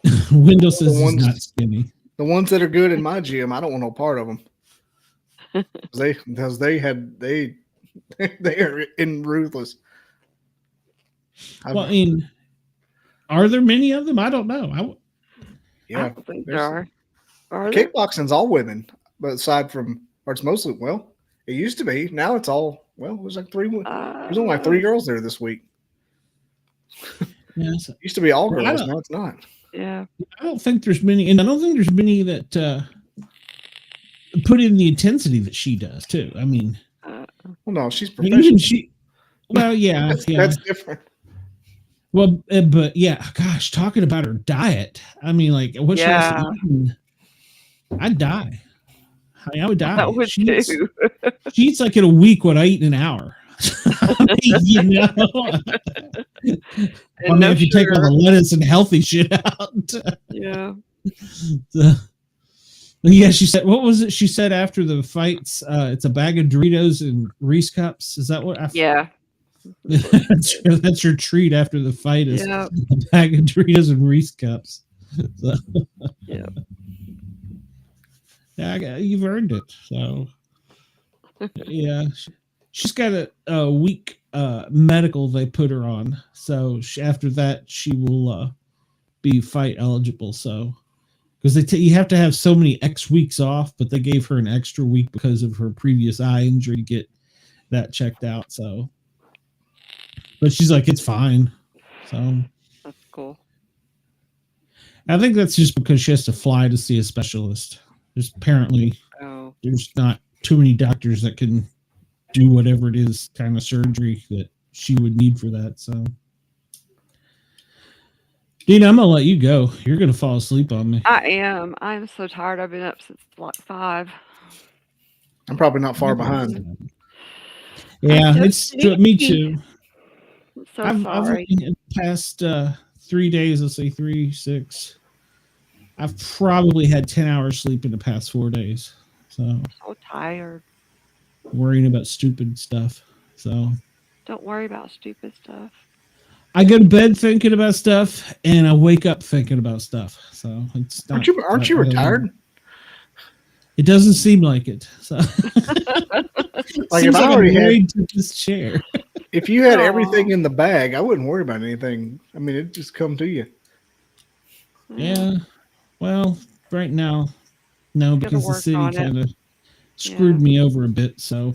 to. Wendell says he's not skinny. The ones that are good in my gym, I don't want no part of them. Because they are in ruthless. Well, are there many of them? I don't know. I don't think there are. Kickboxing's all women, but aside from, or it's mostly, it used to be. Now it's all, it was like three. There's only like 3 girls there this week. Yes. It used to be all girls. Now it's not. Yeah. I don't think there's many, and I don't think there's many that put in the intensity that she does too. I mean, no, she's professional. That's different. Well, but yeah, gosh, talking about her diet. I mean, like, what she has to eat, I'd die. I would die. I would too. She eats like in a week what I eat in an hour. If you take all the lettuce and healthy shit out. Yeah. Yeah, she said, what was it she said after the fights? It's a bag of Doritos and Reese cups. Is that what? Yeah. That's your treat after the fight is a bag of Doritos and Reese cups. So, you've earned it. So, yeah, she's got a week medical they put her on. So after that, she will be fight eligible. So, because you have to have so many X weeks off, but they gave her an extra week because of her previous eye injury to get that checked out. So. But she's like, it's fine. So that's cool. I think that's just because she has to fly to see a specialist. There's not too many doctors that can do whatever it is kind of surgery that she would need for that. So, Dina, I'm gonna let you go. You're gonna fall asleep on me. I am. I'm so tired. I've been up since like 5. I'm probably not far behind. Yeah, it's me too. So I've in the past 3 days, let's say 3, 6. I've probably had 10 hours sleep in the past 4 days. So tired. Worrying about stupid stuff. So don't worry about stupid stuff. I go to bed thinking about stuff, and I wake up thinking about stuff. So it's not, aren't you retired? It doesn't seem like it. So like if I already had to this chair. If you had everything in the bag, I wouldn't worry about anything. I mean, it'd just come to you. Yeah. Well, right now, no, because the city kind of screwed me over a bit. So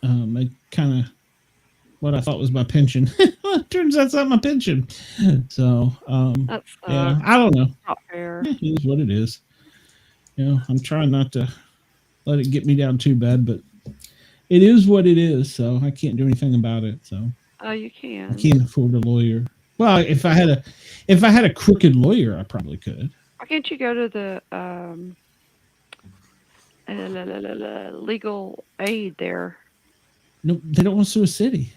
I kind of what I thought was my pension. Well, it turns out it's not my pension. So yeah, I don't know. Not fair. It is what it is. You know, I'm trying not to let it get me down too bad, but it is what it is. So I can't do anything about it. So you can. I can't afford a lawyer. Well, if I had a crooked lawyer, I probably could. Why can't you go to the legal aid there? No, they don't want to sue a city.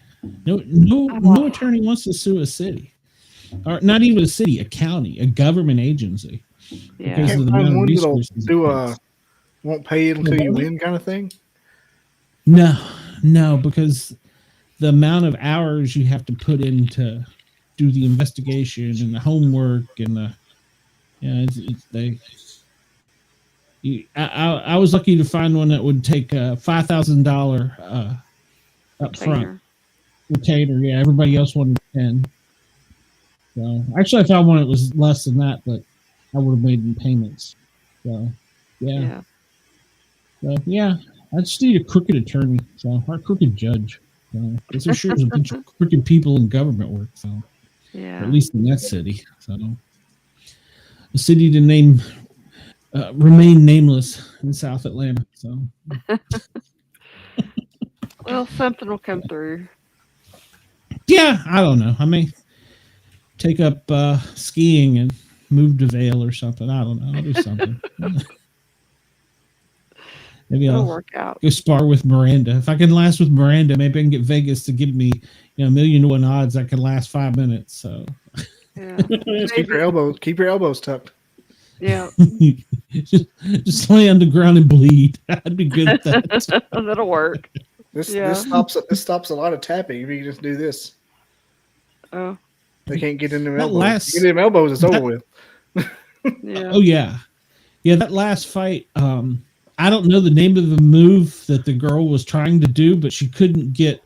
No attorney wants to sue a city, or not even a city, a county, a government agency. Yeah, because of the amount of resources do won't pay it until you win kind of thing. No, because the amount of hours you have to put in to do the investigation and the homework and I was lucky to find one that would take $5,000 up front retainer. Yeah, everybody else wanted 10. So actually, I found one that was less than that, but I would have made in payments. So yeah. So yeah, I just need a crooked attorney, or a crooked judge. So there sure is a bunch of crooked people in government work. So yeah, at least in that city. So the city to name remain nameless in South Atlanta. So well, something will come through. Yeah, I don't know. I may take up skiing and move to Vail or something. I don't know. I'll do something. Maybe It'll I'll work out. Go spar with Miranda. If I can last with Miranda, maybe I can get Vegas to give me, 1,000,000 to 1 odds. I can last 5 minutes. So Yeah. Just keep your elbows tucked. Yeah. just lay on the ground and bleed. I'd be good at that. That'll work. This stops a lot of tapping if you just do this. Oh. They can't get in them elbows. Get in them elbows, it's over with. Yeah. Oh yeah. Yeah, that last fight, I don't know the name of the move that the girl was trying to do, but she couldn't get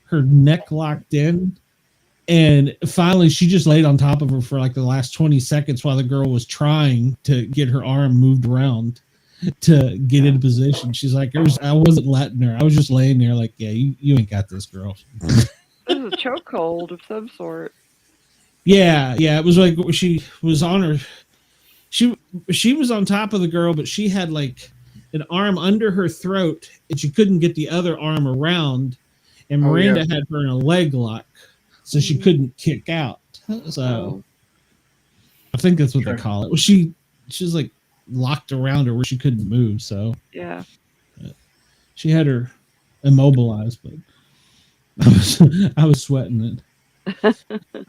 her neck locked in. And finally, she just laid on top of her for like the last 20 seconds while the girl was trying to get her arm moved around to get into position. She's like, I wasn't letting her. I was just laying there like, yeah, you ain't got this, girl. This is a chokehold of some sort. Yeah. It was like she was on her. She was on top of the girl, but she had like an arm under her throat, and she couldn't get the other arm around. And Miranda had her in a leg lock, so she couldn't kick out. So I think that's what they call it. Well, she was like locked around her where she couldn't move. So yeah, she had her immobilized, but I was sweating it.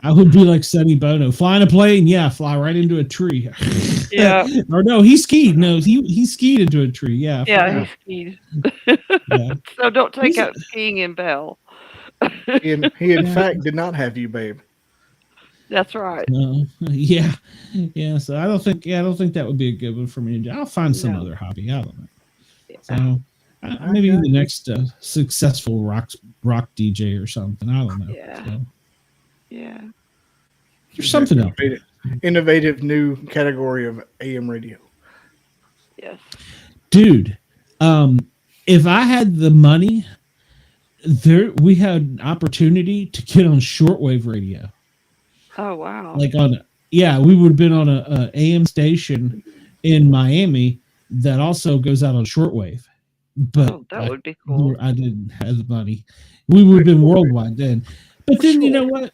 I would be like Sonny Bono, flying a plane. Yeah, fly right into a tree. Yeah. Or no, he skied. No, he skied into a tree. Yeah. Yeah, he skied. Yeah. So don't take out skiing in Bell. He in fact did not have you, babe. That's right. Yeah. So I don't think that would be a good one for me to do. I'll find some other hobby. I don't know. Yeah. So maybe the next successful rock DJ or something. I don't know. Yeah. So. Yeah. There's something else. Innovative new category of AM radio. Yes. Dude, if I had the money, we had an opportunity to get on shortwave radio. Oh wow. Like we would have been on a AM station in Miami that also goes out on shortwave. But that would be cool. I didn't have the money. We would have been worldwide then. But then you know what?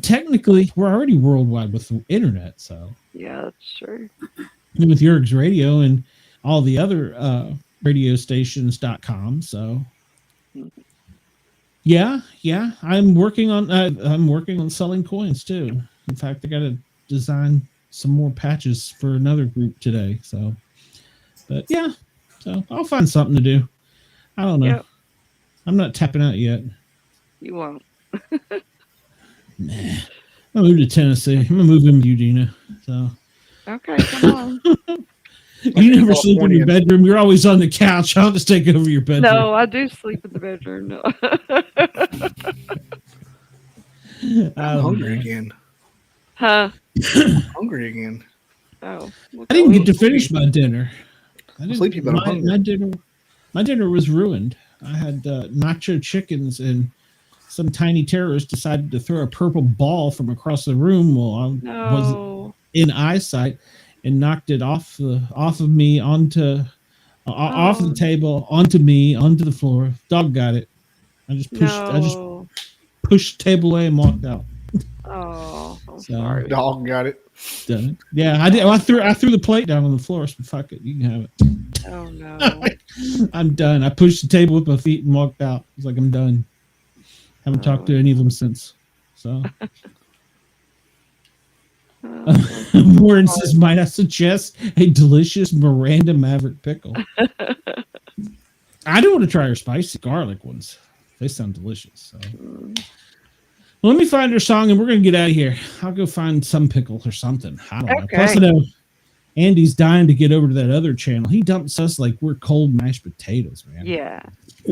Technically, we're already worldwide with the internet. So yeah, that's true. And with Yerg's Radio and all the other radio stations.com. So yeah, I'm working on selling coins too. In fact, I got to design some more patches for another group today. So, but yeah, so I'll find something to do. I don't know. Yep. I'm not tapping out yet. You won't. Nah. I moved to Tennessee. I'm gonna move in with you, Gina. So Okay, come on. you never sleep in your bedroom. You're always on the couch. I'll just take over your bedroom. No, I do sleep in the bedroom. No. I'm hungry again. Huh? I'm hungry again. Oh. I didn't get to finish my dinner. Sleepy, but I'm hungry. My dinner was ruined. I had nacho chickens, and some tiny terrorist decided to throw a purple ball from across the room while I was in eyesight, and knocked it off of me onto off the table, onto me, onto the floor. Dog got it. I just pushed the table away and walked out. Oh, I'm sorry. Dog got it. Done it. Yeah, I did. I threw the plate down on the floor. So fuck it, you can have it. Oh no. I'm done. I pushed the table with my feet and walked out. I was like, I'm done. Haven't talked to any of them since. So Warren says, might I suggest a delicious Miranda Maverick pickle? I do want to try her spicy garlic ones. They sound delicious. So. Well, let me find her song and we're going to get out of here. I'll go find some pickles or something. I don't know. Plus, I know Andy's dying to get over to that other channel. He dumps us like we're cold mashed potatoes, man. Yeah.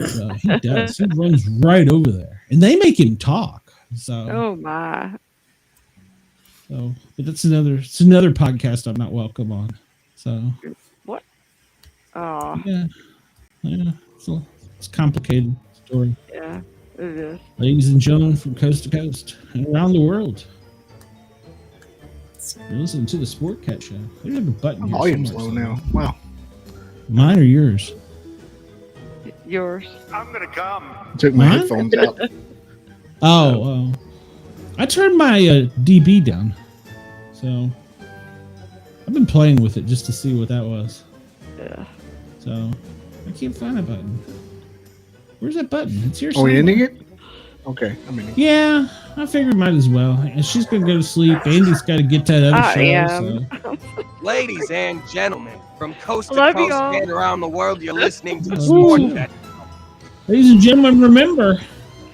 So he does. He runs right over there. And they make him talk. So. Oh, my. So, but it's another podcast I'm not welcome on. So. What? Oh. Yeah. It's a complicated story. Yeah, it is. Ladies and gentlemen from coast to coast and around the world, you're listening to the Sportcat show. There's a button here. Volume's low now. Wow. Mine or yours? Yours. I'm gonna come. Took my headphones out. Oh, I turned my dB down. So I've been playing with it just to see what that was. Yeah. So I can't find a button. Where's that button? It's here. Are we ending it? Okay. I mean. Yeah, I figured might as well. And she's gonna go to sleep. Andy's got to get to that other show. So. Ladies and gentlemen, from coast to Love coast you all. and around the world, you're listening to the Sportcat. Ladies and gentlemen, remember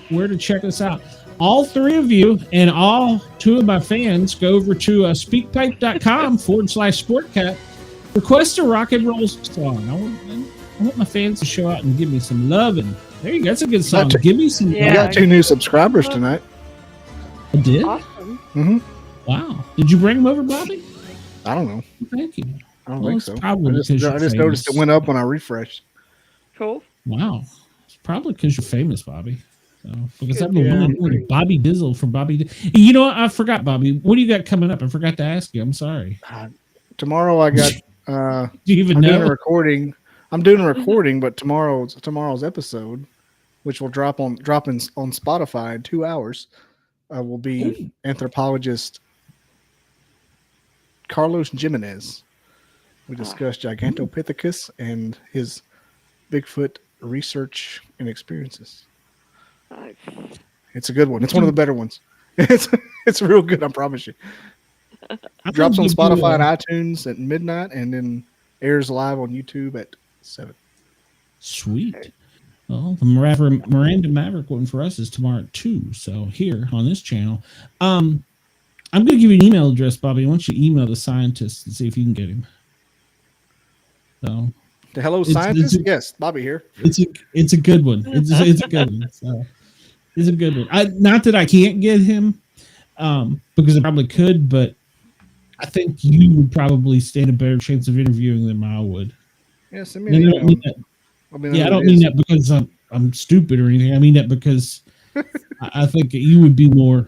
where to check us out. All three of you and all two of my fans go over to speakpipe.com/Sportcat. Request a rock and roll song. I want my fans to show out and give me some love. And there you go. That's a good song. Give me some love. We got 2 new subscribers tonight. I did? Awesome. Mm-hmm. Wow. Did you bring them over, Bobby? I don't know. Thank you. I don't think so. I just noticed it went up when I refreshed. Cool. Wow. It's probably because you're famous, Bobby. So, because I'm the one, Bobby Dizzle from Bobby. You know what? I forgot, Bobby. What do you got coming up? I forgot to ask you. I'm sorry. Tomorrow I got. Do you even know? Doing a recording. I'm doing a recording, but tomorrow's episode, which will drop on Spotify in 2 hours, will be anthropologist Carlos Jimenez. We discussed Gigantopithecus and his Bigfoot research and experiences. Nice. It's a good one. It's one of the better ones. It's real good, I promise you. Drops on Spotify and iTunes at midnight, and then airs live on YouTube at 7. Sweet. Well, the Miranda Maverick one for us is tomorrow at 2. So here on this channel, I'm going to give you an email address, Bobby. I want you to email the scientist and see if you can get him. So the hello scientist. Yes, Bobby here. It's a good one. It's a good one. So it's a good one. Not that I can't get him, because I probably could, but I think you would probably stand a better chance of interviewing than I would. Yes, I mean, I don't mean that because I'm stupid or anything. I mean that because I think you would be more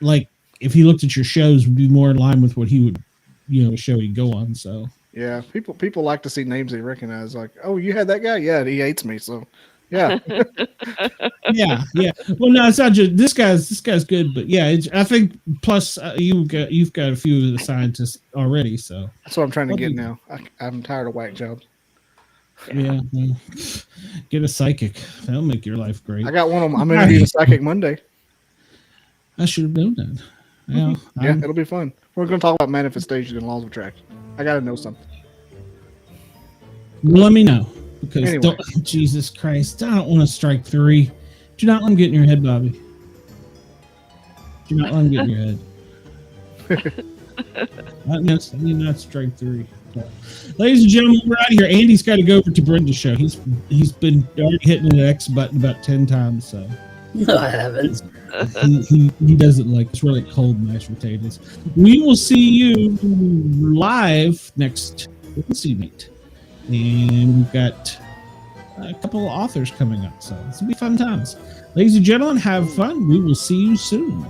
like, if he looked at your shows, would be more in line with what he would, show he'd go on. So yeah, people like to see names they recognize. Like, oh, you had that guy? Yeah, he hates me. So yeah, yeah. Well, no, it's not just this guy's good, but yeah, I think plus you've got a few of the scientists already. So that's what I'm trying to get now. I'm tired of whack jobs. Yeah, get a psychic. That'll make your life great. I got one of them. I'm interviewing a psychic Monday. I should have known that. Yeah, it'll be fun. We're going to talk about manifestation and laws of attraction. I got to know something. Well, let me know, because Jesus Christ, I don't want to strike 3. Do not let him get in your head, Bobby. Do not let him get in your head. Not strike three. Ladies and gentlemen, we're out of here. Andy's got to go over to Brenda's show. He's been already hitting the X button about 10 times. So No, I haven't. he doesn't like it's really cold mashed potatoes. We will see you live next Wednesday night, and we've got a couple of authors coming up. So it's gonna be fun times. Ladies and gentlemen, have fun. We will see you soon.